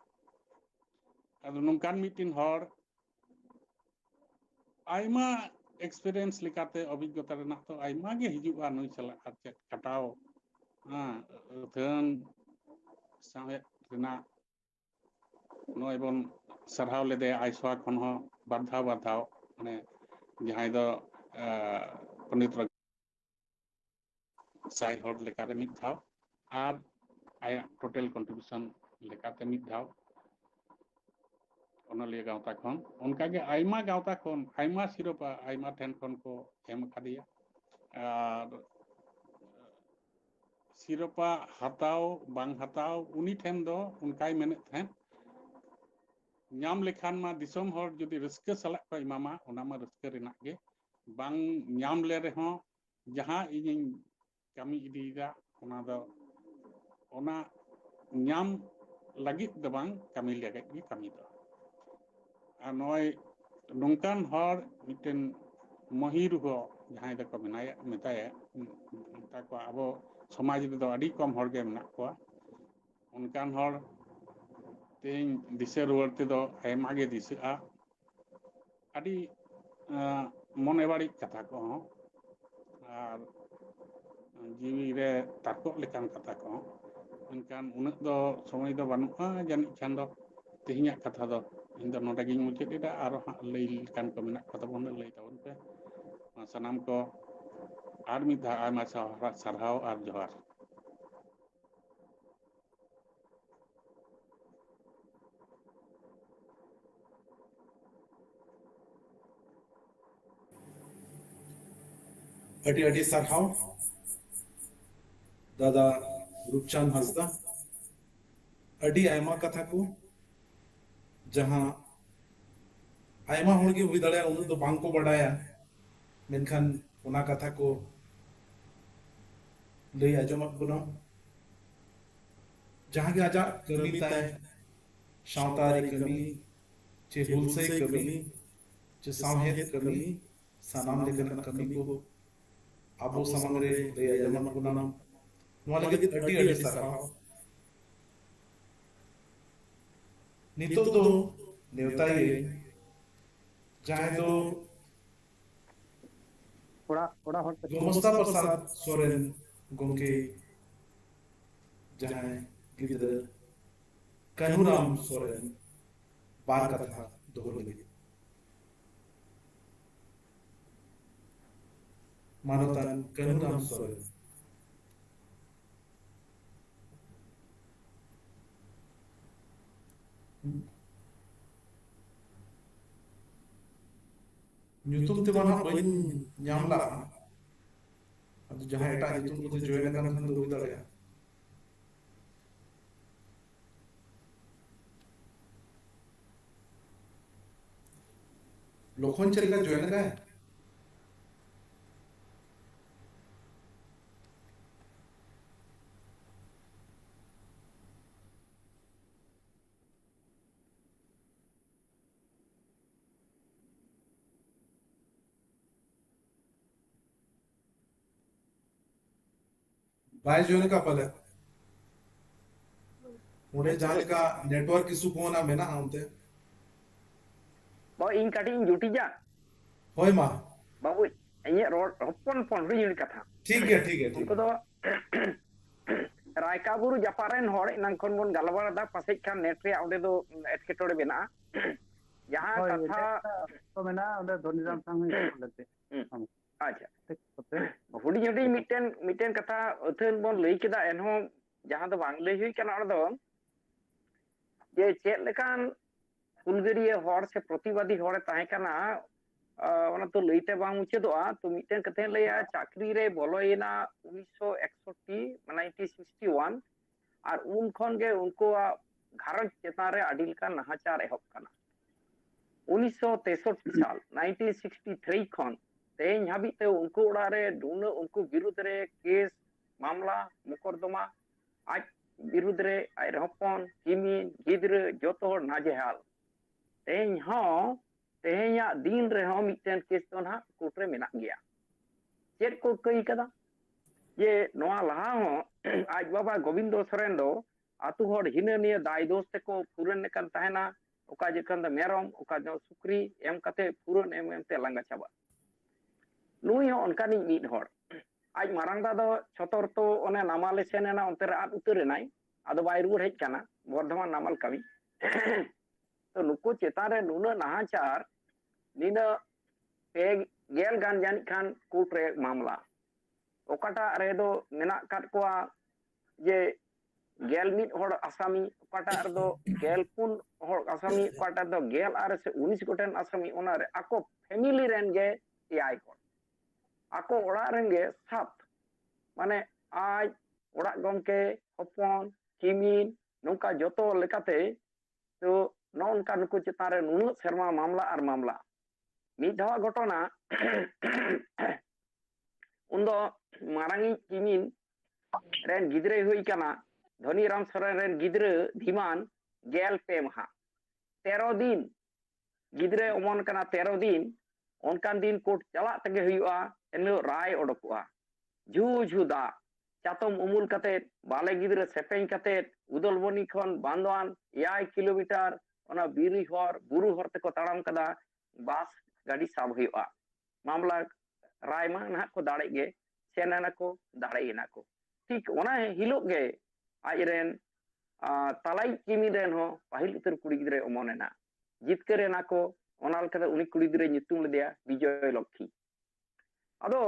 ᱟᱫᱚ ᱱᱚᱝᱠᱟᱱ ᱢᱤᱫᱴᱮᱱ ᱦᱚᱲ ᱟᱭᱢᱟ ᱮᱠᱥᱯᱮᱨᱤᱭᱮন্স ᱞᱮᱠᱟᱛᱮ ᱚᱵᱷᱤᱜᱽᱜᱚᱛᱟ ᱨᱮᱱᱟᱜ ᱛᱚ ᱟᱭᱢᱟ ᱜᱮ ᱦᱤᱡᱩᱜᱼᱟ ᱱᱩᱭ ᱥᱟᱞᱟᱜ ᱟᱨ ᱪᱮᱫ ᱠᱟᱴᱟᱣ, ᱟᱹᱛᱷᱟᱹᱱ ᱥᱟᱶᱦᱮᱫ ᱨᱮᱱᱟᱜ ᱱᱚᱜᱼᱚᱭ ᱵᱚᱱ ᱥᱟᱨᱦᱟᱣ ᱞᱮᱫᱮᱭᱟ ᱟᱭᱥᱳᱣᱟ ᱠᱷᱚᱱ ᱦᱚᱸ ᱵᱟᱨ ᱫᱷᱟᱣ ᱢᱟᱱᱮ ᱡᱟᱦᱟᱸᱭ ᱫᱚ ᱯᱚᱱᱰᱤᱛ ᱥᱟᱭ ᱦᱚᱲ ᱞᱮᱠᱟᱨᱮ ᱢᱤᱫ ᱫᱷᱟᱣ ᱟᱨ ᱟᱭᱟᱜ ᱴᱳᱴᱟᱞ ᱠᱚᱱᱴᱨᱤᱵᱤᱭᱩᱥᱚᱱ ᱞᱮᱠᱟᱛᱮ ᱢᱤᱫ ᱫᱷᱟᱣ ᱚᱱᱚᱞᱤᱭᱟᱹ ᱜᱟᱶᱛᱟ ᱠᱷᱚᱱ, ᱚᱱᱠᱟᱜᱮ ᱟᱭᱢᱟ ᱜᱟᱶᱛᱟ ᱠᱷᱚᱱ ᱟᱭᱢᱟ ᱥᱤᱨᱳᱯᱟ ᱟᱭᱢᱟ ᱴᱷᱮᱱ ᱠᱷᱚᱱ ᱠᱚ ᱮᱢ ᱟᱠᱟᱫᱮᱭᱟ, ᱟᱨ ᱥᱤᱨᱳᱯᱟ ᱦᱟᱛᱟᱣ ᱵᱟᱝ ᱦᱟᱛᱟᱣ ᱩᱱᱤ ᱴᱷᱮᱱ ᱫᱚ ᱚᱱᱠᱟᱭ ᱢᱮᱱᱮᱫ ᱛᱟᱦᱮᱸᱫ ᱧᱟᱢ ᱞᱮᱠᱷᱟन ᱢᱟ ᱫᱤᱥᱚᱢ ᱦᱚᱲ ᱡᱩᱫᱤ ᱨᱟᱹᱥᱠᱟᱹ ᱥᱟᱞᱟᱜ ᱠᱚ ᱮᱢᱟᱢᱟ ᱚᱱᱟ ᱢᱟ ᱨᱟᱹᱥᱠᱟᱹ ᱨᱮᱱᱟᱜ ᱜᱮ, ᱵᱟᱝ ᱧᱟᱢ ᱞᱮ ᱨᱮᱦᱚᱸ ᱡᱟᱦᱟᱸ ᱤᱧᱤᱧ ᱠᱟᱹᱢᱤ ᱤᱫᱤᱭᱮᱫᱟ ᱚᱱᱟ ᱧᱟᱢ ᱞᱟᱹᱜᱤᱫ ᱫᱚ ᱵᱟᱝ ᱠᱟᱹᱢᱤ ᱞᱟᱹᱜᱤᱫ ᱜᱮ ᱠᱟᱹᱢᱤ ᱫᱚ। ᱟᱨ ᱱᱚᱜᱼᱚᱭ ᱱᱚᱝᱠᱟᱱ ᱦᱚᱲ ᱢᱤᱫᱴᱮᱱ ᱢᱚᱦᱤᱨᱩᱦᱚ ᱡᱟᱦᱟᱸᱭ ᱫᱚᱠᱚ ᱢᱮᱛᱟᱭᱟ ᱢᱮᱛᱟ ᱠᱚᱣᱟ ᱟᱵᱚ ᱥᱚᱢᱟᱡᱽ ᱨᱮᱫᱚ ᱟᱹᱰᱤ ᱠᱚᱢ ᱦᱚᱲᱜᱮ ᱢᱮᱱᱟᱜ ᱠᱚᱣᱟ, ᱚᱱᱠᱟᱱ ᱦᱚᱲ ᱛᱮᱦᱮᱧ ᱫᱤᱥᱟᱹ ᱨᱩᱣᱟᱹᱲ ᱛᱮᱫᱚ ᱟᱭᱢᱟ ᱜᱮ ᱫᱤᱥᱟᱹᱜᱼᱟ, ᱟᱹᱰᱤ ᱢᱚᱱᱮ ᱵᱟᱹᱲᱤᱡ ᱠᱟᱛᱷᱟ ᱠᱚᱦᱚᱸ ᱟᱨ ᱡᱤᱣᱤ ᱨᱮ ᱛᱟᱨᱠᱚᱜ ᱞᱮᱠᱟᱱ ᱠᱟᱛᱷᱟ ᱠᱚᱦᱚᱸ, ᱢᱮᱱᱠᱷᱟᱱ ᱩᱱᱟᱹᱜ ᱫᱚ ᱥᱚᱢᱚᱭ ᱫᱚ ᱵᱟᱹᱱᱩᱜᱼᱟ ᱡᱟᱹᱱᱤᱡ ᱠᱷᱟᱱ ᱫᱚ ᱛᱮᱦᱮᱧᱟᱜ ᱠᱟᱛᱷᱟ ᱫᱚ ᱤᱧ ᱫᱚ ᱱᱚᱰᱮ ᱜᱤᱧ ᱢᱩᱪᱟᱹᱫ ᱮᱫᱟ, ᱟᱨᱚ ᱦᱟᱸᱜ ᱞᱟᱹᱭ ᱞᱮᱠᱟᱱ ᱠᱚ ᱢᱮᱱᱟᱜ ᱠᱚ ᱛᱟᱵᱚᱱᱟ ᱞᱟᱹᱭ ᱛᱟᱵᱚᱱ ᱯᱮ ᱥᱟᱱᱟᱢ ᱠᱚ ᱟᱨ ᱢᱤᱫ ᱫᱷᱟᱣ ᱟᱭᱢᱟ ᱥᱟᱨᱦᱟᱣ ᱟᱨ ᱡᱚᱦᱟᱨ। अडी अडी सारहाव दादा रूपचांद हांसदा, अडी आयमा कथा को जहां आयमा हॉल के हुई दाड़े उन तो बांग को बढ़ाया, मेनखान उना कथा को लई आजमत बुना जहां के आजा कमी ताय शावतारी कमी चे हुलसे कमी चे सावहेद कमी सानाम लेखन कमी को आबो समंगरे लई आजमत बुना नवा लगे अडी अडी सारहाव। नितो दो नेवताई जहां दो ᱚᱲᱟᱜ ᱦᱚᱲ ᱛᱮ गोमस्ता प्रसाद सोरेन गोंके जहां गिदर कन्हूराम सोरेन बार कथा दोहो लगे मानवतान कन्हूराम Soren nyutum te mana bain nyam la adu jahan eta nyutum kote join akan khan do hui dareya lokhon chelika join ka बाय जोने का पले उड़े जहां का नेटवर्क इशू को ना मेना हमते Bawa ing kati ing juti ja. होय मा Bawa ini rod hopon pon ri kata. ठीक है Unko do Raika buru Japaren hor nang kon bon galawar da pasik kan net re onde do etketore bena. Jahan katha तो मैं ना उधर धोनीराम संग में लेते aja. Hudi juti miten kata uthen bon lei kida enho jahan do bang lei hui kana do je chet lekan Bulgaria hor se protibadi hor tahe kana ona to leite bang muchedoa to miten kathen leya chakri re boloyena 1961 1961 ar un khon ge unko gharan chetan re adil ka nahachar ehop kana 1963 साल 1963 खन तेन हाबी ते उनको उड़ा रे दुनो उनको विरुद्ध रे केस मामला मुकदमा आज विरुद्ध रे आई रहपन किमी गिद्र जोतो नाजेहाल तेन हो तेया दिन रे हो मिटेन केस तो ना कोर्ट रे मेना गया चेत को कई कदा ये नोआ लहा हो आज बाबा गोविंदो सोरेन दो आतु हर हिने निये दाय दोष ते को पूरन नेकन तहना oka jekan da merom oka do sukri em kate puron em te langa chaba nui ho onkani mid hor aj marang da do chotor to one namale senena ontere at utere nai ado bai ruur hej kana bordhaman namal kami to nuko chetare nuna nahachar nina pe gel gan jan kan kutre mamla okata redo mena kat kwa je gel mid hor asami okata ardo gel pun hor asami okata do gel ar se 19 goten asami onare ako family ren ge ai ko ako ora ren ge sat mane aj ora gomke hopon kimin nongka joto lekate to non kan ku cetare nunu serma mamla ar mamla mid dhawa gotona undo marangi kimin ren gidre hui kana Dhaniram Soren रेन गिद्रे धीमान गेल पे महा 13 दिन गिद्रे ओमन कना 13 दिन ओनकान दिन कोर्ट चला तगे हुआ एनो राय ओडकुआ झुझुदा चातम उमुल कते बाले गिद्रे सेपें कते उदलबनी खन बांदवान 1 किलोमीटर ओना बीरी हर बुरु हर ते को ताड़ाम कदा बास गाड़ी साब हुआ मामला राय मा ना को दाड़े गे सेना को दाड़े ना को ठीक ओना हिलो गे ajren talai kimi den ho pahil utar kuri gidre omonena jitkare na ko onal kada uni kuri gidre nyutum ledia bijoy lokhi ado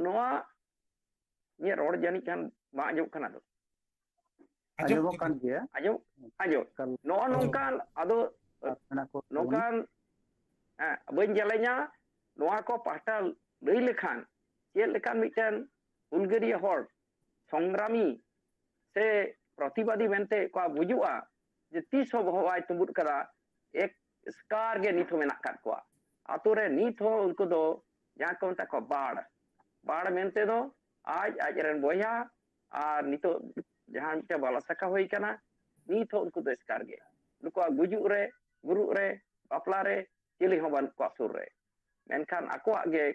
noa ye rod jani kan ba ajok kana do ajok kan dia ajok noa nongkan ado nongkan bain jalanya noa ko pastal lei lekhan che lekhan miten Bulgaria hor songrami se प्रतिवादी बनते को बुजुआ जे 30 भवाय तुबुट करा एक scar के निथो मेना काट को आतुरे निथो उनको दो जहां को ता को बाड़ मेनते दो आज रन बोया और नितो जहां ते बाला सका होई कना निथो उनको दो स्कार के उनको गुजु रे गुरु रे बापला रे चिली हो बन को असुर रे मेनखान ako age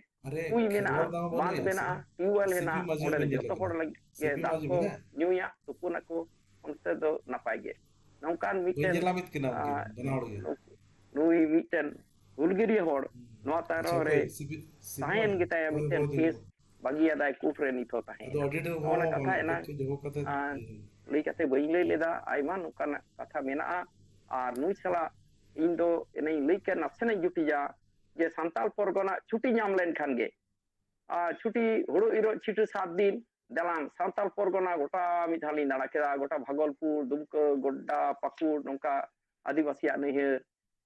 kui mena band mena tiwal hena ode joto hor lagi ge dako nyuya tupun aku onte do napai ge nongkan miten nui miten Bulgaria hor no taro re sahen kita ya miten case bagi ada kufre ni to tahe ona katha ena lei kate bain lei leda aiman nongkan katha mena ar nui sala indo enai lei ke napsene jutija जे संताल परगना छुट्टी नाम लेन खान गे छुट्टी हुड़ो इरो छिटू 7 दिन दलान संताल परगना गोटा मिथाली नाड़ा केदा गोटा भागलपुर दुमका गोड्डा पाकुड़ नोंका आदिवासी नैहर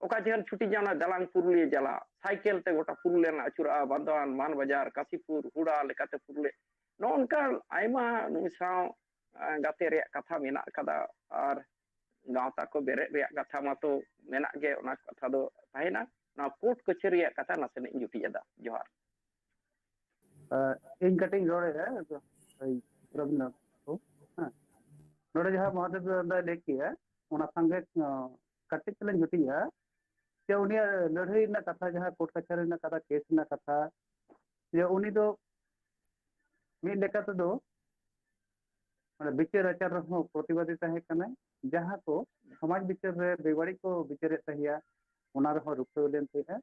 oka jalan cuti jana dalang Purulia jala cycle te gota Purulia na acura Bandoan Manbajar Kasipur Huda lekate Purule nonka aima nuisa gate reyak katha menak kada ar gawta ko beret reyak katha mato menak ge ona katha do tahena na court kachari reyak katha nasene juti ada johar ᱤᱧ ᱠᱟᱹᱴᱤᱡ ᱤᱧ ᱨᱚᱲᱮᱫᱼᱟ ᱨᱚᱵᱤᱱᱫᱨᱚᱱᱟᱛᱷ ᱠᱚ ᱦᱮᱸ ᱱᱚᱰᱮ ᱡᱟᱦᱟᱸ ᱢᱚᱦᱟᱫᱮᱵ ᱞᱟᱹᱭ ᱠᱮᱜᱼᱟ ᱚᱱᱟ ᱥᱟᱝᱜᱮ ᱠᱟᱹᱴᱤᱡ ᱛᱮᱞᱤᱧ ᱡᱩᱴᱤᱡᱼᱟ ᱡᱮ ᱩᱱᱤᱭᱟᱜ ᱞᱟᱹᱲᱦᱟᱹᱭ ᱨᱮᱱᱟᱜ ᱠᱟᱛᱷᱟ ᱡᱟᱦᱟᱸ ᱠᱳᱨᱴ ᱠᱟᱪᱷᱟᱨᱤ ᱨᱮᱱᱟᱜ ᱠᱟᱛᱷᱟ ᱠᱮᱥ ᱨᱮᱱᱟᱜ ᱠᱟᱛᱷᱟ ᱡᱮ ᱩᱱᱤ ᱫᱚ ᱢᱤᱫ ᱞᱮᱠᱟ ᱛᱮᱫᱚ ᱢᱟᱱᱮ ᱵᱤᱪᱟᱹᱨ ᱟᱪᱟᱨ ᱨᱮᱦᱚᱸ ᱯᱨᱚᱛᱤᱵᱟᱫী ᱛᱟᱦᱮᱸ ᱠᱟᱱᱟᱭ ᱡᱟᱦᱟᱸ ᱠᱚ ᱥᱚᱢᱟᱡᱽ ᱵᱤᱪᱟᱹᱨ ᱨᱮ ᱵᱮᱵᱟᱹᱲᱤᱡ ᱠᱚ ᱵᱤᱪᱟᱹᱨᱮᱫ ᱛᱟᱦᱮᱸᱜᱼᱟ ᱚᱱᱟ ᱨᱮᱦᱚᱸ ᱨᱩᱠᱷᱟᱹᱣ ᱞᱮᱱ ᱛᱟᱦᱮᱸᱜᱼᱟ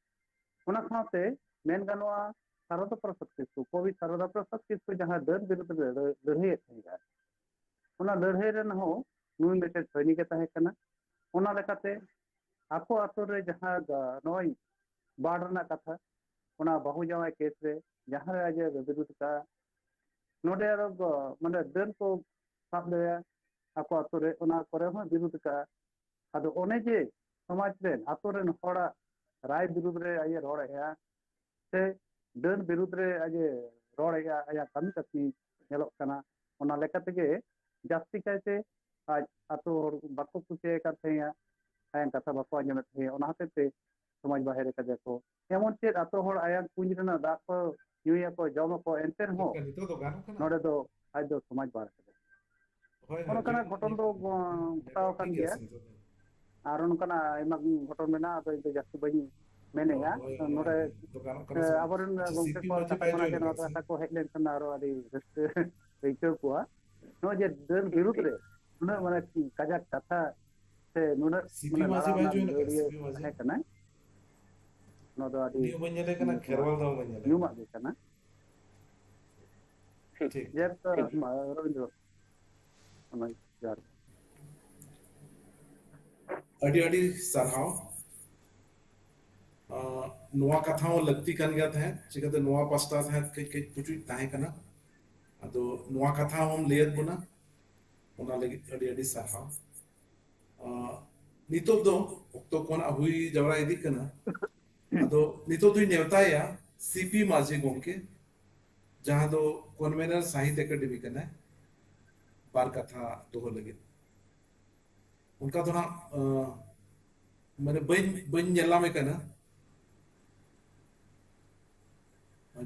ᱚᱱᱟ ᱥᱟᱶᱛᱮ ᱢᱮᱱ ᱜᱟᱱᱚᱜᱼᱟ ᱥᱟᱨᱚᱫᱟ ᱯᱨᱚᱥᱟᱫ ᱠᱤᱥᱠᱩ ᱠᱚᱵᱤ ᱥᱟᱨᱚᱫᱟ ᱯᱨᱚᱥᱟᱫ ᱠᱤᱥᱠᱩ ᱡᱟᱦᱟᱸ ᱫᱟᱹᱞ ᱵᱤᱨᱩᱫᱽ ᱨᱮ ᱞᱟᱹᱲᱦᱟᱹᱭᱮᱫ ᱛᱟᱦᱮᱸᱜᱼᱟ ᱚᱱᱟ ᱞᱟᱹᱲᱦᱟᱹᱭ ᱨᱮᱱ ᱦᱚᱸ ᱱᱩᱭ ᱢᱤᱫᱴᱮᱱ ᱥᱚᱭᱱᱤᱠ ᱮ ᱛᱟᱦᱮᱸ ᱠᱟᱱᱟ ᱚᱱᱟ ᱞᱮᱠᱟᱛᱮ ᱟᱠᱚ ᱟᱛᱳ ᱨᱮ ᱡᱟᱦᱟᱸ ᱱᱚᱜᱼᱚᱭ ᱵᱟᱲ ᱨᱮᱱᱟᱜ ᱠᱟᱛᱷᱟ ᱚᱱᱟ ᱵᱟᱹᱦᱩ ᱡᱟᱶᱟᱭ ᱠᱮᱥ ᱨᱮ ᱡᱟᱦᱟᱸ ᱨᱮ ᱟᱡ ᱮ ᱵᱤᱨᱩᱫᱽ ᱠᱟᱜᱼᱟ ᱱᱚᱰᱮ ᱟᱨᱚ ᱢᱟᱱᱮ ᱰᱟᱹᱱ ᱠᱚ ᱥᱟᱵ ᱞᱮᱭᱟ ᱟᱠᱚ ᱟᱛᱳ ᱨᱮ ᱚᱱᱟ ᱠᱚᱨᱮ ᱦᱚᱸ ᱵᱤᱨᱩᱫᱽ ᱠᱟᱜᱼᱟ ᱟᱫᱚ ᱚᱱᱮ ᱡᱮ ᱥᱚᱢᱟᱡᱽ ᱨᱮᱱ ᱟᱛᱳ ᱨᱮᱱ ᱦᱚᱲᱟᱜ ᱨᱟᱭ ᱵᱤᱨᱩᱫᱽ ᱨᱮ ᱟᱡ ᱮ ᱨᱚᱲᱮᱜᱼᱟ ᱥᱮ ᱰᱟᱹᱱ ᱵᱤᱨᱩᱫᱽ ᱨᱮ ᱟᱡ ᱮ ᱨᱚᱲᱮᱜᱼᱟ ᱟᱭᱟᱜ ᱠᱟᱹᱢᱤ ᱠᱟᱹᱥᱱᱤ ᱧᱮᱞᱚᱜ ᱠᱟᱱᱟ ᱚᱱᱟ ᱞᱮᱠᱟ ᱛᱮᱜᱮ ᱡᱟᱹᱥᱛᱤ ᱠᱟᱭᱛᱮ ᱟᱡ ᱟᱛᱳ ᱦᱚᱲ ᱵᱟᱠᱚ ᱠᱩᱥᱤᱭᱟᱭ ᱠᱟᱱ ᱛᱟᱦᱮᱸᱜᱼᱟ ᱟᱭᱟᱜ ᱠᱟᱛᱷᱟ ᱵᱟᱠᱚ ᱟᱸᱡᱚᱢᱮᱫ ᱛᱟᱦᱮᱸᱜᱼᱟ ᱚᱱᱟ ᱦᱚᱛᱮᱡ ᱛᱮ ᱥᱚᱢᱟᱡᱽ ᱵᱟᱦᱮᱨ ᱠᱟᱫᱮ ᱠᱚ ᱮᱢᱚᱱ ᱪᱮᱫ ᱟᱛᱳ ᱦᱚᱲ ᱟᱭᱟᱜ ᱠᱩᱧ ᱨᱮᱱᱟᱜ ᱫᱟᱜ ᱠᱚ ᱧᱩᱭᱟᱠᱚ ᱡᱚᱢᱟᱠᱚ ᱮᱱᱛᱮ ᱨᱮᱦᱚᱸ ᱱᱤᱛᱚᱜ ᱫᱚ ᱜᱟᱱᱚᱜ ᱠᱟᱱᱟ ᱱᱚᱰᱮ ᱫᱚ ᱟᱡ ᱫᱚ ᱥᱚᱢᱟᱡᱽ ᱵᱟᱦᱮᱨ ᱠᱟᱫᱮ ᱦᱳᱭ ᱦᱳᱭ ᱚᱱᱠᱟᱱᱟᱜ ᱜᱷᱚᱴᱚᱱ ᱫᱚ ᱜᱷᱚᱴᱟᱣ ᱱᱮᱴᱣᱟᱨᱠ ᱟᱠᱟᱱ ᱴᱷᱤᱠ ᱜᱮᱭᱟ ᱱᱤᱛᱚᱜ ᱫᱚ ᱟᱨ ᱚᱱᱠᱟᱱᱟᱜ ᱟᱭᱢᱟ ᱜᱷᱚᱴᱚᱱ ᱢᱮᱱᱟᱜᱼᱟ ᱟᱫᱚ ᱤᱧ ᱫᱚ ᱡᱟᱹᱥᱛᱤ ᱵᱟᱹᱧ ᱢᱮᱱᱮᱜᱼᱟ ᱦᱳᱭ ᱱᱚᱰᱮ ᱫᱚ ᱜᱟᱱᱚᱜ ᱠᱟᱱᱟ ᱥᱮ ᱵᱟᱝ? ᱟᱵᱚᱨᱮᱱ ᱟᱪᱪᱷᱟ ᱜᱚᱝᱠᱮ ᱥᱤᱯᱤ ᱠᱚ ᱢᱟᱹᱡᱷᱤ ᱠᱟᱛᱷᱟ ᱵᱟᱭ ᱠᱟᱱᱟ ᱡᱮ ᱡᱚᱭᱮᱱ ᱱᱚᱣᱟ ᱟᱠᱟᱫᱟ ᱥᱮ? ᱠᱟᱛᱷᱟ ᱠᱚ ᱦᱮᱡ ᱞᱮᱱᱠᱷᱟᱱ ᱟᱨᱚ ᱟᱹᱰᱤ ᱨᱟᱹᱥᱠᱟᱹ ᱟᱹᱭᱠᱟᱹᱣ ᱠᱚᱣᱟ ᱱᱚᱜᱼᱚᱭ ᱡᱮ ᱰᱟᱹᱱ ᱵᱤᱨᱩᱫᱽ ᱨᱮ ᱩᱱᱟᱹᱜ ᱢᱟᱱᱮ ᱠᱟᱡᱟᱠ ᱠᱟᱛᱷᱟ ᱥᱮ ᱱᱩᱱᱟᱹᱜ ᱥᱤᱯᱤ ᱢᱟᱱᱮ ᱢᱟᱹᱡᱷᱤ ᱵᱟᱭ ᱞᱟᱲᱟᱣᱱᱟ ᱡᱚᱭᱮᱱ ᱟᱠᱟᱫᱟ ᱞᱟᱹᱲᱤᱭᱟᱹ ᱥᱤᱯᱤ ᱢᱟᱹᱡᱷᱤ? ᱛᱟᱦᱮᱸ ᱠᱟᱱᱟ ᱱᱚᱣᱟ ᱫᱚ ᱟᱹᱰᱤ ᱩᱱᱤ ᱦᱚᱸ ᱵᱟᱹᱧ ᱧᱮᱞᱮ ᱠᱟᱱᱟ ᱠᱷᱮᱨᱣᱟᱞ ᱫᱚ ᱵᱟᱹᱧ ᱧᱮᱞᱮ ᱠᱟᱱᱟ ᱧᱩᱢᱟᱜ ᱜᱮ ᱠᱟᱱᱟ ᱴᱷᱤᱠ ᱡᱮ ᱨᱚᱵᱤᱱᱫᱨᱚ ᱚᱱᱟ ᱡᱚᱦᱟᱨ ᱟᱹᱰᱤ ᱟᱹᱰᱤ ᱥᱟᱨᱦᱟᱣ ᱱᱚᱣᱟ ᱠᱟᱛᱷᱟ ᱦᱚᱸ ᱞᱟᱹᱠᱛᱤ ᱠᱟᱱ ᱜᱮᱭᱟ ᱛᱟᱦᱮᱸᱫ ᱪᱤᱠᱟᱹᱛᱮ ᱱᱚᱣᱟ ᱯᱟᱥᱴᱟ ᱛᱟᱦᱮᱸᱫ ᱠᱟᱹᱡ ᱯᱩᱪᱩᱡ ᱛᱟᱦᱮᱸ ᱠᱟᱱᱟ ᱟᱫᱚ ᱱᱚᱣᱟ ᱠᱟᱛᱷᱟ ᱦᱚᱸᱢ ᱞᱟᱹᱭᱟᱫ ᱵᱚᱱᱟ ᱚᱱᱟ ᱞᱟᱹᱜᱤᱫ ᱟᱹᱰᱤ ᱟᱹᱰᱤ ᱥᱟᱨᱦᱟᱣ ᱱᱤᱛᱚᱜ ᱫᱚ ᱚᱠᱛᱚ ᱠᱷᱚᱱᱟᱜ ᱦᱩᱭ ᱡᱟᱣᱨᱟ ᱤᱫᱤᱜ ᱠᱟᱱᱟ ᱟᱫᱚ ᱱᱤᱛᱚᱜ ᱫᱩᱧ ᱱᱮᱣᱛᱟᱭᱟ ᱥᱤᱯᱤ ᱢᱟᱹᱡᱷᱤ ᱜᱚᱢᱠᱮ ᱡᱟᱦᱟᱸ ᱫᱚ ᱠᱚᱱভᱮᱱᱟᱨ ᱥᱟᱦᱤᱛ ᱮᱠᱟᱰᱮᱢᱤ ᱠᱟᱱᱟᱭ ᱵᱟᱨ ᱠᱟᱛᱷᱟ ᱫᱚᱦᱚ ᱞᱟᱹᱜᱤᱫ ᱚᱱᱠᱟ ᱫᱚ ᱦᱟᱸᱜ ᱢᱟᱱᱮ ᱵᱟᱹᱧ ᱧᱮᱞᱟᱢᱮ ᱠᱟᱱᱟ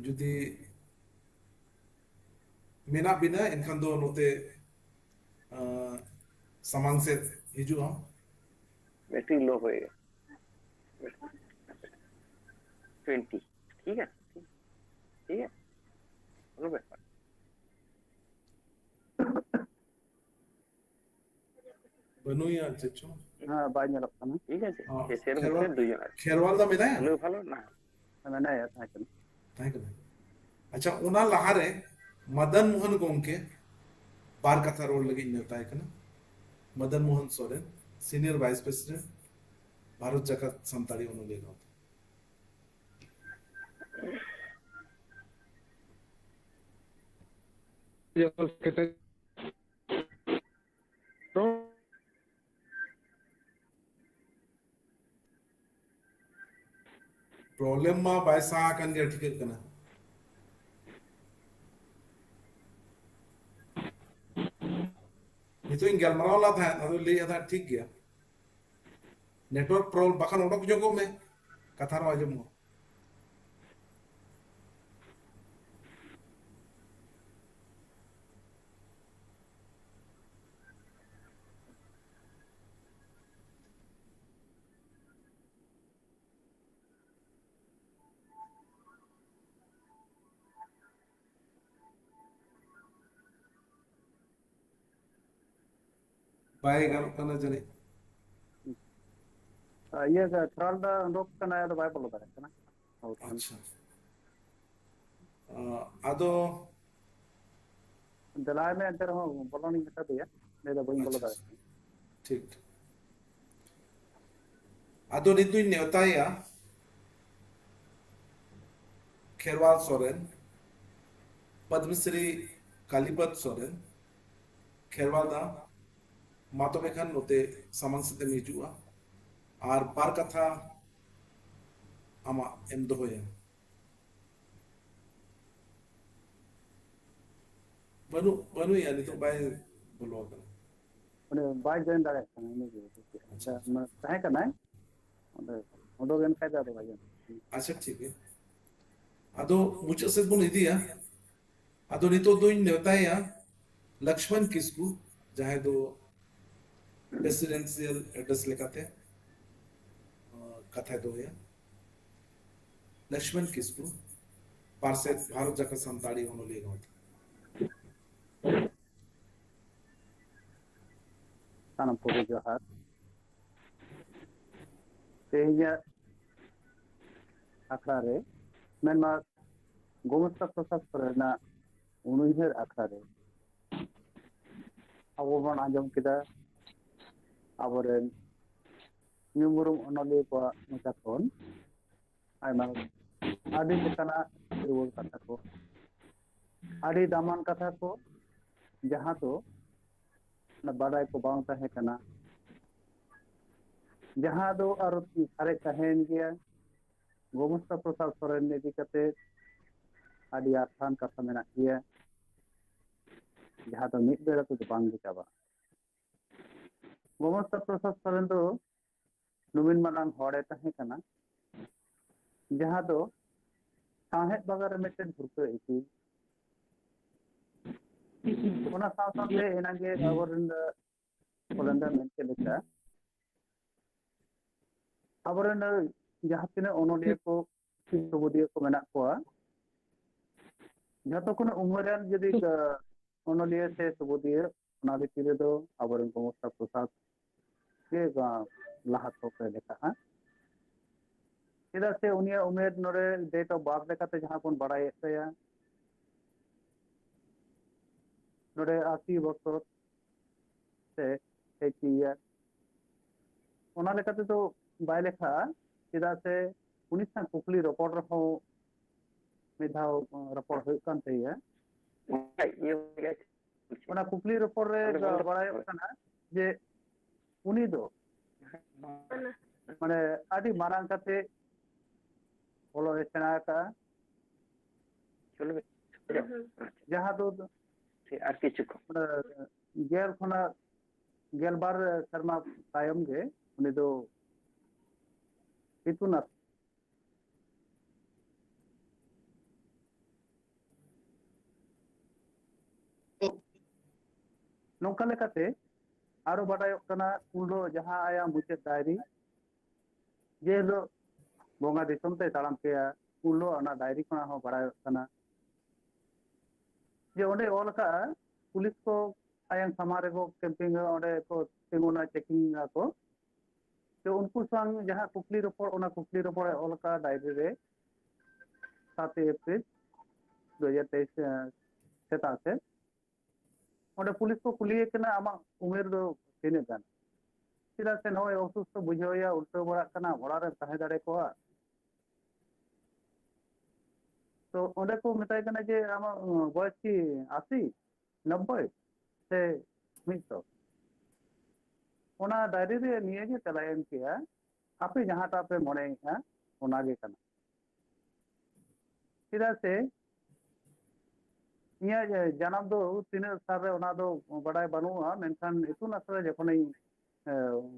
ᱡᱩᱫᱤ ᱢᱮᱱᱟᱜ ᱵᱤᱱᱟ ᱮᱱᱠᱷᱟᱱ ᱫᱚ ᱱᱚᱛᱮ ᱥᱟᱢᱟᱝ ᱥᱮᱫ ᱦᱤᱡᱩᱜ ᱟᱢ बैटरी लो होएगा 20 ठीक है ठीक है नो ব্যাপার ᱵᱟᱹᱱᱩᱭᱟ ᱪᱮᱫ ᱪᱚᱝ ᱦᱮᱸ ᱵᱟᱭ ᱧᱮᱞᱚᱜ ᱠᱟᱱᱟ ঠিক আছে কেসের ভিতরে দুজন আছে ᱠᱷᱮᱨᱣᱟᱞ ᱫᱚ ᱢᱮᱱᱟᱭᱟ ভালো ভালো না ᱢᱮᱱᱟᱭᱟ ᱛᱟᱦᱮᱸ ᱠᱟᱱᱟ ᱛᱟᱦᱮᱸ ᱠᱟᱱᱟ ᱟᱪᱪᱷᱟ ᱚᱱᱟ ᱞᱟᱦᱟᱨᱮ ᱢᱚᱫᱚᱱ ᱢᱳᱦᱚᱱ ᱜᱚᱢᱠᱮ ᱵᱟᱨ ᱠᱟᱛᱷᱟ ᱨᱚᱲ ᱞᱟᱹᱜᱤᱫ ᱱᱮᱣᱛᱟᱭ ᱠᱟᱱᱟ Madan Mohan Soren senior vice president Bharat জাকাত সান্তাড়ি অনুলিয়া গাঁওতা प्रॉब्लम मा बाय सा kan dia tiket kana nito ing galmarao la tha ado lay tha ठीक गया नेटवर्क प्रॉब्लम बाखान odok jogo me katha ro ajom mo बाय गानोग kana jani ᱤᱭᱟᱹ ᱠᱷᱟᱞ ᱫᱟ ᱩᱰᱩᱠ ᱠᱟᱱᱟ ᱟᱫᱚ ᱵᱟᱭ ᱵᱚᱞᱚ ᱫᱟᱲᱮᱭᱟᱜ ᱠᱟᱱᱟ अच्छा ᱟᱫᱚ ᱫᱮᱞᱟᱭ ᱢᱮ ᱮᱱᱛᱮ ᱨᱮᱦᱚᱸ ᱵᱚᱞᱚᱱᱤᱧ ᱢᱮᱛᱟ ᱫᱮᱭᱟ ᱞᱟᱹᱭ ᱫᱟ ᱵᱟᱹᱧ ᱵᱚᱞᱚ अच्छा ᱫᱟᱲᱮᱭᱟᱜ ᱠᱟᱱᱟ ठीक ᱟᱫᱚ ᱱᱤᱛᱩᱧ ᱱᱮᱣᱛᱟᱭᱟ खेरवाल सोरेन पद्मश्री कालीपद सोरेन खेरवाल दा मा तबे खान नोते सामांग सते हिजुआ ᱟᱨ ᱵᱟᱨ ᱠᱟᱛᱷᱟ ᱟᱢᱟᱜ ᱮᱢ ᱫᱚᱦᱚᱭᱟ ᱵᱟᱹᱱᱩᱭᱟ ᱱᱤᱛᱚᱜ ᱵᱟᱭ ᱵᱚᱞᱚ ᱟᱠᱟᱱᱟ ᱚᱸᱰᱮ ᱵᱟᱭ ᱡᱚᱭᱮᱱ ᱫᱟᱲᱮᱭᱟᱜ ᱠᱟᱱᱟ ᱩᱱᱤᱜᱮ ᱛᱟᱦᱮᱸ ᱠᱟᱱᱟᱭ ᱚᱸᱰᱮ ᱩᱰᱩᱠᱮᱱ ᱠᱷᱟᱡ ᱫᱚ ᱟᱫᱚ ᱵᱟᱭ ᱡᱚᱭᱮᱱ ᱟᱪᱪᱷᱟ ᱴᱷᱤᱠ ᱜᱮᱭᱟ ᱟᱫᱚ ᱢᱩᱪᱟᱹᱫ ᱥᱮᱫ ᱵᱚᱱ ᱤᱫᱤᱭᱟ ᱟᱫᱚ ᱱᱤᱛᱚᱜ ᱫᱚᱧ ᱱᱮᱣᱛᱟᱭᱟ ᱞᱚᱠᱥᱢᱚᱱ ᱠᱤᱥᱠᱩ ᱡᱟᱦᱟᱸᱭ ᱫᱚ ᱯᱨᱮᱥᱤᱰᱮᱱᱥᱤᱭᱟᱞ ᱮᱰᱨᱮᱥ ᱞᱮᱠᱟᱛᱮ ᱠᱟᱛᱷᱟᱭ ᱫᱚᱦᱚᱭᱟ ᱞᱚᱠᱥᱢᱚᱱ ᱠᱤᱥᱠᱩ ᱯᱟᱨᱥᱮᱫ ᱵᱷᱟᱨᱚᱛ ᱡᱟᱠᱟᱛ ᱥᱟᱱᱛᱟᱲᱤ ᱚᱱᱚᱞᱤᱭᱟᱹ ᱜᱟᱶᱛᱟ ᱥᱟᱱᱟᱢ ᱠᱚᱜᱮ ᱡᱚᱦᱟᱨ ᱛᱮᱦᱮᱧᱟᱜ ᱟᱠᱷᱲᱟ ᱨᱮ ᱢᱮᱱᱢᱟ ᱜᱳᱢᱚᱥᱛᱟ ᱯᱨᱚᱥᱟᱫ ᱥᱚᱨᱮᱱᱟᱜ ᱩᱱᱩᱭᱦᱟᱹᱨ ᱟᱠᱷᱲᱟ ᱨᱮ ᱟᱵᱚ ᱵᱚᱱ ᱟᱸᱡᱚᱢ ᱠᱮᱫᱟ ᱟᱵᱚᱨᱮᱱ ᱧᱩᱢᱩᱨᱩᱢ ᱚᱱᱚᱞᱤᱭᱟᱹ ᱠᱚᱣᱟᱜ ᱢᱚᱪᱟ ᱠᱷᱚᱱ ᱟᱭᱢᱟ ᱟᱹᱰᱤ ᱞᱮᱠᱟᱱᱟᱜ ᱨᱩᱣᱟᱹᱲ ᱠᱟᱛᱷᱟ ᱠᱚ ᱟᱹᱰᱤ ᱫᱟᱢᱟᱱ ᱠᱟᱛᱷᱟ ᱠᱚ ᱡᱟᱦᱟᱸ ᱫᱚ ᱵᱟᱰᱟᱭ ᱠᱚ ᱵᱟᱝ ᱛᱟᱦᱮᱸ ᱠᱟᱱᱟ ᱡᱟᱦᱟᱸ ᱫᱚ ᱟᱨᱚ ᱥᱟᱨᱮᱡ ᱛᱟᱦᱮᱸᱭᱮᱱ ᱜᱮᱭᱟ ᱜᱳᱢᱚᱥᱛᱟ ᱯᱨᱚᱥᱟᱫ ᱥᱚᱨᱮᱱ ᱤᱫᱤ ᱠᱟᱛᱮ ᱟᱹᱰᱤ ᱟᱨᱛᱷᱟᱱ ᱠᱟᱛᱷᱟ ᱢᱮᱱᱟᱜ ᱜᱮᱭᱟ ᱡᱟᱦᱟᱸ ᱫᱚ ᱢᱤᱫ ᱵᱮᱲᱟ ᱛᱮᱫᱚ ᱵᱟᱝᱜᱮ ᱪᱟᱵᱟᱜᱼᱟ ᱜᱳᱢᱚᱥᱛᱟ ᱯᱨᱚᱥᱟᱫ ᱥᱚᱨᱮᱱ ᱫᱚ ᱱᱩᱢᱤᱱ ᱢᱟᱨᱟᱝ ᱦᱚᱲᱮ ᱛᱟᱦᱮᱸ ᱠᱟᱱᱟ ᱡᱟᱦᱟᱸ ᱫᱚ ᱥᱟᱶᱦᱮᱫ ᱵᱟᱜᱟᱱ ᱨᱮ ᱢᱤᱫᱴᱮᱱ ᱵᱷᱩᱨᱠᱟᱹ ᱤᱯᱤᱞ ᱚᱱᱟ ᱥᱟᱶ ᱥᱟᱶᱛᱮ ᱮᱱᱟᱝᱜᱮ ᱟᱵᱚᱨᱮᱱ ᱠᱚᱞᱮᱱᱫᱟ ᱢᱮᱱ ᱠᱮᱫ ᱞᱮᱠᱟ ᱟᱵᱚᱨᱮᱱ ᱡᱟᱦᱟᱸ ᱛᱤᱱᱟᱹᱜ ᱚᱱᱚᱞᱤᱭᱟᱹ ko ᱥᱩᱵᱩᱫᱤᱭᱟᱹ ko ᱢᱮᱱᱟᱜ ᱠᱚᱣᱟ ᱡᱷᱚᱛᱚ ᱠᱷᱚᱱᱟᱜ ᱩᱢᱟᱹᱨᱟᱱ ᱡᱩᱫᱤ ᱚᱱᱚᱞᱤᱭᱟᱹ ᱥᱮ ᱥᱩᱵᱩᱫᱤᱭᱟᱹ ᱚᱱᱟ ᱵᱷᱤᱛᱨᱤ ᱨᱮᱫᱚ ᱟᱵᱚᱨᱮᱱ ᱜᱳᱢᱚᱥᱛᱟ ᱯᱨᱚᱥᱟᱫ ᱜᱮ ᱞᱟᱦᱟ ᱛᱷᱚᱠ ᱨᱮ ᱞᱮᱠᱷᱟᱜᱼᱟ ᱪᱮᱫᱟᱜ ᱥᱮ ᱩᱱᱤᱭᱟᱜ ᱩᱢᱮᱨ ᱱᱚᱰᱮ ᱰᱮᱴ ᱚᱯᱷ ᱵᱟᱨᱛᱷ ᱞᱮᱠᱟᱛᱮ ᱡᱟᱦᱟᱸ ᱵᱚᱱ ᱵᱟᱲᱟᱭᱮᱫ ᱛᱟᱭᱟ ᱱᱚᱰᱮ 80 বছর से 80 ইয়ার ᱚᱱᱟ ᱞᱮᱠᱟ ᱛᱮᱫᱚ ᱵᱟᱭ ᱞᱮᱠᱷᱟᱜᱼᱟ ᱪᱮᱫᱟᱜ ᱥᱮ ᱩᱱᱤ ᱥᱟᱶ ᱠᱩᱠᱞᱤ ᱨᱚᱯᱚᱲ ᱨᱮᱦᱚᱸ ᱢᱤᱫ ᱫᱷᱟᱣ ᱨᱚᱯᱚᱲ ᱦᱩᱭᱩᱜ ᱠᱟᱱ ᱛᱟᱭᱟ ᱚᱱᱟ ᱠᱩᱠᱞᱤ ᱨᱚᱯᱚᱲ ᱨᱮ ᱵᱟᱲᱟᱭᱚᱜ ᱠᱟᱱᱟ ᱡᱮ ᱩᱱᱤ ᱫᱚ ᱢᱟᱱᱮ ᱟᱹᱰᱤ ᱢᱟᱨᱟᱝ ᱠᱟᱛᱮ ᱚᱞᱚᱜ ᱮ ᱥᱮᱬᱟ ᱟᱠᱟᱜᱼᱟ ᱡᱟᱦᱟᱸ ᱫᱚ আর কিছুক্ষণ ᱜᱮᱞ ᱠᱷᱚᱱᱟᱜ ᱜᱮᱞᱵᱟᱨ ᱥᱮᱨᱢᱟ ᱛᱟᱭᱚᱢ ᱜᱮ ᱩᱱᱤ ᱫᱚ ᱤᱛᱩᱱ ᱱᱚᱝᱠᱟ ᱞᱮᱠᱟᱛᱮ ᱟᱨᱚ ᱵᱟᱰᱟᱭᱚᱜ ᱠᱟᱱᱟ ᱩᱱᱫᱚ ᱡᱟᱦᱟᱸ ᱟᱭᱟᱜ ᱢᱩᱪᱟᱹᱫ ᱰᱟᱭᱨᱤ ᱡᱮ ᱦᱤᱞᱳᱜ ᱵᱚᱸᱜᱟ ᱫᱤᱥᱚᱢ ᱛᱮ ᱛᱟᱲᱟᱢ ᱠᱮᱭᱟ ᱩᱱᱫᱚ ᱚᱱᱟ ᱰᱟᱭᱨᱤ ᱠᱷᱚᱱᱟᱜ ᱦᱚᱸ ᱵᱟᱲᱟᱭᱚᱜ ᱠᱟᱱᱟ ᱡᱮ ᱚᱸᱰᱮ ᱚᱞ ᱟᱠᱟᱜᱼᱟ ᱯᱩᱞᱤᱥ ᱠᱚ ᱟᱭᱟᱝ ᱥᱟᱢᱟᱝ ᱨᱮᱠᱚ ᱠᱮᱢᱯᱤᱝ ᱚᱸᱰᱮ ᱠᱚ ᱛᱤᱸᱜᱩᱱᱟ ᱪᱮᱠᱤᱝ ᱟᱠᱚ ᱛᱚ ᱩᱱᱠᱩ ᱥᱟᱶ ᱡᱟᱦᱟᱸ ᱠᱩᱠᱞᱤ ᱨᱚᱯᱚᱲ ᱚᱱᱟ ᱠᱩᱠᱞᱤ ᱨᱚᱯᱚᱲᱮ ᱚᱞ ᱟᱠᱟᱜᱼᱟ ᱰᱟᱭᱨᱤ ᱨᱮ 7 এপ্রিল 2023 ᱥᱮᱛᱟᱜ ᱥᱮᱫ ᱚᱸᱰᱮ ᱯᱩᱞᱤᱥ ᱠᱚ ᱠᱩᱞᱤᱭᱮ ᱠᱟᱱᱟ ᱟᱢᱟᱜ ᱩᱢᱮᱨ ᱫᱚ ᱛᱤᱱᱟᱹᱜ ᱜᱟᱱ ᱪᱮᱫᱟᱜ ᱥᱮ ᱱᱚᱜᱼᱚᱭ ᱚᱥᱩᱥᱛᱷᱚ ᱵᱩᱡᱷᱟᱹᱣᱮᱭᱟ ᱩᱞᱴᱟᱹᱣ ᱵᱟᱲᱟᱜ ᱠᱟᱱᱟ ᱚᱲᱟᱜ ᱨᱮ ᱛᱟᱦᱮᱸ ᱫᱟᱲᱮ ᱠᱚᱜᱼᱟ तो ओंडे को मेताय कना जे आमा बयस की 80 90 से 100 ओना डायरी रे निये जे तला एम किया आपे जहांटा पे मने है ओना गे कना चिदा से इया जानम दो तीन साल रे ओना दो बडाय बानुआ मेनखान इतुन असरे जखन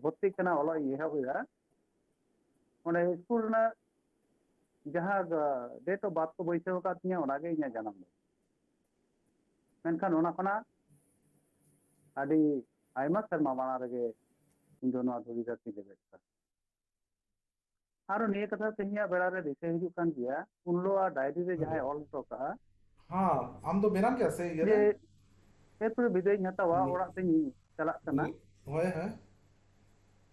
भर्ती कना ओला इहा होया ओने स्कूल ना जहाँ डेट ऑफ बात को बैसे का तिया ओनागे इया जानम मेनखान ओना खना आदि आयमा शर्मा माना रगे इन दोनों धुरी धरती ले बैठा आरो निये कथा तिया बेड़ा रे दिसे हिजु कान दिया उनलो आ डायरी रे जहां ऑल तो का हाँ आम दो मेराम कैसे ये जे एरपर विदेश हतावा ओड़ा तिन चला कना होय है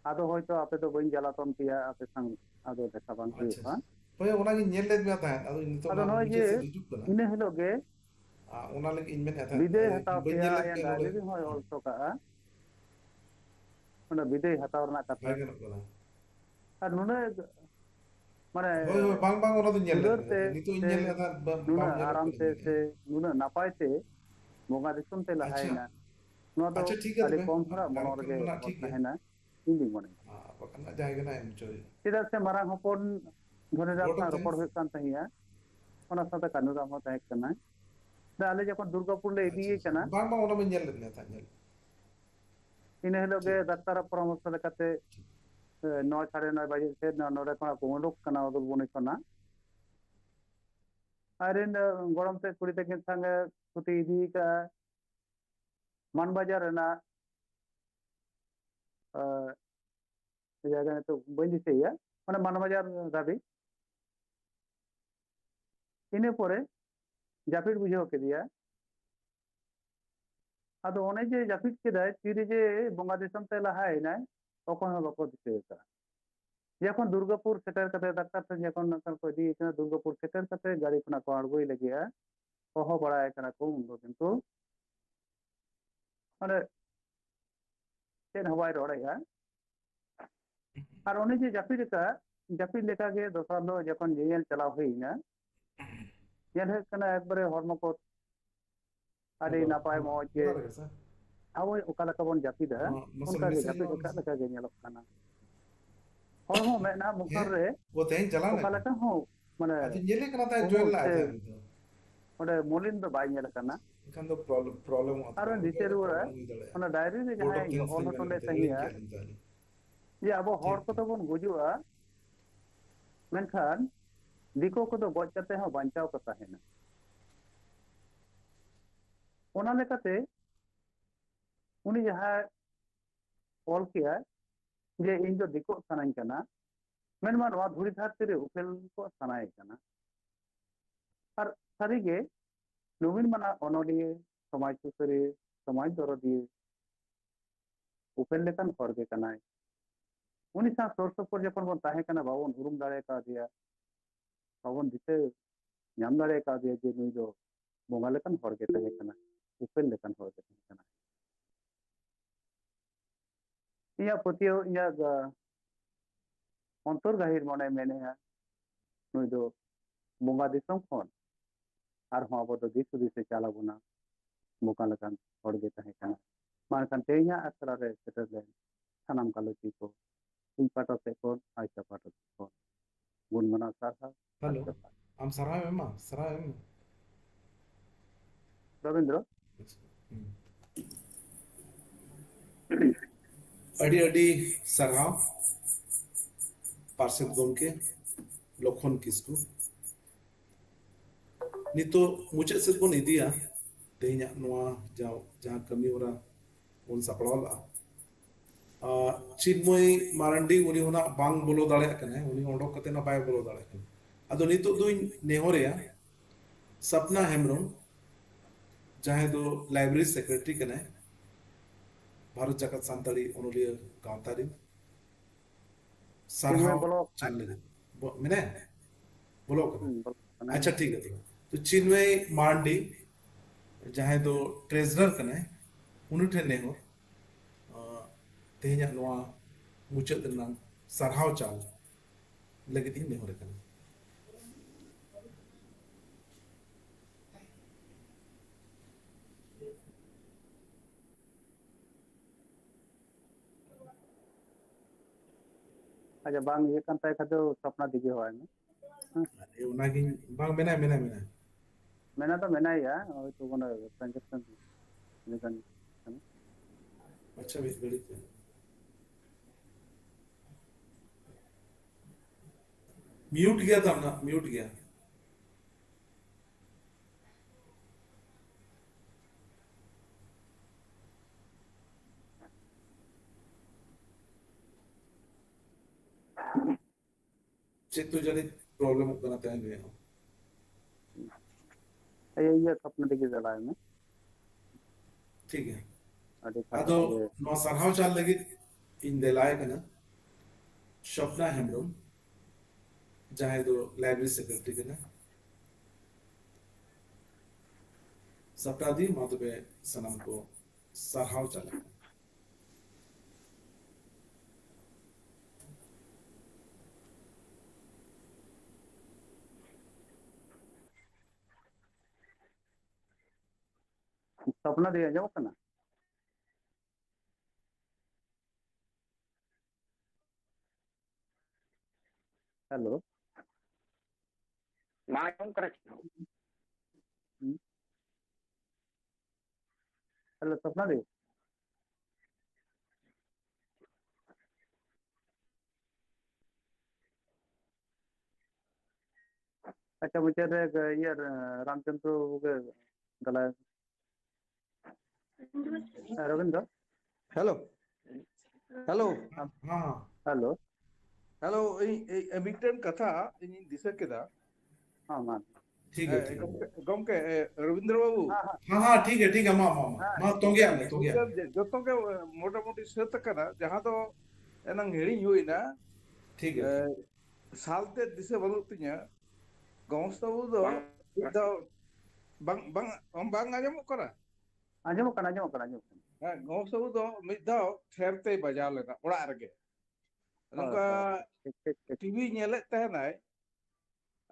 आदो होयतो आपे तो बइन जलातन पिया आपे संग आदो देखा बांग हुआ होय ओना गी नेल लेद में था आदो नितो आदो ना नय मुझे जे से हिजुक कना इने हिलो गे ओना लगे इन में था विदेश हताव बइन पिया नेल या के डायरी रे होय ऑल तो का ओना विदेश हताव रना कथा भाई गनो कना और नुने माने होय होय बांग बांग ओना तो नेल उधर से नितो इन नेल था नुना आराम से नुना नापाय से बोंगा दिसुम ते लहायना नो तो अच्छा ठीक है अरे तबे कम थोड़ा कार्यक्रम मनोरगे में ठीक है है ना इन दिन मने ᱵᱟᱠᱷᱟᱱ ᱡᱟᱦᱟᱸᱭ ᱜᱮ ᱱᱟᱜ ᱮᱢ ᱦᱚᱪᱚᱭ ᱪᱮᱫᱟᱜ ᱥᱮ ᱢᱟᱨᱟᱝ ᱦᱚᱯᱚᱱ ᱫᱷᱚᱱᱤᱨᱟᱢ ᱜᱚᱰᱚ ᱥᱟᱶ ᱛᱟᱦᱮᱸ ᱨᱚᱯᱚᱲ ᱦᱩᱭᱩᱜ ᱠᱟᱱ ᱛᱟᱦᱮᱸᱜᱼᱟ, ᱚᱱᱟ ᱥᱟᱶᱛᱮ ᱠᱟᱹᱱᱩᱨᱟᱢ ᱦᱚᱸ ᱛᱟᱦᱮᱸ ᱠᱟᱱᱟ। ᱟᱞᱮ ᱡᱚᱠᱷᱚᱱ ᱫᱩᱨᱜᱟᱯᱩᱨ ᱞᱮ ᱟᱪᱪᱷᱟ ᱤᱫᱤᱭᱮ ᱟᱪᱪᱷᱟ ᱠᱟᱱᱟ, ᱵᱟᱝ ᱵᱟᱝ ᱚᱱᱟ ᱵᱟᱹᱧ ᱧᱮᱞ ᱞᱮᱫ ᱛᱟᱦᱮᱸ ᱧᱮᱞ ᱤᱱᱟᱹ ᱦᱤᱞᱳᱜ ᱜᱮ ᱴᱷᱤᱠ ᱰᱟᱠᱛᱟᱨᱟᱜ ᱯᱚᱨᱟᱢᱚᱨᱥᱚ ᱞᱮᱠᱟᱛᱮ 9 9:30 ᱵᱟᱡᱮ ᱥᱮᱫ ᱱᱚᱰᱮ ᱠᱷᱚᱱᱟᱜ ᱠᱚ ᱩᱰᱩᱠ ᱠᱟᱱᱟ ᱩᱫᱩᱞᱵᱚᱱᱤ ᱠᱷᱚᱱᱟᱜ। ᱟᱨᱤᱱ ᱜᱚᱲᱚᱢ ᱛᱮᱫ ᱠᱩᱲᱤ ᱛᱟᱹᱠᱤᱱ ᱥᱟᱸᱜᱮ ᱥᱠᱩᱴᱤ ᱤᱫᱤ ᱠᱟᱜᱼᱟ ᱢᱟᱱᱵᱟᱡᱟᱨ ᱨᱮᱱᱟᱜ জায়গᱟ ᱱᱤᱛᱚᱜ ᱵᱟᱹᱧ ᱫᱤᱥᱟᱹᱭᱮᱜᱼᱟ, ᱢᱟᱱᱮ ᱢᱟᱱᱵᱟᱡᱟর ᱫᱷᱟᱹᱵᱤᱡ। ᱤᱱᱟᱹ ᱯᱚᱨᱮ ᱡᱟᱹᱯᱤᱫ ᱵᱩᱡᱷᱟᱹᱣ ᱠᱮᱫᱮᱭᱟ। ᱟᱫᱚ ᱚᱱᱮ ᱡᱮ ᱡᱟᱹᱯᱤᱫ ᱠᱮᱫᱟᱭ, ᱛᱤᱨᱮ ᱡᱮ ᱵᱚᱸᱜᱟ ᱫᱤᱥᱚᱢ ᱛᱮ ᱞᱟᱦᱟᱭᱮᱱᱟᱭ ᱚᱠᱚᱭ ᱦᱚᱸ ᱵᱟᱠᱚ ᱫᱤᱥᱟᱹ ᱟᱠᱟᱫᱼᱟ। ᱡᱚᱠᱷᱚᱱ ᱫᱩᱨᱜᱟᱯᱩᱨ ᱥᱮᱴᱮᱨ ᱠᱟᱛᱮ ᱰᱟᱠᱛᱟর ᱴᱷᱮᱱ ᱡᱚᱠᱷᱚᱱ ᱠᱚ ᱤᱫᱤᱭᱮ ᱠᱟᱱᱟ, ᱫᱩᱨᱜᱟᱯᱩᱨ ᱥᱮᱴᱮᱨ ᱠᱟᱛᱮ ᱜᱟᱹᱰᱤ ᱠᱷᱚᱱᱟᱜ ᱠᱚ ᱟᱬᱜᱚᱭ ᱞᱟᱹᱜᱤᱫᱼᱟ, ᱦᱚᱦᱚ ᱵᱟᱲᱟᱭ ᱠᱟᱱᱟ ᱠᱚ ᱩᱱᱫᱚ ᱠᱤᱱᱛᱩ ᱢᱟᱱᱮ ᱪᱮᱫ ᱦᱚᱸ ᱵᱟᱭ ᱨᱚᱲᱮᱜᱼᱟ। ᱟᱨ ᱚᱱᱮ ᱡᱮ ᱡᱟᱹᱯᱤᱫ ᱟᱠᱟᱫ, ᱡᱟᱹᱯᱤᱫ ᱞᱮᱠᱟᱜᱮ ᱫᱚᱥᱟᱨ ᱦᱤᱞᱳᱜ ᱡᱚᱠᱷᱚᱱ ᱧᱮᱧᱮᱞ ᱪᱟᱞᱟᱣ ᱦᱩᱭᱱᱟ, ᱧᱮᱞ ᱦᱩᱭᱩᱜ ᱠᱟᱱᱟ ᱮᱠᱵᱟᱨᱮ ᱦᱚᱲᱢᱚ ᱠᱚ ᱟᱹᱰᱤ ᱦᱮᱞᱳ ᱱᱟᱯᱟᱭ ᱢᱚᱸᱡᱽ ᱜᱮ, ᱡᱚᱦᱟᱨ ᱥᱮ ᱟᱵᱚ ᱚᱠᱟ ᱞᱮᱠᱟ ᱵᱚᱱ ᱡᱟᱹᱯᱤᱫᱟ ᱱᱟᱥᱮ ᱚᱱᱠᱟᱜᱮ ᱢᱮᱥᱮᱡᱽ ᱡᱟᱹᱯᱤᱫ ᱧᱚᱜ ᱟᱠᱟᱫ ᱢᱮᱥᱮ ᱞᱮᱠᱟ ᱜᱮ ᱧᱮᱞᱚᱜ ᱠᱟᱱᱟ। ᱦᱚᱲᱢᱚ ᱢᱮᱫᱼᱟ ᱢᱩᱴᱷᱟᱹᱱ ᱦᱮᱸ ᱨᱮ वो तेज चला ᱚᱠᱟ ना ᱞᱮᱠᱟ ᱦᱚᱸ ᱢᱟᱱᱮ ᱟᱫᱚ ᱧᱮᱞᱮ ᱠᱟᱱᱟ ᱛᱟᱭ ᱡᱚᱭᱮᱞ ᱩᱢᱩᱞ ᱞᱟᱜᱼᱟᱭ ᱥᱮ ᱛᱟᱭ ᱩᱱᱤ ᱫᱚ ᱚᱸᱰᱮ ᱢᱚᱞᱤᱱ ᱫᱚ ᱵᱟᱭ ᱧᱮᱞ ᱠᱟᱱᱟ। ᱮᱱᱠᱷᱟᱱ ᱫᱚ ᱯᱨᱚᱵᱞᱮᱢᱚᱜᱼᱟ ᱟᱨ ᱛᱷᱚᱲᱟ ᱫᱤᱥᱟᱹ ᱚᱱᱠᱟ ᱨᱩᱣᱟᱹᱲᱟ ᱯᱨᱚᱵᱞᱮᱢ ᱦᱩᱭ ᱫᱟᱲᱮᱭᱟᱜᱼᱟ ᱚᱱᱟ ᱰᱟᱭᱨᱤ ᱨᱮ ᱵᱳর্ড ᱡᱟᱦᱟᱸᱭ ᱚᱯᱷ ᱠᱮᱢᱥ ᱚᱞ ᱞᱤᱧ ᱦᱚᱴᱚ ᱢᱮᱱ ᱞᱮᱫ ᱞᱮᱫ ᱦᱤᱲᱤᱧ ᱛᱟᱦᱮᱸᱜᱼᱟ ᱠᱮᱜᱼᱟ ᱞᱤᱧ ᱛᱟᱦᱞᱮ ᱡᱮ ᱟᱵᱚ ᱦᱚᱲ ᱴᱷᱤक ᱠᱚᱫᱚ ᱴᱷᱤक ᱵᱚᱱ ᱜᱩᱡᱩᱜᱼᱟ, ᱢᱮᱱᱠᱷᱟन ᱫᱤᱠᱩ ᱠᱚᱫᱚ ᱜᱚᱡ ᱠᱟᱛᱮ ᱦᱚᱸ ᱵᱟᱧᱪᱟᱣ ᱠᱚ ᱛᱟᱦᱮᱱᱟ। ᱚᱱᱟ ᱞᱮᱠᱟᱛᱮ ᱩᱱᱤ ᱡᱟᱦᱟᱸ ᱚᱞ ᱠᱮᱜᱼᱟᱭ ᱡᱮ ᱤᱧ ᱫᱚ ᱫᱤᱠᱩᱜ ᱥᱟᱱᱟᱧ ᱠᱟᱱᱟ, ᱢᱮᱱᱢᱟ ᱱᱚᱣᱟ ᱫᱷᱩᱲᱤ ᱫᱷᱟᱹᱨᱛᱤ ᱨᱮ ᱩᱯᱮᱞ ᱠᱚ ᱥᱟᱱᱟᱭᱮ ᱠᱟᱱᱟ। ᱟᱨ ᱥᱟᱹᱨᱤᱜᱮ ᱱᱩᱵᱤᱱ ᱢᱟᱱᱟ ᱚᱱᱚᱞᱤᱭᱟᱹ, ᱥᱚᱢᱟᱡᱽ ᱥᱩᱥᱟᱹᱨᱤᱭᱟᱹ, ᱥᱚᱢᱟᱡᱽ ᱫᱚᱨᱚᱫᱤᱭᱟᱹ ᱩᱯᱮᱞ ᱞᱮᱠᱟᱱ ᱦᱚᱲ ᱜᱮ ᱠᱟᱱᱟᱭ। ᱩᱱᱤ ᱥᱟᱶ ᱥᱩᱨ ᱥᱩᱯᱩᱨ ᱡᱚᱠᱷᱚᱱ ᱵᱚᱱ ᱛᱟᱦᱮᱸ ᱠᱟᱱᱟ ᱵᱟᱵᱚᱱ ᱩᱨᱩᱢ ᱫᱟᱲᱮ ᱠᱟᱣᱫᱮᱭᱟ, ᱵᱟᱵᱚᱱ ᱫᱤᱥᱟᱹ ᱧᱟᱢ ᱫᱟᱲᱮ ᱠᱟᱣᱫᱮᱭᱟ ᱡᱮ ᱱᱩᱭ ᱫᱚ ᱵᱚᱸᱜᱟ ᱞᱮᱠᱟᱱ ᱦᱚᱲ ᱜᱮ ᱛᱟᱦᱮᱸ ᱠᱟᱱᱟ, ᱩᱯᱮᱞ ᱞᱮᱠᱟᱱ ᱦᱚᱲ ᱜᱮ ᱛᱟᱦᱮᱸ ᱠᱟᱱᱟ। ᱤᱧᱟᱹᱜ ᱯᱟᱹᱛᱭᱟᱹᱣ, ᱤᱧᱟᱹᱜ ᱚᱱᱛᱚᱨ ᱜᱟᱹᱦᱤᱨ ᱢᱚᱱᱮ ᱢᱮᱱᱮᱜᱼᱟ ᱱᱩᱭ ᱫᱚ ᱵᱚᱸᱜᱟ ᱫᱤᱥᱚᱢ ᱠᱷᱚᱱ ᱟᱨᱦᱚᱸ ᱟᱵᱚ ᱫᱚ ᱫᱤᱥ ᱦᱩᱫᱤᱥᱮ ᱪᱟᱞ ᱟᱵᱚᱱᱟ, ᱵᱚᱸᱜᱟ ᱞᱮᱠᱟᱱ ᱦᱚᱲ ᱜᱮ ᱛᱟᱦᱮᱸ ᱠᱟᱱᱟ। ᱢᱮᱱᱠᱷᱟᱱ ᱛᱮᱦᱮᱧᱟᱜ ᱟᱠᱷᱲᱟ ᱨᱮ ᱥᱮᱴᱮᱨ ᱞᱮᱱ ᱥᱟᱱᱟᱢ ᱜᱟᱞᱚᱪᱤᱭᱟᱹ ᱠᱚ ᱤᱧ ᱯᱟᱦᱴᱟ ᱥᱮᱫ ᱠᱷᱚᱱ ᱟᱭᱥᱟ ᱯᱟᱦᱴᱟ ᱥᱮᱫ ᱠᱷᱚᱱ ᱜᱩᱱ ᱢᱟᱱᱟᱣ ᱥᱟᱨᱦᱟᱣ ᱟᱨ हेलो ᱡᱚᱦᱟᱨ। हम सराय में मां सराय में रविंद्र ᱟᱹᱰᱤ ᱟᱹᱰᱤ ᱥᱟᱨᱦᱟᱣ ᱯᱟᱨᱥᱮᱫ ᱜᱚᱢᱠᱮ ᱞᱚᱠᱷᱚᱱ ᱠᱤᱥᱠᱩ। ᱱᱤᱛᱚᱜ ᱢᱩᱪᱟᱹᱫ ᱥᱮᱫ ᱵᱚᱱ ᱤᱫᱤᱭᱟ ᱛᱮᱦᱮᱧᱟᱜ ᱱᱚᱣᱟ ᱡᱟᱦᱟᱸ ᱠᱟᱹᱢᱤ ᱦᱚᱨᱟ ᱵᱚᱱ ᱥᱟᱯᱲᱟᱣ ᱞᱟᱜᱼᱟ। ᱪᱤᱱᱢᱚᱭ ᱢᱟᱨᱟᱱᱰᱤ ᱩᱱᱤ ᱦᱚᱸ ᱱᱟᱜ ᱵᱟᱝ ᱵᱚᱞᱚ ᱫᱟᱲᱮᱭᱟᱜ ᱠᱟᱱᱟᱭ, ᱩᱱᱤ ᱚᱰᱚᱠ ᱠᱟᱛᱮ ᱱᱟᱜ ᱵᱟᱭ ᱵᱚᱞᱚ ᱫᱟᱲᱮᱭᱟᱜ ᱠᱟᱱᱟ। ᱟᱫᱚ ᱱᱤᱛᱚᱜ ᱫᱩᱧ ᱱᱮᱦᱚᱨᱮᱭᱟ ᱥᱚᱯᱱᱟ ᱦᱮᱢᱵᱨᱚᱢ, ᱡᱟᱦᱟᱸᱭ ᱫᱚ ᱞᱟइब्रेरी सेक्रेटरी ᱠᱟᱱᱟᱭ, ᱵᱷᱟᱨᱚᱛ ᱡᱟᱠᱟᱛ ᱥᱟᱱᱛᱟᱲᱤ ᱚᱱᱚᱞᱤᱭᱟᱹ ᱜᱟᱶᱛᱟ ᱨᱮᱱ, चिन्मय ᱥᱟᱨᱦᱟᱣ ᱵᱚᱞᱚ ᱪᱟᱞ ᱞᱟᱹᱜᱤᱫ ᱢᱮᱱᱟᱭᱟ ᱵᱚᱞᱚ ᱠᱟᱱᱟ। ᱵᱚᱞᱚ ᱠᱟᱱᱟᱭ। ᱟᱪᱪᱷᱟ ᱴᱷᱤक ᱜᱮᱭᱟ तो चिन्मय मार्डी जहां दो ट्रेजरर कने उनी ठेन नेहर तेहना नोआ मुचाद रना सरहाव चाल लगित इन नेहर कने। अच्छा बांग ये kan tay khado sapna dige hoy me ये उनागिन बांग मेना मेना मेना mena to menai ya oy to bona transaction lekan अच्छा बेस गड़ी म्यूट गया था ना म्यूट गया चेक तो जाने प्रॉब्लम बनाता है गया ये sapna dige jalay me ठीक है adi अदो kharap ge नो सरहाव चाल लगित इन दिलाय कना स्वप्ना हेम्ब्रम जहां दो लाइब्रेरी सेक्रेटरी कना सप्तादी मातबे सनम को सरहाव चाल sapna dige jawab kana hello ᱵᱟᱝ ᱟᱸᱡᱚᱢ ᱠᱟᱱᱟ ᱪᱮᱫ ᱦᱚᱸ? हेलो सपना दी अच्छा मुझे ये रामचंद्र के गला रविंद्र हेलो हेलो हाँ हाँ हेलो हेलो मिटन कथा इन दिशा केदा हाँ मान ठीक है ठीक है गमके रविंद्र बाबू हाँ हाँ हाँ हाँ ठीक है माँ तो गया मैं तो गया जतो के मोटा मोटी सेत कना जहां तो एनंग हेड़ी हुईना ठीक है सालते दिशा बनु तिnya गौस बाबू दो द bang bang bang आजमो करा आंजमो कना गौस बाबू दो मिद दाव ठेरते बजाव लेना ओड़ा रगे नंका ठीक ठीक ठीक टीवी नेले तहनाय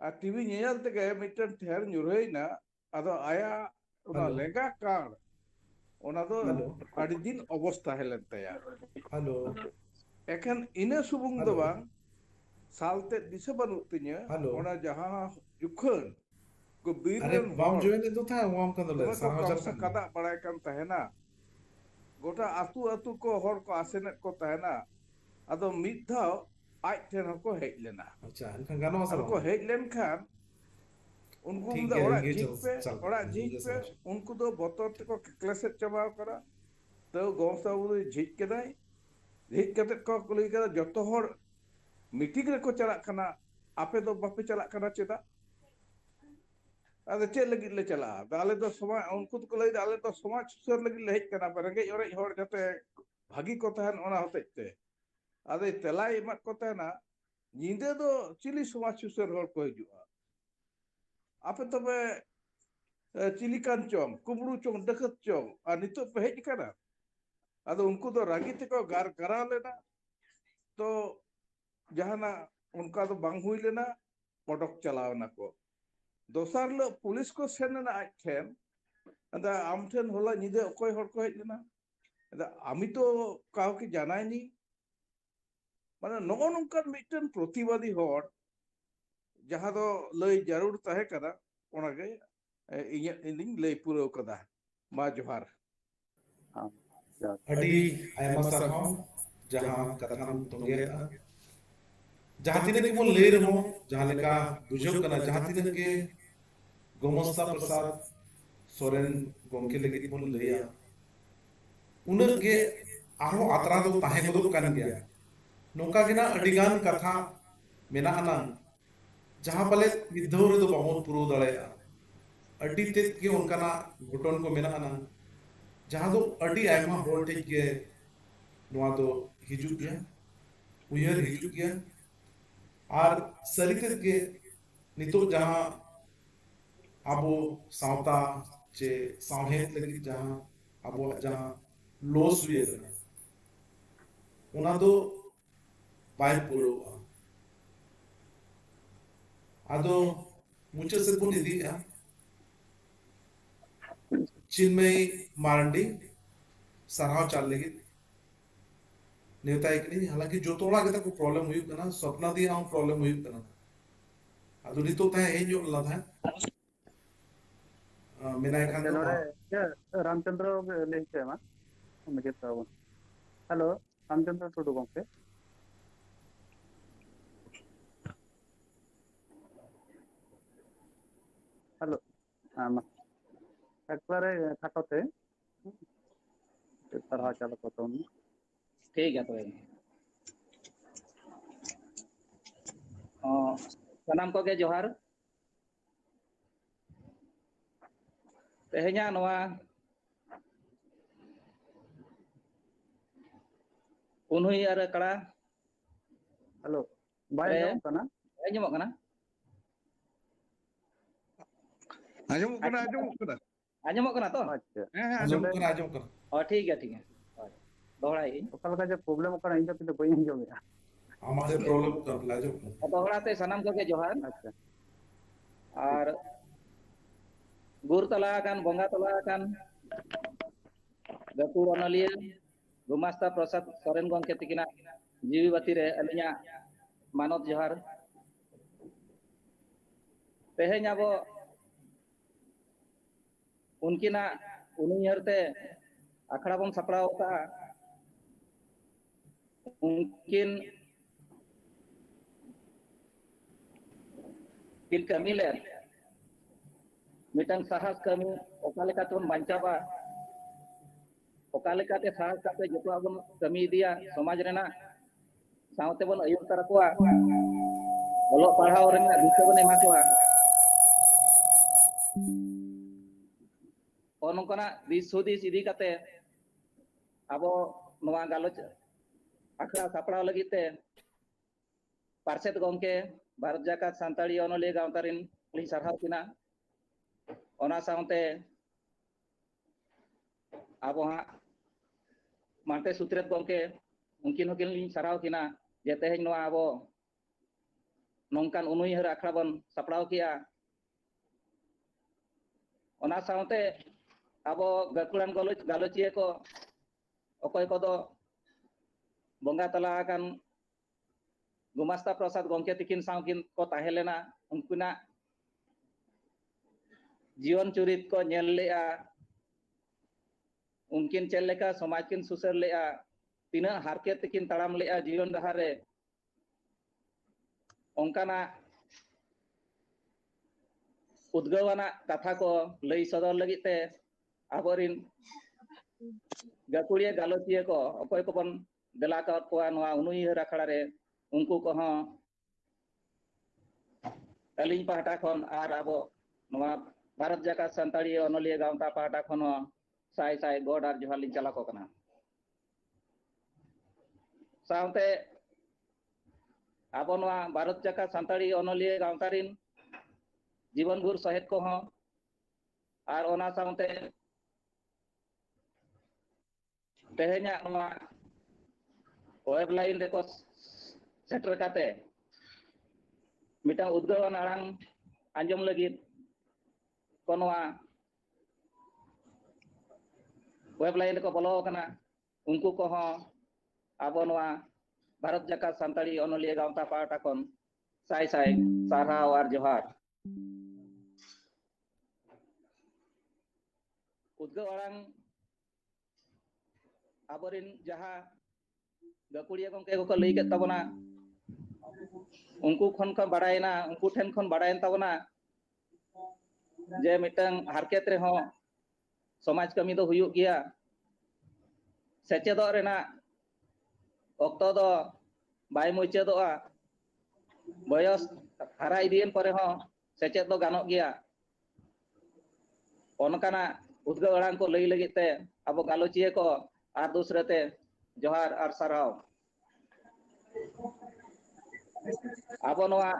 आ टीवी नेल तगे मिटन ठेर ᱧᱩᱨᱦᱟᱹᱭᱱᱟ ᱟᱫᱚ ᱟᱭᱟ ᱚᱱᱟ हेलो ᱞᱮᱸᱜᱟ ᱠᱟᱲ ᱚᱱᱟ ᱫᱚ हेलो ᱟᱹᱰᱤ ᱫᱤᱱ ᱚᱵᱚᱥᱛᱟ ᱦᱮᱞᱮᱱ ᱛᱟᱭᱟ हेलो ᱮᱠᱷᱮᱱ ᱤᱱᱟᱹ ᱥᱩᱢᱩᱝ ᱫᱚ हेलो ᱵᱟᱝ ᱥᱟᱞᱛᱮ ᱫᱤᱥᱟᱹ ᱵᱟᱹᱱᱩᱜ तिnya हेलो ᱚᱱᱟ ᱡᱟᱦᱟᱸ ᱡᱩᱠᱷᱟᱹᱱ को बीर अरे रेन वाम हॉर जो है तो था वाम का तो ले तुम्हें को सारा कम चल से कर कदा बड़ाय kan tahena गोटा आतु आतु को हर को आसेनेत को tahena ᱟᱫᱚ ᱢᱤᱫ ᱫᱷᱟᱣ ᱟᱡ ᱴᱷᱮᱱ ᱦᱚᱸᱠᱚ ᱦᱮᱡ ᱞᱮᱱᱟ अच्छा इनका गाना ᱟᱫᱚ सब ᱠᱚ ᱦᱮᱡ ᱞᱮᱱᱠᱷᱟᱱ उनको ठीक मुदा है ओड़ा ये झिक पे चल ओड़ा झिक ये पे समझ उनको दो बोतल तक क्लेसेट चबाव करा तो गौसा वो झिक केदाय झिक कते को कुली कदा जतो हर मीटिंग रे को चला कना आपे दो बापे चला कना चेदा अदे चे लगी ले चला आले दो समाज उनको तो लई आले दो समाज सुसर लगी ले हेज कना पर रेंगे ओरे हर जते भागी को तहन ओना होतेते अदे तेलाई मत को तहना नींदे दो चिली समाज सुसर हर को हिजुआ आपे तबे चिलिकान चोंग कुबड़ू चोंग दखत चोंग आ नितो पे हेज कना अदो उनको दो रागी तको गार करा लेना तो जहाना उनका तो बांग हुई लेना पटक चलावना को दोसार लो पुलिस को सेन ना आज ठेन अदा आम ठेन होला निदे अकोय हर को हेज लेना अदा आमी तो काउ की जानाय नी माने नगो नंकान मिटन प्रतिवादी हर जहां दो लई जरूर तहे कदा ओनागे इनिंग लई पुरो कदा मा जोहार हाँ जा अडी आयमा सरहाव जहां कथाम तोंगेता जहां तिनक के मन ले रहो जहां लेका बुझो कना जहां तिनक के गोमस्ता प्रसाद सोरेन गोमके लगी मन लेया उनक गे आरो आत्रा दो ताहे गोदो कान गया नोका गिना अडिगान कथा मेना अनांग जहां पले विधो रे दो बामोन पुरो दड़ेया अडी तेत के उनकाना घुटन को मेना अनांग जहां दो अडी आयमा होर टेक के नोआ दो हिजुग गया उयहर हिजुग गया और सरिते के नितो जहां आबो सावता चे सावहेत लगी जहां आबो जहां लोस हुए कना उना दो बाय पुरोवा आदो मुझे से बुन इदी या चिन्मय मारंडी सराव चाल लगी नेता एक नहीं हालांकि जो तोड़ा के को प्रॉब्लम हुई कना सपना दी हम प्रॉब्लम हुई कना आदो नितो ता ए जो ला था मेना खान दो नोड़े रामचंद्र लेके मा मुझे तो हेलो रामचंद्र टुडू गंके हेलो मा एकबारे खाटोते तरह चलो को तुम ठीक है तो सनाम को के जोहार तेहेnya नोआ उन्हुई आर कड़ा हेलो बाय जाओ कना आंजमोग कना आजमो कना आंजमोग कना तो अच्छा आजम कर ठीक है दोहराई ओकल का जो प्रॉब्लम करा इन तो बई जो गया हमारे प्रॉब्लम कर लाजो दोहराते सनाम को के जोहार अच्छा और गुर तला kan बंगा तला kan गकुर अनलिया गुमास्ता प्रसाद सोरेन गंके तिकिना जीवी बाती रे अलिया मानव जोहार Tehenya abo unkina ununyar te akhड़ा bon saprao ta mungkin kami len mitang sahas kami okaleka ton bancawa okaleka te sahas kate joto abon kami dia samaj rena saute bon ayun tarakwa olok parhau rena dite bon ema kwa onongkana disudis idi kate abo noa galoch akhड़ा saprao lagi te Parset gongke Bharat Jakat Santali Onoliya Gawta rin li sarhaw kina ona saunte abo ha mante sutret gongke mungkin hokin li sarhaw kina je teheng noa abo nongkan unuihar akhड़ा bon sapraw kia ona saunte abo gakulan galochie ko okoy kodo bonga tala akan Gumasta Prasad gongke tikin sangkin ko tahelena unkuna जीवन चुरित को nyel lea उनकिन चल लेका समाज किन सुसर lea tina harket tikin taram lea जीवन dahare ongkana udgawana katha ko lay sodor lagi te aborin gakuliya galotiye ko okoy ko bon dela ka ko noa unuihar akhड़ा re unku ko ho alin pahata khon ar abo noa Bharat Jakat Santali Onoliya Gawta pahata khon ho sai sai god ar johar lin chala ko kana saunte abo noa Bharat Jakat Santali Onoliya Gawta rin जीवन भर सहेत को हो ar ona saunte tehenya noa web lain reko setter kate mitang udgawan arang anjom lagi konoa web lain reko bolo kana unku ko ho abo noa Bharat Jakat Santali Onoliya Gawta pahata kon sai sai sarhaw ar johar udgaw orang aborin jaha gakuliya gongke ko lay ket tabona unku khon ko badaina unku then khon badain tabona je mitang harket re ho samaj kami do huyuk giya sechedok rena okto do bai muchedoa boyos hara idien pore ho seched do ganok giya onkana udgaw orang ko lay lagi te abo galochie ko ar dusre te johar ar sarhaw abo noa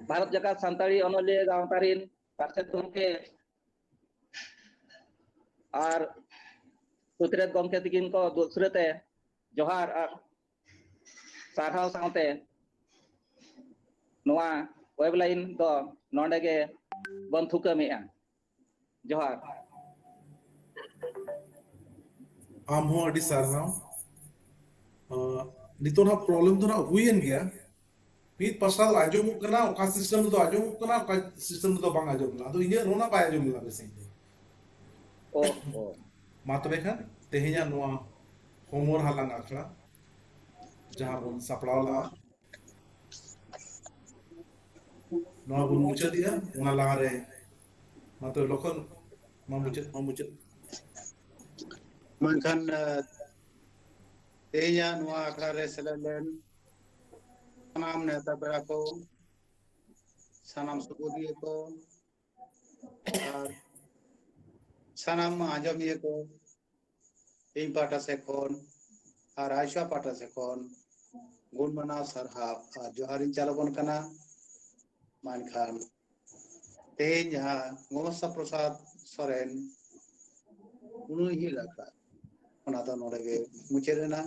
Bharat Jakat Santali Onoliya Gawta rin parset gongke ar sutret gongke tikin ko dusre te johar ar sarhaw saunte noa web lain do nondege bon thukamea johar am ho adi sarhaw nito na problem to na huyen gya mid pasal ajom kana oka system to ajom kana oka system to bang ajom la to inya rona pa ajom la bese oh matbe khan tehenya noa homor halang akhla jaha bon saplaw la noa bon mucha dia una lagare mato lokon mamuchet Mankan tehnya noa akhड़ा re selelen sanam neta pera ko sanam subodiye ko ar sanam ajamiye ko ei pata se kon ar aisha pata se kon gun mana sarhaw ar joharin chalabon kana mankan tehnya Gumasta Prasad Soren unuihar akhड़ा ona do nodege mucherena